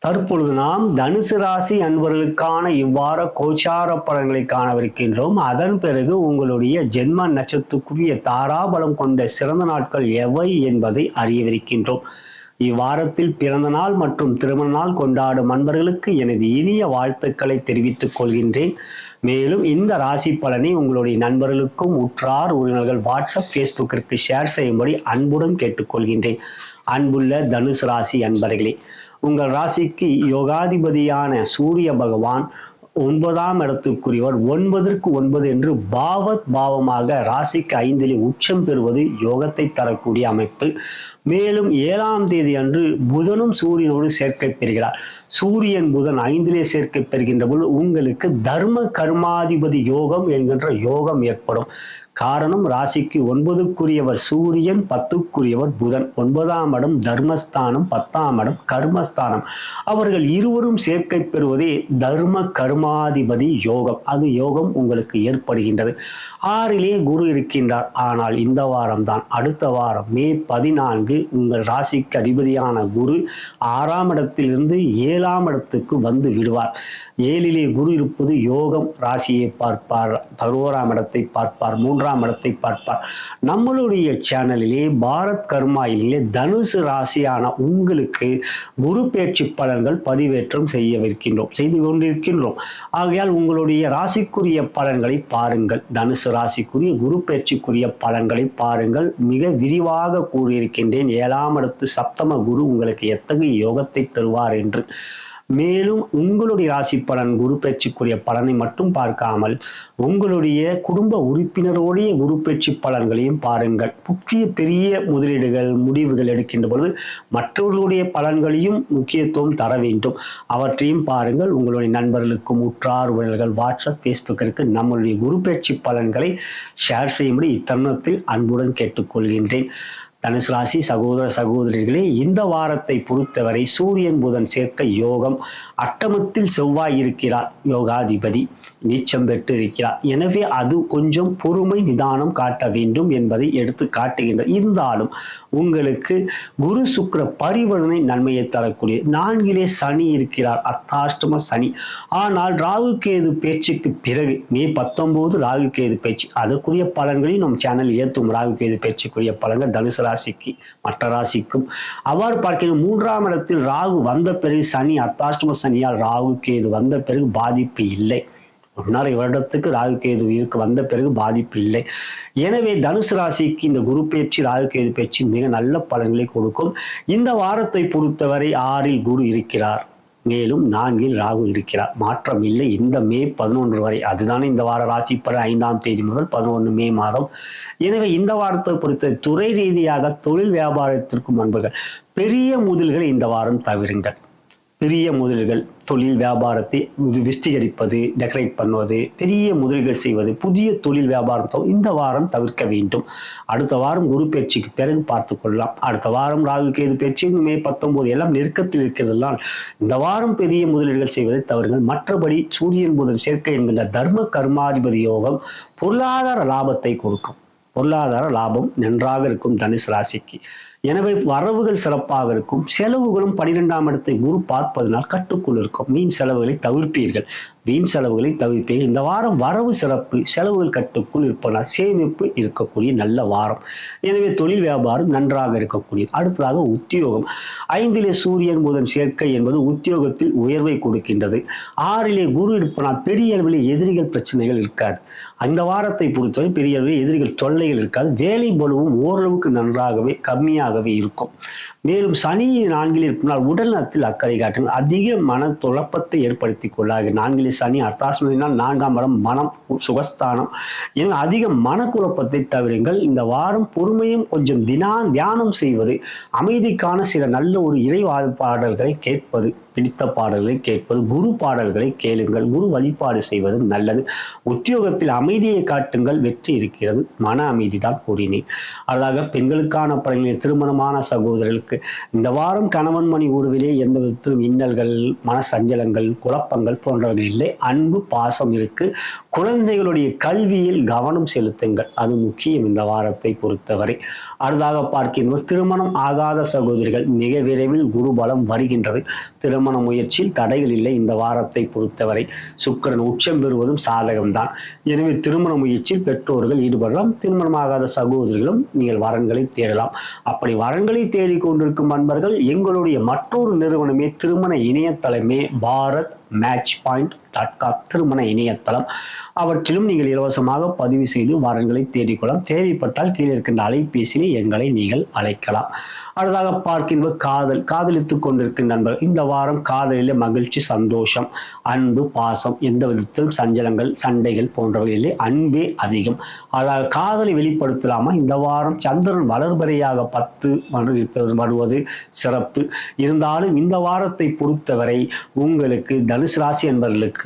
தற்பொழுது நாம் தனுசு ராசி அன்பர்களுக்கான இவ்வார கோச்சார பலன்களை காணவிருக்கின்றோம். அதன் பிறகு உங்களுடைய ஜென்ம நட்சத்திரக்குரிய தாராபலம் கொண்ட சிறந்த நாட்கள் எவை என்பதை அறியவிருக்கின்றோம். இவ்வாரத்தில் பிறந்த நாள் மற்றும் திருமண நாள் கொண்டாடும் அன்பர்களுக்கு எனது இனிய வாழ்த்துக்களை தெரிவித்துக் கொள்கின்றேன். மேலும் இந்த ராசி பலனை உங்களுடைய நண்பர்களுக்கும் உற்றார் உறவினர்கள் வாட்ஸ்அப், ஃபேஸ்புக்கிற்கு ஷேர் செய்யும்படி அன்புடன் கேட்டுக்கொள்கின்றேன். அன்புள்ள தனுசு ராசி அன்பர்களே, உங்கள் ராசிக்கு யோகாதிபதியான சூரிய பகவான் 9ஆம் இடத்துக்குரியவர். 9ற்கு 9 என்று பாவமாக ராசிக்கு 5லே உச்சம் பெறுவது யோகத்தை தரக்கூடிய அமைப்பு. மேலும் 7ஆம் தேதி அன்று புதனும் சூரியனோடு சேர்க்கை பெறுகிறார். சூரியன் புதன் 5லே சேர்க்கை பெறுகின்ற பொழுது உங்களுக்கு தர்ம கர்மாதிபதி யோகம் என்கின்ற யோகம் ஏற்படும். காரணம், ராசிக்கு 9க்குரியவர் சூரியன், 10க்குரியவர் புதன். 9ஆம் இடம் தர்மஸ்தானம், 10ஆம் இடம் கர்மஸ்தானம். அவர்கள் இருவரும் சேர்க்கை பெறுவதே தர்ம கர்மாதிபதி யோகம். அது யோகம் உங்களுக்கு ஏற்படுகின்றது. 6லே குரு இருக்கின்றார். ஆனால் இந்த வாரம் தான், அடுத்த வாரம் மே 14 உங்கள் ராசிக்கு அதிபதியான குரு 6ஆம் இடத்திலிருந்து 7ஆம் இடத்துக்கு வந்து விடுவார். 7லே குரு இருப்பது யோகம். ராசியை பார்ப்பார், 11ஆம் இடத்தை பார்ப்பார், 3ஆம் இடத்தை பார்ப்பார். நம்மளுடைய சேனலிலே பாரத் கர்மாயிலே தனுசு ராசியான உங்களுக்கு குரு பேச்சு பலன்கள் பதிவேற்றம் செய்து கொண்டிருக்கின்றோம். ஆகையால் உங்களுடைய ராசிக்குரிய பலன்களை பாருங்கள். தனுசு ராசிக்குரிய குரு பேச்சுக்குரிய பலன்களை பாருங்கள். மிக விரிவாக கூறியிருக்கின்றேன் 7ஆம் இடத்து சப்தம குரு உங்களுக்கு எத்தகைய யோகத்தை தருவார் என்று. மேலும் உங்களுடைய ராசி பலன் குரு பயிற்சிக்குரிய பலனை மட்டும் பார்க்காமல் உங்களுடைய குடும்ப உறுப்பினருடைய குரு பயிற்சி பலன்களையும் பாருங்கள். முக்கிய பெரிய முதலீடுகள் முடிவுகள் எடுக்கின்ற பொழுது மற்றவர்களுடைய பலன்களையும் முக்கியத்துவம் தர வேண்டும். அவற்றையும் பாருங்கள். உங்களுடைய நண்பர்களுக்கும் உற்றார் உறவினர்கள் வாட்ஸ்அப் ஃபேஸ்புக்கிற்கு நம்மளுடைய குரு பயிற்சி பலன்களை ஷேர் செய்யும்படி இத்தருணத்தில் அன்புடன் கேட்டுக்கொள்கின்றேன். தனுசு ராசி சகோதர சகோதரிகளே, இந்த வாரத்தை பொறுத்தவரை சூரியன் புதன் சேர்க்கை யோகம், அட்டமத்தில் செவ்வாய் இருக்கிறார், யோகாதிபதி நீச்சம் பெற்று இருக்கிறார். எனவே அது கொஞ்சம் பொறுமை நிதானம் காட்ட வேண்டும் என்பதை எடுத்து காட்டுகின்றது. இருந்தாலும் உங்களுக்கு குரு சுக்கிர பரிவர்த்தனை நன்மையை தரக்கூடிய 4 சனி இருக்கிறார், அர்த்தாஷ்டம சனி. ஆனால் ராகு கேது பேச்சுக்கு பிறகு மே 19 ராகு கேது பேச்சு, அதற்குரிய பலன்களையும் நம் சேனல் ஏற்றும். ராகு கேது பேச்சுக்குரிய பலன்கள் தனுசு ராசிக்கு மற்ற ராசிக்கும் அவ்வாறு பார்க்கிறோம். 3ஆம் இடத்தில் ராகு வந்த பிறகு சனி அர்த்தாஷ்டம சனியால் ராகு கேது வந்த பிறகு பாதிப்பு இல்லை. 1.5 வருடத்துக்கு ராகு கேது இருக்கு வந்த பிறகு பாதிப்பு இல்லை. எனவே தனுசு ராசிக்கு இந்த குரு பயிற்சி ராகு கேது பயிற்சி மிக நல்ல பலன்களை கொடுக்கும். இந்த வாரத்தை பொறுத்தவரை 6ல் குரு இருக்கிறார், மேலும் 4ல் ராகு இருக்கிறார். மாற்றம் இல்லை இந்த மே 11 வரை. அதுதானே இந்த வார ராசி பலன் 5ஆம் தேதி முதல் 11 மே மாதம். எனவே இந்த வாரத்தை பொறுத்த துறை ரீதியாக தொழில் வியாபாரத்திற்கும் நண்பர்கள் பெரிய முதல்களை இந்த வாரம் தவிருங்கள். பெரிய முதல்கள் தொழில் வியாபாரத்தை விஸ்தீகரிப்பது, டெக்கரேட் பண்ணுவது, பெரிய முதலீடுகள் செய்வது, புதிய தொழில் வியாபாரத்தை இந்த வாரம் தவிர்க்க வேண்டும். அடுத்த வாரம் குரு பயிற்சிக்கு பிறகு பார்த்து கொள்ளலாம். அடுத்த வாரம் ராகு கேது பயிற்சி மே 19 எல்லாம் நெருக்கத்தில் இருக்கிறதெல்லாம் இந்த வாரம் பெரிய முதலீடுகள் செய்வதை தவறுங்கள். மற்றபடி சூரியன் புதன் சேர்க்கை என்கின்ற தர்ம கர்மாதிபதி யோகம் பொருளாதார லாபத்தை கொடுக்கும். பொருளாதார லாபம் நன்றாக இருக்கும் தனுசு ராசிக்கு. எனவே வரவுகள் சிறப்பாக இருக்கும். செலவுகளும் 12ஆம் இடத்தை குரு பார்ப்பதனால் கட்டுக்குள் இருக்கும். வீண் செலவுகளை தவிர்ப்பீர்கள். இந்த வாரம் வரவு சிறப்பு, செலவுகள் கட்டுக்குள் இருப்பதனால் சேமிப்பு இருக்கக்கூடிய நல்ல வாரம். எனவே தொழில் வியாபாரம் நன்றாக இருக்கக்கூடியது. அடுத்ததாக உத்தியோகம். 5லே சூரியன் புதன் சேர்க்கை என்பது உத்தியோகத்தில் உயர்வை கொடுக்கின்றது. 6லே குரு இருப்பதனால் பெரிய அளவில் எதிரிகள் பிரச்சனைகள் இருக்காது. அந்த வாரத்தை பொறுத்தவரை பெரிய அளவில் எதிரிகள் தொல்லைகள் இருக்காது. வேலை பலுவும் ஓரளவுக்கு நன்றாகவே கம்மியாகவே இருக்கும். மேலும் சனி 4ல் இருப்பதால் உடல் நலத்தில் அக்கறை காட்டுங்கள். அதிக மன குழப்பத்தை ஏற்படுத்திக் கொள்ளாது. 4ல் சனி அர்த்தாஷ்டமத்தினால் 4ஆம் இடம் மனம் சுகஸ்தானம். எனவே அதிக மனக்குழப்பத்தை தவிருங்கள். இந்த வாரம் பொறுமையும் கொஞ்சம் தியானம் செய்வது, அமைதிக்கான சில நல்ல ஒரு இறை பாடல்களை கேட்பது, பிடித்த பாடல்களை கேட்பது, குரு பாடல்களை கேளுங்கள். குரு வழிபாடு செய்வது நல்லது. உத்தியோகத்தில் அமைதியை காட்டுங்கள், வெற்றி இருக்கிறது. மன அமைதி தான் கூறினேன். அதாக பெண்களுக்கான பலன்களில் திருமணமான சகோதரர்களுக்கு இந்த வாரம் கணவன் மணி உறவிலே எந்த விதத்திலும் இன்னல்கள், மன சஞ்சலங்கள், குழப்பங்கள் போன்றவர்கள் இல்லை. அன்பு பாசம் இருக்கு. குழந்தைகளுடைய கல்வியில் கவனம் செலுத்துங்கள், அது முக்கியம் இந்த வாரத்தை பொறுத்தவரை. அடுத்ததாக பார்க்கின்ற திருமணம் ஆகாத சகோதரிகள் மிக விரைவில் குரு பலம் வருகின்றது. திருமண முயற்சியில் தடைகள் இல்லை இந்த வாரத்தை பொறுத்தவரை. சுக்கிரன் உச்சம் பெறுவதும் சாதகம்தான். எனவே திருமண முயற்சியில் பெற்றோர்கள் ஈடுபடலாம். திருமணமாகாத சகோதரிகளும் நீங்கள் வரன்களை தேடலாம். அப்படி வரன்களை தேடிக்கொண்டிருக்கும் நண்பர்கள் எங்களுடைய மற்றொரு நிறுவனமே திருமண இணையதளமே bharatmatchpoint.com திருமண இணையதளம். அவற்றிலும் நீங்கள் இலவசமாக பதிவு செய்து வரன்களை தேடிக்கொள்ளலாம். தேவைப்பட்டால் கீழே இருக்கின்ற அலைபேசியில் எங்களை நீங்கள் அழைக்கலாம். அடுத்ததாக பார்க்கின்ற காதலித்துக் கொண்டிருக்கின்ற நண்பர்கள் இந்த வாரம் காதலிலே மகிழ்ச்சி, சந்தோஷம், அன்பு, பாசம், எந்த விதத்திலும் சஞ்சலங்கள், சண்டைகள் போன்றவைகளிலே அன்பே அதிகம். அதாவது காதலை வெளிப்படுத்தலாமா? இந்த வாரம் சந்திரன் வளர்பறையாக 10 வருவது சிறப்பு. இருந்தாலும் இந்த வாரத்தை பொறுத்தவரை உங்களுக்கு தனுசு ராசி என்பவர்களுக்கு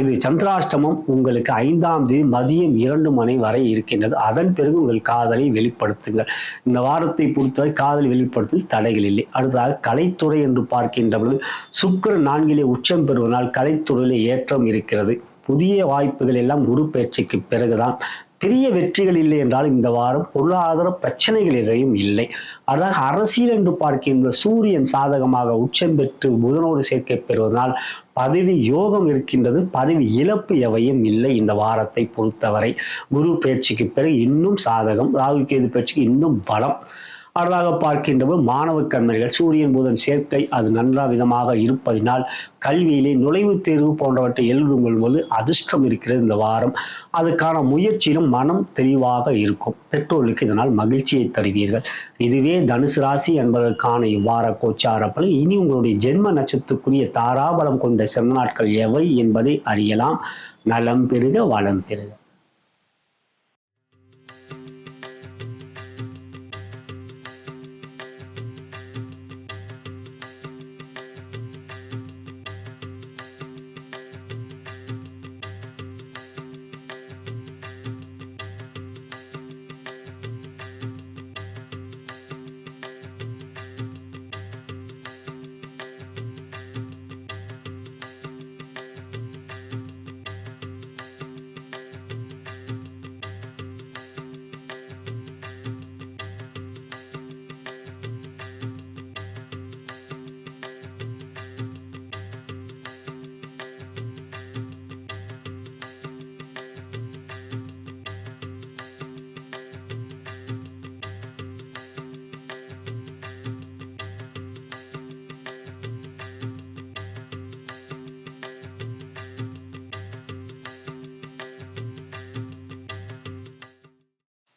இது சந்திராஷ்டமம் உங்களுக்கு 5ஆம் தேதி மதியம் 2 மணி வரை இருக்கின்றது. அதன் பிறகு உங்கள் காதலை வெளிப்படுத்துங்கள். இந்த வாரத்தை பொறுத்தவரை காதல் வெளிப்படுத்தல் தடைகள் இல்லை. அடுத்ததாக கலைத்துறை என்று பார்க்கின்ற பொழுது சுக்கிரன் 4லே உச்சம் பெறுவதனால் கலைத்துறையிலே ஏற்றம் இருக்கிறது. புதிய வாய்ப்புகள் எல்லாம் குரு பயிற்சிக்கு பிறகுதான். பெரிய வெற்றிகள் இல்லை என்றால் இந்த வாரம் பொருளாதார பிரச்சனைகள் எதையும் இல்லை. அதாவது அரசியல் என்று பார்க்கின்ற சூரியன் சாதகமாக உச்சம் பெற்று புதனோடு சேர்க்கை பெறுவதனால் பதவி யோகம் இருக்கின்றது. பதவி இழப்பு எவையும் இல்லை இந்த வாரத்தை பொறுத்தவரை. குரு பயிற்சிக்கு பிறகு இன்னும் சாதகம், ராகு கேது பயிற்சிக்கு இன்னும் பலம். அடுத்ததாக பார்க்கின்றபோது மாணவ கண்மணிகள் சூரியன் புதன் சேர்க்கை அது நன்றா விதமாக இருப்பதினால் கல்வியிலே நுழைவுத் தேர்வு போன்றவற்றை எழுதும் போது அதிர்ஷ்டம் இருக்கிறது இந்த வாரம். அதுக்கான முயற்சியிலும் மனம் தெளிவாக இருக்கும். பெற்றோர்களுக்கு இதனால் மகிழ்ச்சியை தருவீர்கள். இதுவே தனுசு ராசி என்பதற்கான இவ்வார கோச்சார பலன். இனி உங்களுடைய ஜென்ம நட்சத்திரத்துக்குரிய தாராபலம் கொண்ட சிறந்த நாட்கள் எவை என்பதை அறியலாம். நலம் பெறுக, வளம் பெறுக.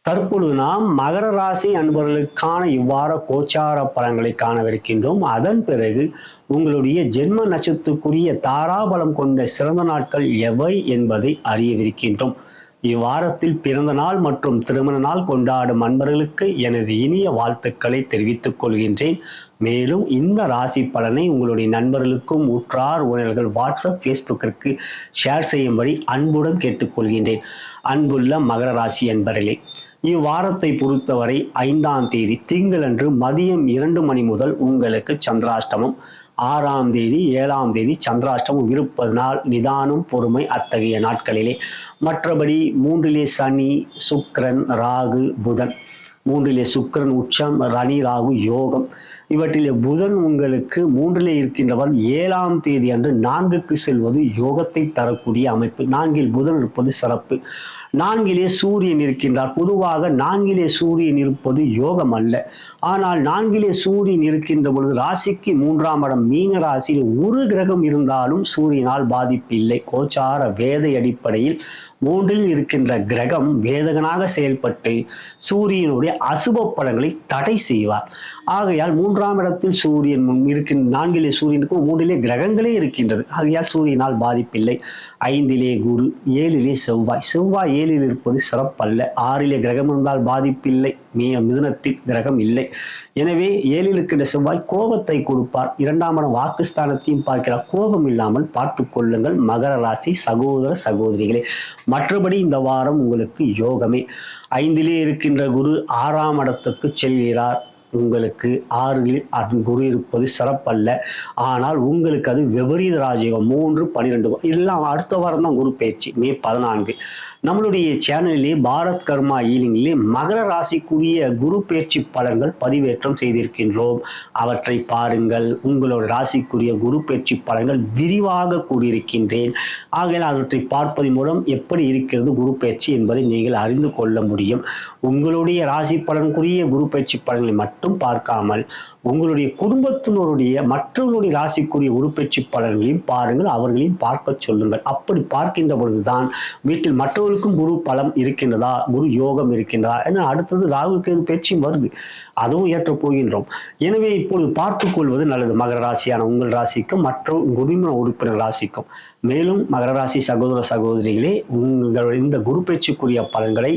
தற்பொழுது நாம் மகர ராசி அன்பர்களுக்கான இவ்வார கோச்சார பலன்களை காணவிருக்கின்றோம். அதன் பிறகு உங்களுடைய ஜென்ம நட்சத்திரத்துக்குரிய தாராபலம் கொண்ட சிறந்த நாட்கள் எவை என்பதை அறியவிருக்கின்றோம். இவ்வாரத்தில் பிறந்த நாள் மற்றும் திருமண நாள் கொண்டாடும் அன்பர்களுக்கு எனது இனிய வாழ்த்துக்களை தெரிவித்துக் கொள்கின்றேன். மேலும் இந்த ராசி பலனை உங்களுடைய நண்பர்களுக்கும் உற்றார் உறவினர்கள் வாட்ஸ்அப் ஃபேஸ்புக்கிற்கு ஷேர் செய்யும்படி அன்புடன் கேட்டுக்கொள்கின்றேன். அன்புள்ள மகர ராசி அன்பர்களே, இவ்வாரத்தை பொறுத்தவரை 5ஆம் தேதி திங்களன்று மதியம் 2 மணி முதல் உங்களுக்கு சந்திராஷ்டமம், 6ஆம் தேதி 7ஆம் தேதி சந்திராஷ்டமம் இருப்பதனால் நிதானம் பொறுமை அத்தகைய நாட்களிலே. மற்றபடி 3லே சனி சுக்கிரன் ராகு புதன், 3லே சுக்கிரன் உச்சம் ரனி ராகு யோகம். இவற்றிலே புதன் உங்களுக்கு 3லே இருக்கின்றவர் 7ஆம் தேதி அன்று 4க்கு செல்வது யோகத்தை தரக்கூடிய அமைப்பு. 4இல் புதன் இருப்பது சிறப்பு. 4லே சூரியன் இருக்கின்றார். பொதுவாக 4லே சூரியன் இருப்பது யோகம் அல்ல. ஆனால் 4லே சூரியன் இருக்கின்ற பொழுது ராசிக்கு 3ஆம் இடம் மீன ராசியில் ஒரு கிரகம் இருந்தாலும் சூரியனால் பாதிப்பு இல்லை. கோச்சார வேதை அடிப்படையில் 3ல் இருக்கின்ற கிரகம் வேதகனாக செயல்பட்டு சூரியனுடைய அசுப பலன்களை தடை செய்வார். ஆகையால் 3ஆம் இடத்தில் சூரியன் இருக்கின்ற 4லே சூரியனுக்கு 3லே கிரகங்களே இருக்கின்றது. ஆகையால் சூரியனால் பாதிப்பில்லை. 5லே குரு, 7லே செவ்வாய். செவ்வாய் 7ல் இருப்பது சிறப்பல்ல. 6லே கிரகம் இருந்தால் பாதிப்பில்லை. மிதுனத்தில் கிரகம் இல்லை. எனவே 7ல் இருக்கின்ற செவ்வாய் கோபத்தை கொடுப்பார். 2ஆம் இடம் வாக்குஸ்தானத்தையும் பார்க்கிறார். கோபம் இல்லாமல் பார்த்து கொள்ளுங்கள் மகர ராசி சகோதர சகோதரிகளே. மற்றபடி இந்த வாரம் உங்களுக்கு யோகமே. 5லே இருக்கின்ற குரு 6ஆம் இடத்துக்கு செல்கிறார். உங்களுக்கு 6ல் அது குரு இருப்பது சிறப்பல்ல. ஆனால் உங்களுக்கு அது விபரீத ராஜயோகம் 3, 12 இதெல்லாம் அடுத்த வாரம் தான் குரு பயிற்சி மே 14. நம்மளுடைய சேனலிலே பாரத் கர்மா ஈலிங்கிலே மகர ராசிக்குரிய குரு பயிற்சி பலன்கள் பதிவேற்றம் செய்திருக்கின்றோம். அவற்றை பாருங்கள். உங்களோட ராசிக்குரிய குரு பயிற்சி பலன்கள் விரிவாக கூறியிருக்கின்றேன். ஆகையால் அவற்றை பார்ப்பதன் மூலம் எப்படி இருக்கிறது குரு பயிற்சி என்பதை நீங்கள் அறிந்து கொள்ள முடியும். உங்களுடைய ராசி பலனுக்குரிய குரு பயிற்சி பலன்களை மட்டும் பார்க்காமல் உங்களுடைய குடும்பத்தினருடைய மற்றவர்களுடைய ராசிக்குரிய உருப்பெயர்ச்சி பலன்களையும் பாருங்கள், அவர்களையும் பார்க்க சொல்லுங்கள். அப்படி பார்க்கின்ற பொழுதுதான் வீட்டில் மற்றவர்களுக்கும் குரு பலம் இருக்கின்றதா, குரு யோகம் இருக்கின்றதா என அடுத்தது ராகு கேது பயிற்சியும் வருது, அதுவும் ஏற்ற போகின்றோம். எனவே இப்பொழுது பார்த்து கொள்வது நல்லது. மகர ராசியான உங்கள் ராசிக்கும் மற்ற குரும உறுப்பினர் ராசிக்கும். மேலும் மகர ராசி சகோதர சகோதரிகளே, உங்களுடைய இந்த குரு பயிற்சிக்குரிய பலன்களை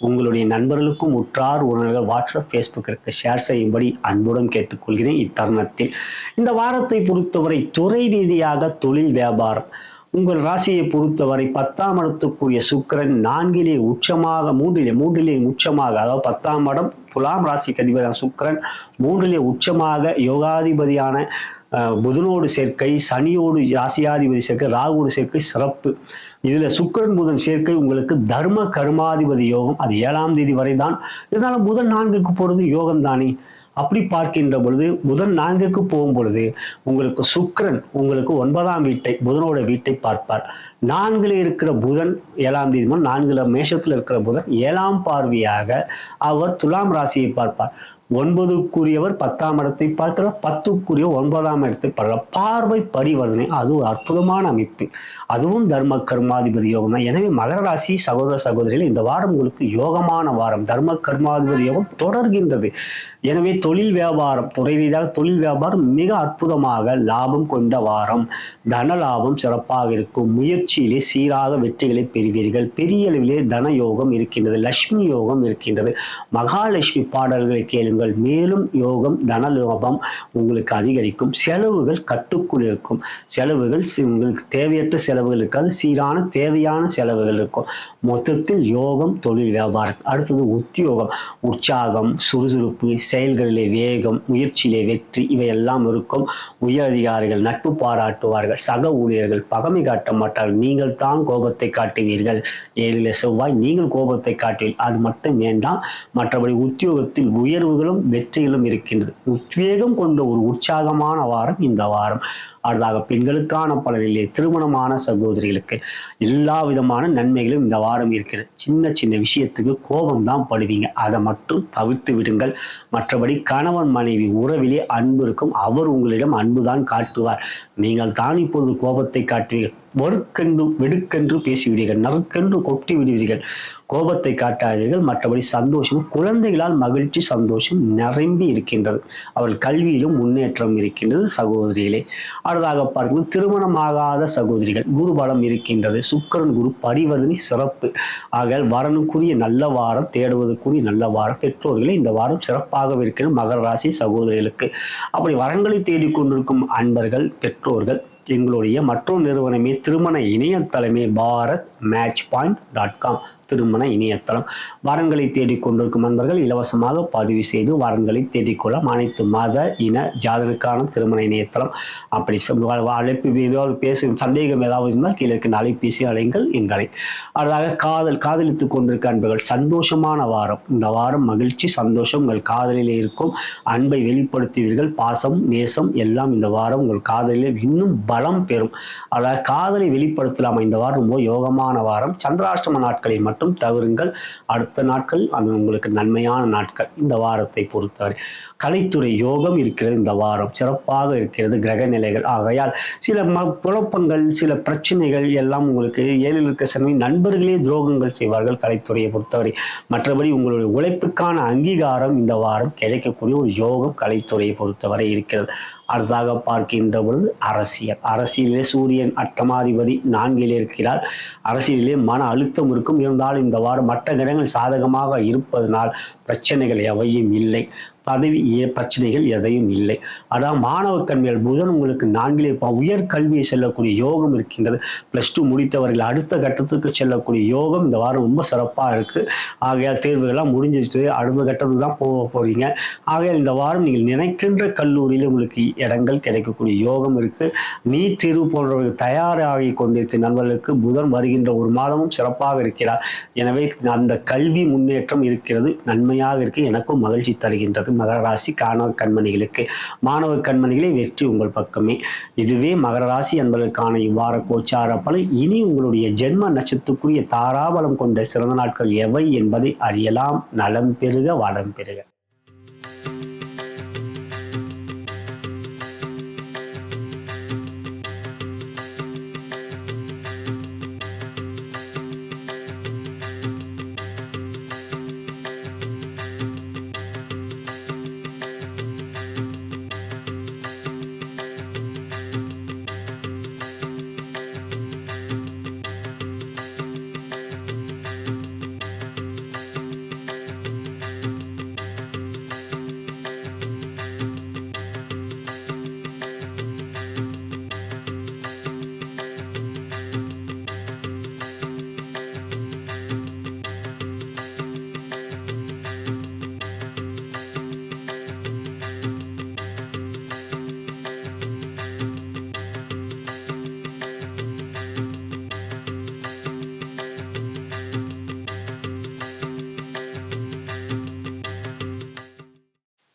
உங்களுடைய நண்பர்களுக்கும் உற்றார் உறவினர்கள் வாட்ஸ்அப் ஃபேஸ்புக்கிற்கு ஷேர் செய்யும்படி அன்புடன் கேட்டுக்கொள்கிறேன். இத்தருணத்தில் இந்த வாரத்தை பொறுத்தவரை துறை ரீதியாக தொழில் வியாபாரம் உங்கள் ராசியை பொறுத்தவரை 10ஆம் இடத்துக்குரிய சுக்கிரன் 4லே உச்சமாக மூன்றிலே உச்சமாக, அதாவது 10ஆம் இடம் துலாம் ராசிக்கு அதிபதியான சுக்கிரன் 3லே உச்சமாக யோகாதிபதியான புதனோடு சேர்க்கை, சனியோடு ராசியாதிபதி சேர்க்கை, ராகுவோடு சேர்க்கை சிறப்பு. இதுல சுக்கிரன் புதன் சேர்க்கை உங்களுக்கு தர்ம கர்மாதிபதி யோகம். அது 7ஆம் தேதி வரை தான். இதனால புதன் 4க்கு போறது யோகம் தானே. அப்படி பார்க்கின்ற பொழுது புதன் 4க்கு போகும் பொழுது உங்களுக்கு சுக்கிரன் உங்களுக்கு 9ஆம் வீட்டை புதனோட வீட்டை பார்ப்பார். 4ல் இருக்கிற புதன் 7ஆம் தேதி 4ல் மேஷத்தில் இருக்கிற புதன் 7ஆம் பார்வையாக அவர் துலாம் ராசியை பார்ப்பார். 9க்குரியவர் 10ஆம் இடத்தை பார்க்கிறார், 10க்குரிய 9ஆம் இடத்தை பார்க்கிறார். பார்வை பரிவர்த்தனை, அது ஒரு அற்புதமான அமைப்பு. அதுவும் தர்ம கர்மாதிபதி யோகம் தான். எனவே மகர ராசி சகோதர சகோதரிகள், இந்த வாரம் உங்களுக்கு யோகமான வாரம். தர்ம கர்மாதிபதி யோகம் தொடர்கின்றது. எனவே தொழில் வியாபாரம், துறை ரீதியாக தொழில் வியாபாரம் மிக அற்புதமாக லாபம் கொண்ட வாரம். தன லாபம் சிறப்பாக இருக்கும். முயற்சியிலே சீராக வெற்றிகளை பெறுவீர்கள். பெரிய அளவிலே தன யோகம் இருக்கின்றது. லட்சுமி யோகம் இருக்கின்றது. மகாலட்சுமி பாடல்களை கேளுங்கள். மேலும் யோகம் தன லாபம் உங்களுக்கு அதிகரிக்கும். செலவுகள் கட்டுக்குள் இருக்கும். செலவுகள் உங்களுக்கு தேவையற்ற செலவுகள் இருக்காது, சீரான தேவையான செலவுகள் இருக்கும். மொத்தத்தில் யோகம் தொழில் வியாபாரம். அடுத்தது உத்தியோகம், உற்சாகம், சுறுசுறுப்பு, செயல்களிலே வேகம், முயற்சியிலே வெற்றி, இவையெல்லாம் இருக்கும். உயர் அதிகாரிகள் நட்பு பாராட்டுவார்கள். சக ஊழியர்கள் பகமை காட்ட மாட்டார்கள். நீங்கள் தான் கோபத்தை காட்டுவீர்கள். 7 செவ்வாய், நீங்கள் கோபத்தை காட்டுவீர்கள். அது மட்டும் வேண்டாம். மற்றபடி உத்தியோகத்தில் உயர்வுகளும் வெற்றிகளும் இருக்கின்றது. உத்வேகம் கொண்ட ஒரு உற்சாகமான வாரம் இந்த வாரம். அடுத்ததாக பெண்களுக்கான பலனிலே திருமணமான சகோதரிகளுக்கு எல்லா விதமான நன்மைகளும் இந்த வாரம் இருக்கிறது. சின்ன சின்ன விஷயத்துக்கு கோபம் தான் படுவீங்க, அதை மட்டும் தவிர்த்து விடுங்கள். மற்றபடி கணவன் மனைவி உறவிலே அன்பு இருக்கும். அவர் உங்களிடம் அன்புதான் காட்டுவார். நீங்கள் தான் இப்போது கோபத்தை காட்டுவீர்கள். வறுக்கென்று வெடுக்கென்று பேசிவிடுவீர்கள், நறுக்கென்று கொட்டி விடுவீர்கள். கோபத்தை காட்டாதீர்கள். மற்றபடி சந்தோஷம், குழந்தைகளால் மகிழ்ச்சி சந்தோஷம் நிரம்பி இருக்கின்றது. அவர்கள் கல்வியிலும் முன்னேற்றம் இருக்கின்றது சகோதரிகளே. அடுத்ததாக பார்க்கும்போது திருமணமாகாத சகோதரிகள், குரு பலம் இருக்கின்றது. சுக்கிரன் குரு பரிவர்த்தனை சிறப்பு. ஆகையால் வரனுக்குரிய நல்ல வாரம், தேடுவதற்குரிய நல்ல வாரம். பெற்றோர்களே இந்த வாரம் சிறப்பாக இருக்கிற மகர ராசி சகோதரிகளுக்கு. அப்படி வரங்களை தேடிக்கொண்டிருக்கும் அன்பர்கள், பெற்றோர்கள், எங்களுடைய மற்றொரு நிறுவனமே திருமண இணையதளமே bharatmatchpoint.com திருமண இணையதளம். வரன்களை தேடிக்கொண்டிருக்கும் நண்பர்கள் இலவசமாக பதிவு செய்து வரன்களை தேடிக்கொள்ளலாம். அனைத்து மத இன ஜாதனுக்கான திருமண இணையதளம். அப்படி அழைப்பு பேசும் சந்தேகம் ஏதாவது இருந்தால் கீழே இருக்கின்ற அலைபேசி அழைங்கள் எங்களை. அடுத்ததாக காதலித்துக் கொண்டிருக்க அன்பர்கள், சந்தோஷமான வாரம். இந்த வாரம் மகிழ்ச்சி சந்தோஷம் உங்கள் காதலிலே இருக்கும். அன்பை வெளிப்படுத்துவீர்கள். பாசம் நேசம் எல்லாம் இந்த வாரம் உங்கள் காதலிலே இன்னும் பலம் பெறும். அதாவது காதலை வெளிப்படுத்தலாமா இந்த வாரம்? ரொம்ப யோகமான வாரம். சந்திராஷ்டம நாட்களை மட்டும் தவிருங்கள். அடுத்த நாட்கள் அது உங்களுக்கு நன்மையான நாட்கள். இந்த வாரத்தை பொறுத்தவரை கலைத்துறை யோகம் இருக்கிறது. இந்த வாரம் சிறப்பாக இருக்கிறது கிரக நிலைகள். ஆகையால் சில குழப்பங்கள், சில பிரச்சனைகள் எல்லாம் உங்களுக்கு 7 இருக்க சனி நண்பர்களே துரோகங்கள் செய்வார்கள் கலைத்துறையை பொறுத்தவரை. மற்றபடி உங்களுடைய உழைப்புக்கான அங்கீகாரம் இந்த வாரம் கிடைக்கக்கூடிய ஒரு யோகம் கலைத்துறையை பொறுத்தவரை இருக்கிறது. அடுத்ததாக பார்க்கின்ற பொழுது அரசியலிலே சூரியன் அட்டமாதிபதி 4 இருக்கிறார். அரசியலிலே மன அழுத்தம் இருக்கும். இருந்தாலும் இந்த வாரம் மற்ற கிரகங்கள் சாதகமாக இருப்பதனால் பிரச்சனைகள் எவையும் இல்லை. பதவி பிரச்சனைகள் எதையும் இல்லை. அதான் மாணவ கல்வியால் புதன் உங்களுக்கு 4 உயர் கல்வியை செல்லக்கூடிய யோகம் இருக்கின்றது. +2 முடித்தவர்கள் அடுத்த கட்டத்துக்கு செல்லக்கூடிய யோகம் இந்த வாரம் ரொம்ப சிறப்பாக இருக்கு. ஆகையால் தேர்வுகள்லாம் முடிஞ்சிச்சு, அடுத்த கட்டத்துக்கு தான் போறீங்க. ஆகையால் இந்த வாரம் நீங்கள் நினைக்கின்ற கல்லூரியில் உங்களுக்கு இடங்கள் கிடைக்கக்கூடிய யோகம் இருக்கு. நீட் தேர்வு போன்றவர்கள் தயாராகி கொண்டிருக்கிற நண்பர்களுக்கு புதன் வருகின்ற ஒரு மாதமும் சிறப்பாக இருக்கிறார். எனவே அந்த கல்வி முன்னேற்றம் இருக்கிறது, நன்மையாக இருக்கு. எனக்கும் மகிழ்ச்சி தருகின்றது. மகர ராசி மாணவ கண்மணிகளை வெற்றி உங்கள் பக்கமே. இதுவே மகர ராசி என்பதற்கான இவ்வார கோச்சார பலன். இனி உங்களுடைய ஜென்ம நட்சத்திரத்துக்குரிய தாராபலம் கொண்ட சிறந்த நாட்கள் எவை என்பதை அறியலாம். நலம் பெறுக, வளம் பெறுக.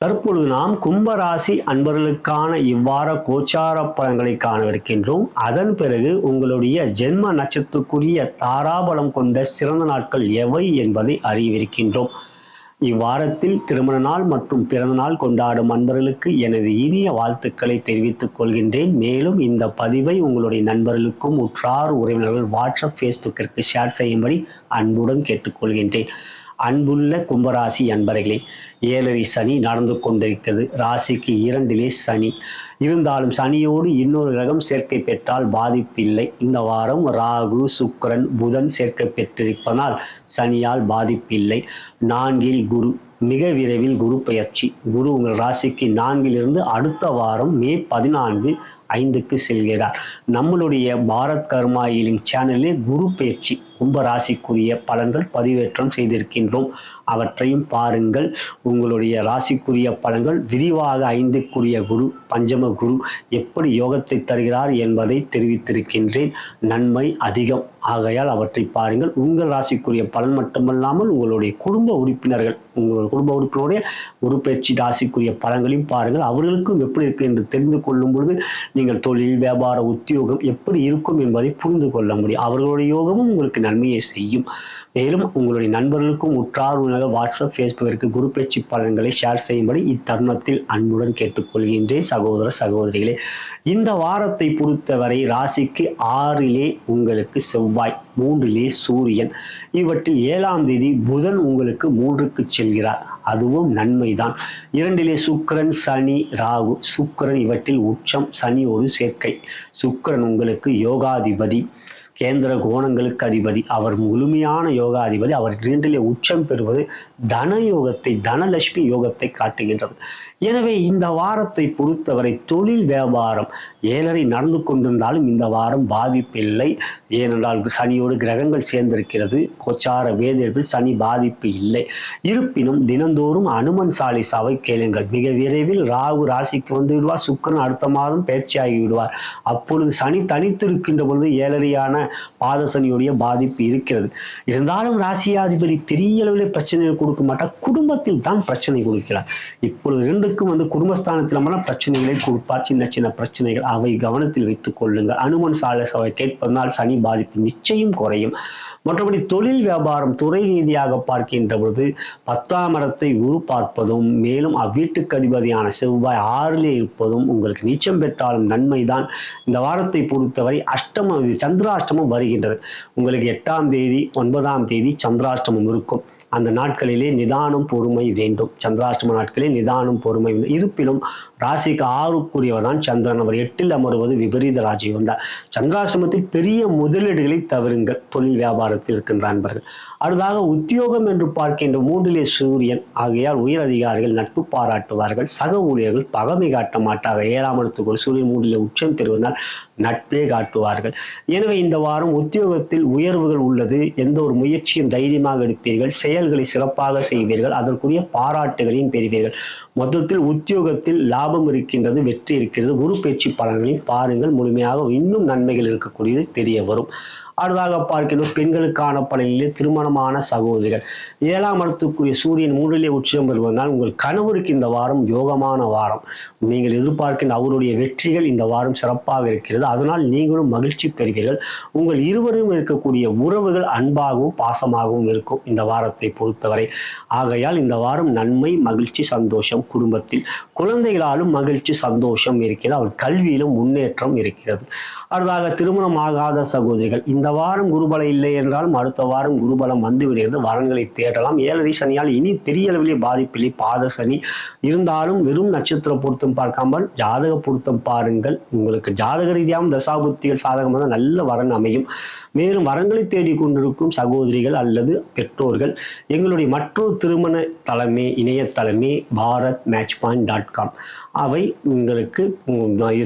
தற்பொழுது நாம் கும்பராசி அன்பர்களுக்கான இவ்வார கோச்சார பலன்களை காணவிருக்கின்றோம். அதன் பிறகு உங்களுடைய ஜென்ம நட்சத்திரத்துக்குரிய தாராபலம் கொண்ட சிறந்த நாட்கள் எவை என்பதை அறியவிருக்கின்றோம். இவ்வாரத்தில் திருமண நாள் மற்றும் பிறந்த நாள் கொண்டாடும் அன்பர்களுக்கு எனது இனிய வாழ்த்துக்களை தெரிவித்துக் கொள்கின்றேன். மேலும் இந்த பதிவை உங்களுடைய நண்பர்களுக்கும் உற்றார் உறவினர்கள் வாட்ஸ்அப் ஃபேஸ்புக்கிற்கு ஷேர் செய்யும்படி அன்புடன் கேட்டுக்கொள்கின்றேன். அன்புள்ள கும்பராசி அன்பர்களே, 7 சனி நடந்து கொண்டிருக்கிறது. ராசிக்கு 2 சனி இருந்தாலும் சனியோடு இன்னொரு கிரகம் சேர்க்கை பெற்றால் பாதிப்பில்லை. இந்த வாரம் ராகு சுக்கிரன் புதன் சேர்க்கை பெற்றிருப்பதால் சனியால் பாதிப்பில்லை. 4 குரு, மிக விரைவில் குரு பெயர்ச்சி. குரு உங்கள் ராசிக்கு 4 அடுத்த வாரம் மே 14 5க்கு செல்கிறார். நம்மளுடைய பாரத் கர்மா ஹீலிங் சேனலில் குரு பெயர்ச்சி கும்ப ராசிக்குரிய பலன்கள் பதிவேற்றம் செய்திருக்கின்றோம். அவற்றையும் பாருங்கள். உங்களுடைய ராசிக்குரிய பலன்கள் விரிவாக 5க்குரிய குரு பஞ்சம குரு எப்படி யோகத்தை தருகிறார் என்பதை தெரிவித்திருக்கின்றேன். நன்மை அதிகம், ஆகையால் அவற்றை பாருங்கள். உங்கள் ராசிக்குரிய பலன் மட்டுமல்லாமல் உங்களுடைய குடும்ப உறுப்பினர்கள், உங்களுடைய குடும்ப உறுப்பினருடைய குரு பயிற்சி ராசிக்குரிய பலன்களையும் பாருங்கள். அவர்களுக்கும் எப்படி இருக்கு என்று தெரிந்து கொள்ளும் பொழுது நீங்கள் தொழில் வியாபார உத்தியோகம் எப்படி இருக்கும் என்பதை புரிந்து கொள்ள முடியும். அவர்களுடைய யோகமும் உங்களுக்கு நன்மையை செய்யும். மேலும் உங்களுடைய நண்பர்களுக்கும் உற்றார் உறவினர்கள் வாட்ஸ்அப் ஃபேஸ்புக்கிற்கு குரு பயிற்சி பலன்களை ஷேர் செய்யும்படி இத்தருணத்தில் அன்புடன் கேட்டுக்கொள்கின்றேன். சகோதர சகோதரிகளே, இந்த வாரத்தை பொறுத்தவரை ராசிக்கு 6 உங்களுக்கு செவ்வாய், 3 சூரியன், இவற்றில் 7ஆம் தேதி புதன் உங்களுக்கு 3க்கு செல்கிறார். அதுவும் நன்மைதான். 2 சுக்கிரன் சனி ராகு. சுக்கிரன் இவற்றில் உச்சம், சனி ஒரு சேர்க்கை. சுக்கிரன் உங்களுக்கு யோகாதிபதி, கேந்திர கோணங்களுக்கு அதிபதி, அவர் முழுமையான யோகாதிபதி. அவர் 2 உச்சம் பெறுவது தன யோகத்தை, தனலட்சுமி யோகத்தை காட்டுகின்றது. எனவே இந்த வாரத்தை பொறுத்தவரை தொழில் வியாபாரம் 7 நடந்து கொண்டிருந்தாலும் இந்த வாரம் பாதிப்பில்லை. ஏனென்றால் சனியோடு கிரகங்கள் சேர்ந்திருக்கிறது. கோச்சார வேதியர்கள் சனி பாதிப்பு இல்லை. இருப்பினும் தினந்தோறும் அனுமன் சாலிசாவை கேளுங்கள். மிக விரைவில் ராகு ராசிக்கு வந்து விடுவார். சுக்கிரன் அடுத்த மாதம் பயிற்சியாகி விடுவார். அப்பொழுது சனி தனித்திருக்கின்ற பொழுது 7 பாதசனியுடைய பாதிப்பு இருக்கிறது. இருந்தாலும் ராசியாதிபதி பெரிய அளவில் பிரச்சனைகள் கொடுக்க மாட்டார். குடும்பத்தில் தான் பிரச்சனை கொடுக்கிறார். இப்பொழுது 2க்கும் குடும்பஸ்தானத்தில் பிரச்சனைகளை கொடுப்பார். சின்ன சின்ன பிரச்சனைகள், அவை கவனத்தில் வைத்துக் கொள்ளுங்கள். அனுமன் சாலை கேட்பதனால் சனி பாதிப்பு நிச்சயம் குறையும். மற்றபடி தொழில் வியாபாரம் துறை ரீதியாக பார்க்கின்ற பொழுது 10ஆம் இடத்தை குரு பார்ப்பதும், மேலும் அவ்வீட்டுக்கு அதிபதியான செவ்வாய் 6 இருப்பதும் உங்களுக்கு நீச்சம் பெற்றாலும் நன்மைதான். இந்த வாரத்தை பொறுத்தவரை அஷ்டமம், சந்திராஷ்டமம் வருகின்றது. உங்களுக்கு 8ஆம் தேதி 9ஆம் தேதி சந்திராஷ்டமம் இருக்கும். அந்த நாட்களிலே நிதானம் பொறுமை வேண்டும். சந்திராஷ்டம நாட்களில் நிதானம் பொறுமை வேண்டும். இருப்பினும் ராசிக்கு 6க்குரியவர் தான் சந்திரன். அவர் 8ல் அமர்வது விபரீத ராஜ்யம் தான். சந்திராஷ்டமத்தில் பெரிய முதலீடுகளை தவிருங்கள். தொழில் வியாபாரத்தில் இருக்கின்ற அன்பர்கள். அடுத்ததாக உத்தியோகம் என்று பார்க்கின்ற 3 சூரியன். ஆகையால் உயர் அதிகாரிகள் நட்பு பாராட்டுவார்கள். சக ஊழியர்கள் பகமை காட்ட மாட்டார்கள். 7ஆம் இடத்துக்கு சூரியன் 3 உச்சம் பெறுவதால் நட்பே காட்டுவார்கள். எனவே இந்த வாரம் உத்தியோகத்தில் உயர்வுகள் உள்ளது. எந்த ஒரு முயற்சியும் தைரியமாக எடுப்பீர்கள். செயல்களை சிறப்பாக செய்வீர்கள். அதற்குரிய பாராட்டுகளையும் பெறுவீர்கள். மொத்தத்தில் உத்தியோகத்தில் லாபம் இருக்கின்றது, வெற்றி இருக்கிறது. குரு பயிற்சி பலன்களையும் பாருங்கள். முழுமையாக இன்னும் நன்மைகள் இருக்கக்கூடியது தெரிய வரும். அடுத்ததாக பார்க்கின்றோம் பெண்களுக்கான பலனிலே திருமணமான சகோதரிகள். 7ஆம் இடத்துக்குரிய சூரியன் 3 உச்சம் பெறுவதால் உங்கள் கணவருக்கு இந்த வாரம் யோகமான வாரம். நீங்கள் எதிர்பார்க்கின்ற அவருடைய வெற்றிகள் இந்த வாரம் சிறப்பாக இருக்கிறது. அதனால் நீங்களும் மகிழ்ச்சி பெறுவீர்கள். உங்கள் இருவரும் இருக்கக்கூடிய உறவுகள் அன்பாகவும் பாசமாகவும் இருக்கும் இந்த வாரத்தை பொறுத்தவரை. ஆகையால் இந்த வாரம் நன்மை, மகிழ்ச்சி, சந்தோஷம். குடும்பத்தில் குழந்தைகளாலும் மகிழ்ச்சி சந்தோஷம் இருக்கிறது. அவர் கல்வியிலும் முன்னேற்றம் இருக்கிறது. அடுத்ததாக திருமணம் ஆகாத சகோதரிகள். இந்த வாரம் குருபலம் இல்லை என்றாலும் அடுத்த வாரம் குருபலம் வந்து விடுகிறது. வரன்களை தேடலாம். 7 சனியால் இனி பெரிய அளவிலே பாதிப்பில்லை. பாத சனி இருந்தாலும் வெறும் நட்சத்திர பொருத்தம் பார்க்காமல் ஜாதக பொருத்தம் பாருங்கள். உங்களுக்கு ஜாதக ரீதியாகவும் தசாபுத்திகள் சாதகமாக நல்ல வரன் அமையும். மேலும் வரன்களை தேடிக்கொண்டிருக்கும் சகோதரிகள் அல்லது பெற்றோர்கள் எங்களுடைய மற்றொரு திருமண தலைமை இணையதளமே bharatmatchpoint.com. அவை உங்களுக்கு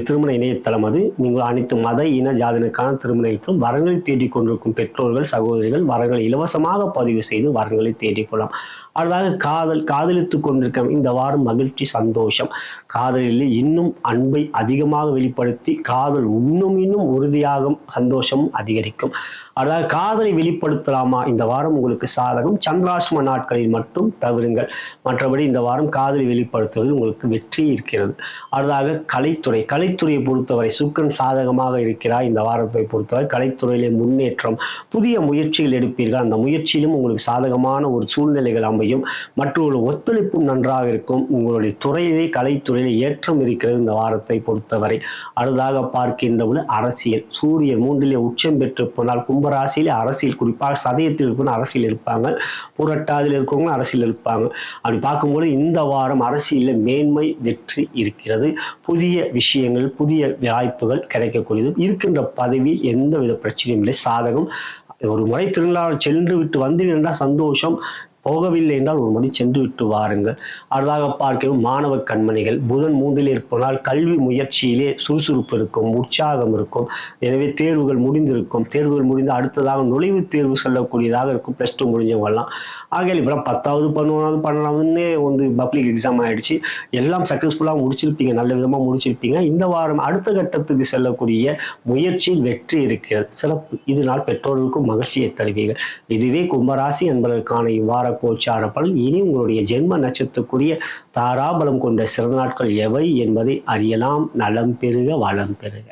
திருமண இணையதளம். அது நீங்கள் அனைத்து மத இன ஜாதனுக்கான திருமணத்தும் வரன்களை தேடிக்கொண்டிருக்கும் பெற்றோர்கள் சகோதரிகள் வரன்களை இலவசமாக பதிவு செய்து வரன்களை தேடிக்கொள்ளலாம். அடுத்ததாக காதலித்துக் கொண்டிருக்க இந்த வாரம் மகிழ்ச்சி சந்தோஷம். காதலில் இன்னும் அன்பை அதிகமாக வெளிப்படுத்தி காதல் இன்னும் உறுதியாக சந்தோஷமும் அதிகரிக்கும். அதாவது காதலை வெளிப்படுத்தலாமா இந்த வாரம் உங்களுக்கு சாதகம். சந்திராஷ்டம நாட்களில் மட்டும் தவிருங்கள். மற்றபடி இந்த வாரம் காதலை வெளிப்படுத்துவது உங்களுக்கு வெற்றி இருக்கிறது. இருக்கிறது. அடுத்ததாக கலைத்துறையை பொறுத்தவரை சுக்கிரன் சாதகமாக இருக்கிறார். இந்த வாரத்தை பொறுத்தவரை கலைத்துறையிலே முன்னேற்றம், புதிய முயற்சிகள் எடுப்பீர்கள். அந்த முயற்சியிலும் உங்களுக்கு சாதகமான ஒரு சூழ்நிலைகள் அமையும். மற்றொரு ஒத்துழைப்பும் நன்றாக இருக்கும். உங்களுடைய துறையிலே கலைத்துறையிலே ஏற்றம் இருக்கிறது இந்த வாரத்தை பொறுத்தவரை. அடுத்ததாக பார்க்கின்றபோது அரசியல், சூரியன் 3லே உச்சம் பெற்று போனால் கும்பராசியிலே அரசியல், குறிப்பாக சதயத்தில் இருக்கணும் அரசியல் இருப்பாங்க, புரட்டாதியில் இருக்கவங்க அரசியல் இருப்பாங்க. அப்படி பார்க்கும்போது இந்த வாரம் அரசியலில் மேன்மை வெற்றி இருக்கிறது. புதிய விஷயங்கள், புதிய வாய்ப்புகள் கிடைக்கக்கூடியது. இருக்கின்ற பதவியில் எந்தவித பிரச்சனையும் இல்லை, சாதகம். ஒரு முறை திருவிழா சென்று விட்டு வந்தீர்கள் என்றால் சந்தோஷம், போகவில்லை என்றால் ஒரு முறை சென்று விட்டு வாருங்கள். அடுத்ததாக பார்க்கவும் மாணவ கண்மணிகள், புதன் 3ல் இருப்பதால் கல்வி முயற்சியிலே சுறுசுறுப்பு இருக்கும், உற்சாகம் இருக்கும். எனவே தேர்வுகள் முடிந்திருக்கும். தேர்வுகள் முடிந்து அடுத்ததாக நுழைவுத் தேர்வு செல்லக்கூடியதாக இருக்கும். +2 முடிஞ்சவங்கலாம். ஆகையால் இப்போ 10வது 11வது 12வதுன்னே பப்ளிக் எக்ஸாம் ஆகிடுச்சு. எல்லாம் சக்ஸஸ்ஃபுல்லாக முடிச்சிருப்பீங்க, நல்ல விதமாக முடிச்சிருப்பீங்க. இந்த வாரம் அடுத்த கட்டத்துக்கு செல்லக்கூடிய முயற்சியில் வெற்றி இருக்கிறது, சிறப்பு. இதனால் பெற்றோர்களுக்கும் மகிழ்ச்சியை தருவீர்கள். இதுவே கும்பராசி என்பதற்கான இவ்வார கோச்சார பலன். இனி உங்களுடைய ஜென்ம நட்சத்திரத்துக்குரிய தாராபலம் கொண்ட சிறந்த நாட்கள் எவை என்பதை அறியலாம். நலம் பெறுக, வளம் பெறுக.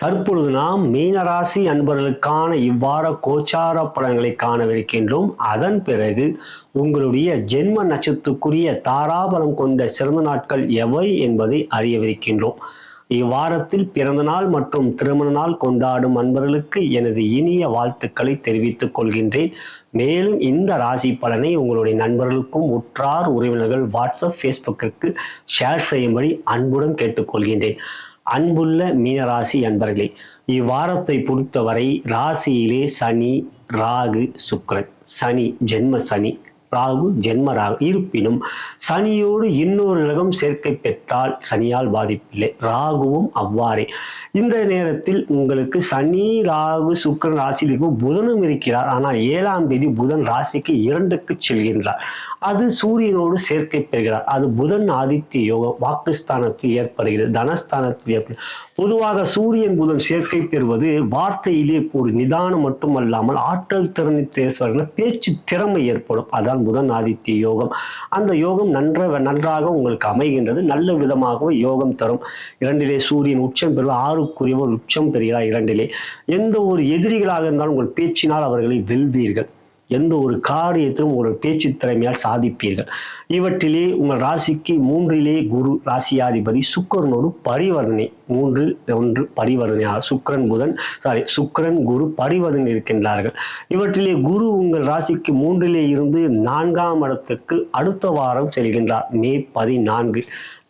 தற்பொழுது நாம் மீனராசி அன்பர்களுக்கான இவ்வார கோச்சார பலன்களை காணவிருக்கின்றோம். அதன் பிறகு உங்களுடைய ஜென்ம நட்சத்திரத்துக்குரிய தாராபலம் கொண்ட சிறந்த நாட்கள் எவை என்பதை அறியவிருக்கின்றோம். இவ்வாரத்தில் பிறந்த நாள் மற்றும் திருமண நாள் கொண்டாடும் அன்பர்களுக்கு எனது இனிய வாழ்த்துக்களை தெரிவித்துக் கொள்கின்றேன். மேலும் இந்த ராசி பலனை உங்களுடைய நண்பர்களுக்கும் உற்றார் உறவினர்கள் வாட்ஸ்அப், ஃபேஸ்புக்கிற்கு ஷேர் செய்யும்படி அன்புடன் கேட்டுக்கொள்கின்றேன். அன்புள்ள மீனராசி அன்பர்களே, இவ்வாரத்தை பொறுத்தவரை ராசியிலே சனி, ராகு, சுக்கிரன். சனி ஜென்ம சனி, ராகு ஜென்ம ராகு. இருப்பினும் சனியோடு இன்னொரு கிரகம் சேர்க்கை பெற்றால் சனியால் பாதிப்பில்லை, ராகுவும் அவ்வாறே. இந்த நேரத்தில் உங்களுக்கு சனி, ராகு, சுக்கிரன் ராசியில் இருக்கும், புதனும் இருக்கிறார். ஆனால் 7ஆம் தேதி புதன் ராசிக்கு 2க்கு செல்கின்றார். அது சூரியனோடு சேர்க்கை பெறுகிறார். அது புதன் ஆதித்ய யோகம் வாக்குஸ்தானத்தில் ஏற்படுகிறது, தனஸ்தானத்தில் ஏற்படுகிறது. பொதுவாக சூரியன் புதன் சேர்க்கை பெறுவது வார்த்தையிலே ஒரு நிதானம் மட்டுமல்லாமல் ஆற்றல் திறனை பேசுவார்கள், பேச்சு திறமை ஏற்படும். அதான் புதன் ஆதித்ய யோகம். அந்த யோகம் நன்றாக உங்களுக்கு அமைகின்றது, நல்ல விதமாகவே யோகம் தரும். 2லே சூரியன் உச்சம் பெறுவது, 6க்குரியவர் உச்சம் பெறுகிறார் 2லே. எந்த ஒரு எதிரிகளாக இருந்தாலும் உங்கள் பேச்சினால் அவர்களை வெல்வீர்கள். எந்த ஒரு காரியத்திலும் உங்கள் பேச்சு திறமையால் சாதிப்பீர்கள். இவற்றிலே உங்கள் ராசிக்கு 3லே குரு ராசியாதிபதி சுக்கிரனோடு பரிவர்த்தனை, 3ல் 1 பரிவர்த்தனையாக சுக்கிரன் குரு பரிவர்த்தனை இருக்கின்றார்கள். இவற்றிலே குரு உங்கள் ராசிக்கு 3லே இருந்து 4ஆம் இடத்துக்கு அடுத்த வாரம் செல்கின்றார், மே 14.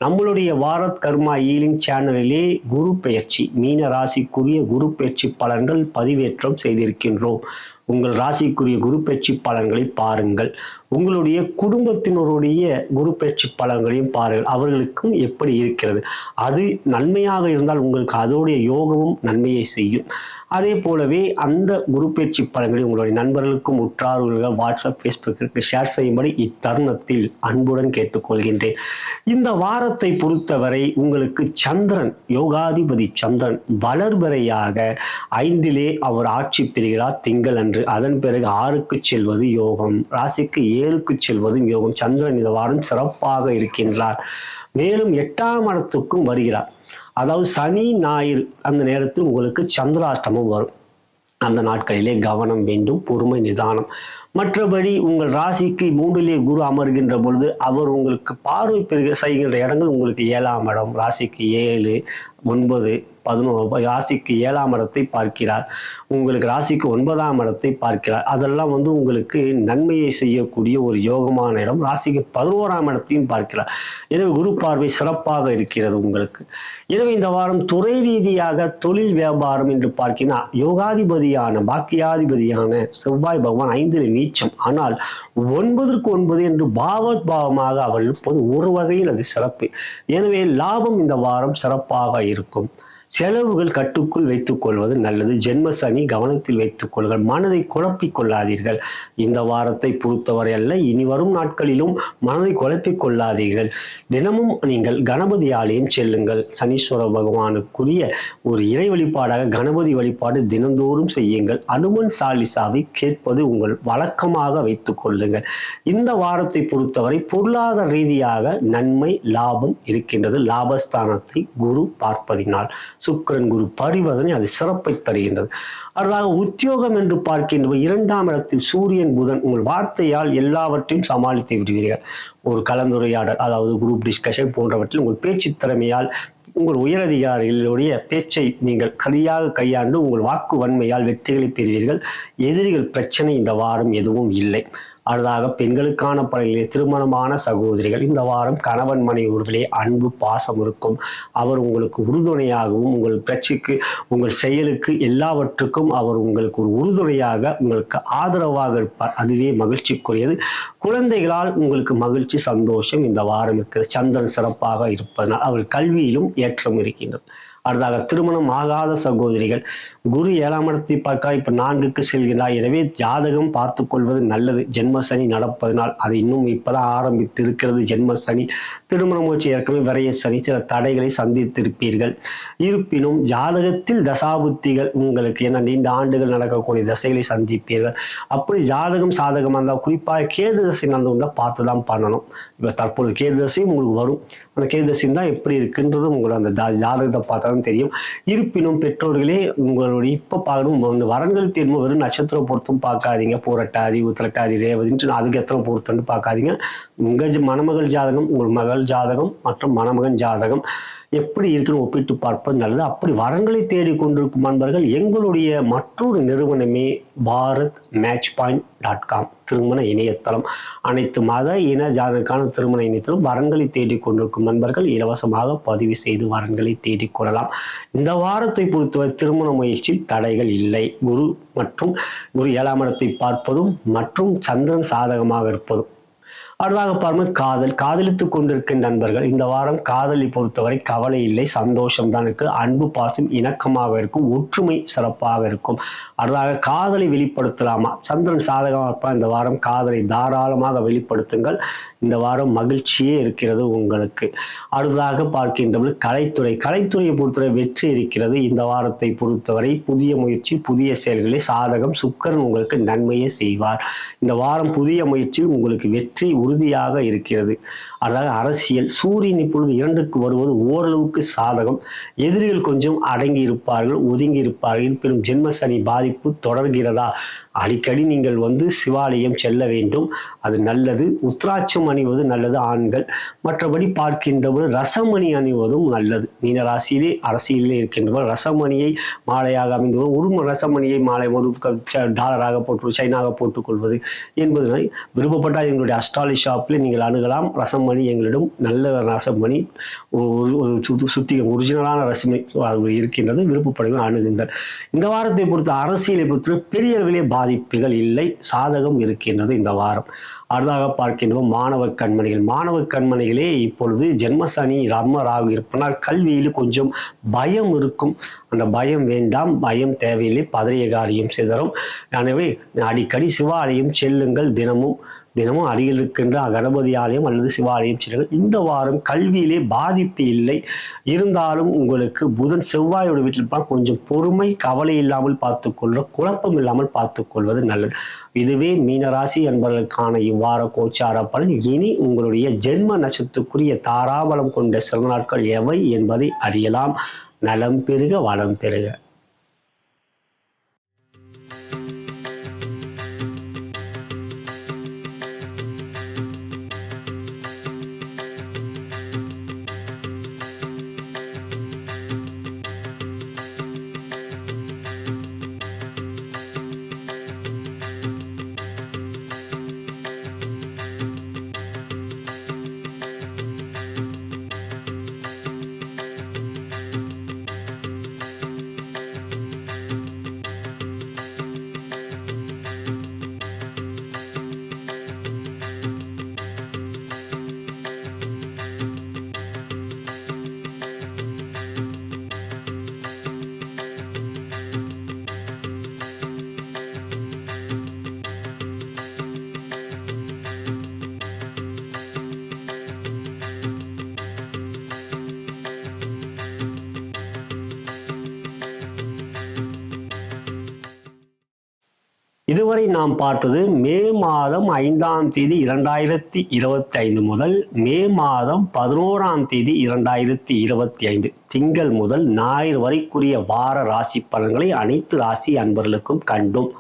நம்மளுடைய பாரத் கர்மா ஈலிங் சேனலிலே குரு பெயர்ச்சி, மீன ராசிக்குரிய குரு பெயர்ச்சி பலன்கள் பதிவேற்றம் செய்திருக்கின்றோம். உங்கள் ராசிக்குரிய குரு பெயர்ச்சி பலன்களை பாருங்கள். உங்களுடைய குடும்பத்தினருடைய குரு பெயர்ச்சி பலன்களையும் பாருங்கள், அவர்களுக்கும் எப்படி இருக்கிறது. அது நன்மையாக இருந்தால் உங்களுக்கு அதோடைய யோகமும் நன்மையை செய்யும். அதே போலவே அந்த குரு பெயர்ச்சி பலன்களை உங்களுடைய நண்பர்களுக்கும் உற்றார்கள் வாட்ஸ்அப், ஃபேஸ்புக்கிற்கு ஷேர் செய்யும்படி இத்தருணத்தில் அன்புடன் கேட்டுக்கொள்கின்றேன். இந்த வாரத்தை பொறுத்தவரை உங்களுக்கு சந்திரன், யோகாதிபதி சந்திரன் வளர்பிறையாக 5லே அவர் ஆட்சி பெறுகிறார் திங்கள் அன்று. அதன் பிறகு 6க்கு செல்வது யோகம், ராசிக்கு 7க்கு செல்வதும் யோகம். சந்திரன் இந்த வாரம் சிறப்பாக இருக்கின்றார். மேலும் 8ஆம் இடத்துக்கும் வருகிறார். அதாவது சனி ஞாயிறு அந்த நேரத்தில் உங்களுக்கு சந்திராஷ்டமம் வரும். அந்த நாட்களிலே கவனம் வேண்டும், பொறுமை, நிதானம். மற்றபடி உங்கள் ராசிக்கு 3லே குரு அமர்கின்ற பொழுது அவர் உங்களுக்கு பார்வை பெருக செய்கின்ற இடங்கள் உங்களுக்கு 7ஆம் இடம், ராசிக்கு 7, 9, 11 ராசிக்கு 7ஆம் இடத்தை பார்க்கிறார். உங்களுக்கு ராசிக்கு 9ஆம் இடத்தை பார்க்கிறார். அதெல்லாம் உங்களுக்கு நன்மையை செய்யக்கூடிய ஒரு யோகமான இடம். ராசிக்கு 11ஆம் இடத்தையும் பார்க்கிறார். எனவே குரு பார்வை சிறப்பாக இருக்கிறது உங்களுக்கு. எனவே இந்த வாரம் துறை ரீதியாக தொழில் வியாபாரம் என்று பார்க்கினா யோகாதிபதியான பாக்கியாதிபதியான செவ்வாய் பகவான் 5ல் நீச்சம். ஆனால் 9ற்கு 9 என்று பாவமாக அவர் இருப்பது ஒரு வகையில் அது சிறப்பு. எனவே லாபம் இந்த வாரம் சிறப்பாக இருக்கும். செலவுகள் கட்டுக்குள் வைத்துக் கொள்வது நல்லது. ஜென்ம சனி கவனத்தில் வைத்துக் கொள்ளுங்கள். மனதை குழப்பிக் கொள்ளாதீர்கள். இந்த வாரத்தை பொறுத்தவரை அல்ல, இனி வரும் நாட்களிலும் மனதை குழப்பிக் கொள்ளாதீர்கள். தினமும் நீங்கள் கணபதி ஆலயம் செல்லுங்கள். சனீஸ்வர பகவானுக்குரிய ஒரு இறை வழிபாடாக கணபதி வழிபாடு தினந்தோறும் செய்யுங்கள். அனுமன் சாலிசாவை கேட்பது உங்கள் வழக்கமாக வைத்துக் கொள்ளுங்கள். இந்த வாரத்தை பொறுத்தவரை பொருளாதார ரீதியாக நன்மை லாபம் இருக்கின்றது. லாபஸ்தானத்தை குரு பார்ப்பதினால் சுக்கிரன் குரு பரிவர்த்தனை அது சிறப்பை தருகின்றது. அடுத்ததாக உத்தியோகம் என்று பார்க்கின்ற 2ஆம் இடத்தில் சூரியன் புதன் உங்கள் வார்த்தையால் எல்லாவற்றையும் சமாளித்து விடுவீர்கள். ஒரு கலந்துரையாடல், அதாவது குரூப் டிஸ்கஷன் போன்றவற்றில் உங்கள் பேச்சு திறமையால் உங்கள் உயரதிகாரிகளுடைய பேச்சை நீங்கள் சரியாக கையாண்டு உங்கள் வாக்கு வன்மையால் வெற்றிகளை பெறுவீர்கள். எதிரிகள் பிரச்சனை இந்த வாரம் எதுவும் இல்லை. அடுத்ததாக பெண்களுக்கான பணிகளிலே திருமணமான சகோதரிகள் இந்த வாரம் கணவன் மனைவி உறவிலே அன்பு பாசம் இருக்கும். அவர் உங்களுக்கு உறுதுணையாகவும் உங்கள் பேச்சுக்கு உங்கள் செயலுக்கு எல்லாவற்றுக்கும் அவர் உங்களுக்கு ஒரு உறுதுணையாக உங்களுக்கு ஆதரவாக இருப்பார். அதுவே மகிழ்ச்சிக்குரியது. குழந்தைகளால் உங்களுக்கு மகிழ்ச்சி சந்தோஷம் இந்த வாரம் இருக்கிறது. சந்திரன் சிறப்பாக இருப்பதனால் அவர் கல்வியிலும் ஏற்றம் இருக்கின்றது. அடுத்தாக திருமணம் ஆகாத சகோதரிகள் குரு 7ஆம் இடத்தை பார்க்க இப்ப 4க்கு செல்கிறார். எனவே ஜாதகம் பார்த்து கொள்வது நல்லது. ஜென்ம சனி நடப்பதனால் அது இன்னும் இப்பதான் ஆரம்பித்து இருக்கிறது. ஜென்ம சனி திருமண முயற்சி ஏற்கனவே விரைய சனி சில தடைகளை சந்தித்திருப்பீர்கள். இருப்பினும் ஜாதகத்தில் தசாபுத்திகள் உங்களுக்கு என நீண்ட ஆண்டுகள் நடக்கக்கூடிய தசைகளை சந்திப்பீர்கள். அப்படி ஜாதகம் சாதகமாக இருந்தால் குறிப்பாக கேது தசை நடந்து பார்த்துதான் பண்ணணும். இப்ப தற்போது கேது தசையும் உங்களுக்கு வரும். அந்த கேது தசை தான் எப்படி இருக்குன்றதும் உங்களுக்கு அந்த ஜாதகத்தை பார்த்தா தெரியும். இருப்பினும் பெற்றோர்களே உங்களுடைய இப்ப பார்க்கணும் வரன்கள் தேர்வு வெறும் நட்சத்திர பொருத்தம் பார்க்காதீங்க. பூரட்டாதி உத்திரட்டாதி ரேவதின்னு அதுக்கு எத்தனை பொருத்தம்னு பார்க்காதீங்க. உங்க மணமகள் ஜாதகம் உங்கள் மகள் ஜாதகம் மற்றும் மணமகன் ஜாதகம் எப்படி இருக்குன்னு ஒப்பிட்டு பார்ப்பது நல்லது. அப்படி வரன்களை தேடிக்கொண்டிருக்கும் நண்பர்கள் எங்களுடைய மற்றொரு நிறுவனமே bharatmatchpoint.com திருமண இணையதளம். அனைத்து மத இன ஜாதகக்கான திருமண இணையதளம். வரன்களை தேடிக்கொண்டிருக்கும் நண்பர்கள் இலவசமாக பதிவு செய்து வரன்களை தேடிக்கொள்ளலாம். இந்த வாரத்தை பொறுத்தவரை திருமண முயற்சியில் தடைகள் இல்லை. குரு 7ஆம் இடத்தை பார்ப்பதும் மற்றும் சந்திரன் சாதகமாக இருப்பதும். அடுத்தாக பாருங்க காதலித்துக் கொண்டிருக்கின்ற நண்பர்கள் இந்த வாரம் காதலை பொறுத்தவரை கவலை இல்லை, சந்தோஷம் தான் இருக்கு. அன்பு பாசம் இணக்கமாக இருக்கும். ஒற்றுமை சிறப்பாக இருக்கும். அடுத்தாக காதலை வெளிப்படுத்தலாமா? சந்திரன் சாதகமாக இருப்பா. இந்த வாரம் காதலை தாராளமாக வெளிப்படுத்துங்கள். இந்த வாரம் மகிழ்ச்சியே இருக்கிறது உங்களுக்கு. அடுத்ததாக பார்க்கின்றவர்கள் கலைத்துறையை பொறுத்தவரை வெற்றி இருக்கிறது. இந்த வாரத்தை பொறுத்தவரை புதிய முயற்சி புதிய செயல்களை சாதகம். சுக்கிரன் உங்களுக்கு நன்மையை செய்வார். இந்த வாரம் புதிய முயற்சியில் உங்களுக்கு வெற்றி உறுதியாக இருக்கிறது. அதாவது அரசியல் சூரியன் இப்பொழுது 2க்கு வருவது ஓரளவுக்கு சாதகம். எதிரிகள் கொஞ்சம் அடங்கி இருப்பார்கள், ஒதுங்கி இருப்பார்கள். இருப்பினும் ஜென்ம சனி பாதிப்பு தொடர்கிறதா? அடிக்கடி நீங்கள் சிவாலயம் செல்ல வேண்டும், அது நல்லது. உத்ராட்சம் அணிவது நல்லது ஆண்கள். மற்றபடி பார்க்கின்றபோது ரசமணி அணிவதும் நல்லது. மீன ராசியிலே அரசியலிலே இருக்கின்றவர் ரசமணியை மாலையாக அமைந்து ஒரு ரசமணியை மாலை ஒரு டாலராக போட்டு சைனாக போட்டுக்கொள்வது என்பது விருப்பப்பட்டால் எங்களுடைய அஸ்ட்ராலஜி ஷாப்பில் நீங்கள் அணுகலாம். ரசமணி எங்களிடம் நல்ல ரசமணி சுத்திகம் ஒரிஜினலான ரசமணி இருக்கின்றது. விருப்பப்படுவது அணுகுங்கள். இந்த வாரத்தை பொறுத்த அரசியலை பொறுத்த பெரிய அளவிலே பாதிப்புகள் இல்லை, சாதகம் இருக்கின்றது இந்த வாரம். அடுத்தாக பார்க்கின்றோம் மாணவ கண்மணிகளே இப்பொழுது ஜென்மசனி ராகு இருப்பனால் கல்வியில் கொஞ்சம் பயம் இருக்கும். அந்த பயம் வேண்டாம், பயம் தேவையில்லை. பதறிய காரியம் சிதறும். எனவே அடிக்கடி சிவாலயம் செல்லுங்கள். தினமும் அருகில் இருக்கின்ற கணபதி ஆலயம் அல்லது சிவாலயம் செல்லுங்கள். இந்த வாரம் கல்வியிலே பாதிப்பு இல்லை. இருந்தாலும் உங்களுக்கு புதன் செவ்வாயோட வீட்டில் கொஞ்சம் பொறுமை கவலை இல்லாமல் பார்த்துக்கொள்ள, குழப்பம் இல்லாமல் பார்த்துக்கொள்வது நல்லது. இதுவே மீனராசி என்பதற்கான இவ்வார கோச்சார பலன். இனி உங்களுடைய ஜென்ம நட்சத்திரத்துக்குரிய தாராபலம் கொண்ட சில நாட்கள் எவை என்பதை அறியலாம். நலம் பெருக வளம் பெருக. இதுவரை நாம் பார்த்தது மே மாதம் 5ஆம் தேதி 2025 முதல் மே மாதம் 11ஆம் தேதி 2025 திங்கள் முதல் ஞாயிறு வரைக்குரிய வார ராசி பலன்களை அனைத்து ராசி அன்பர்களுக்கும் கண்டோம்.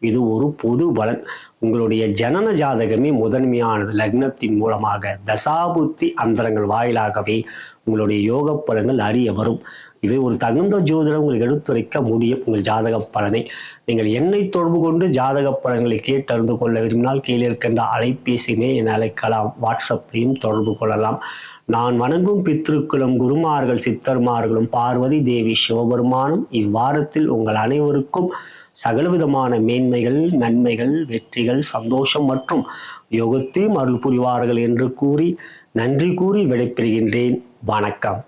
இது ஒரு பொது பலன். உங்களுடைய ஜனன ஜாதகமே முதன்மையானது. லக்னத்தின் மூலமாக தசாபுத்தி அந்தரங்கள் வாயிலாகவே உங்களுடைய யோக பலன்கள் அறிய வரும். இது ஒரு தகுந்த ஜோதிடம் உங்களுக்கு எடுத்துரைக்க முடியும். உங்கள் ஜாதக பலனை நீங்கள் என்னை தொடர்பு கொண்டு ஜாதக பலன்களை கேட்டறிந்து கொள்ள விரும்பினால் கீழே இருக்கின்ற அலைபேசியினை என அழைக்கலாம். வாட்ஸ்அப்பையும் தொடர்பு கொள்ளலாம். நான் வணங்கும் பித்ருக்களும் குருமார்கள் சித்தர்மார்களும் பார்வதி தேவி சிவபெருமானும் இவ்வாரத்தில் உங்கள் அனைவருக்கும் சகலவிதமான மேன்மைகள், நன்மைகள், வெற்றிகள், சந்தோஷம் மற்றும் யோகத்தையும் அருள் புரிவார்கள் என்று கூறி நன்றி கூறி விடைபெறுகின்றேன். வணக்கம்.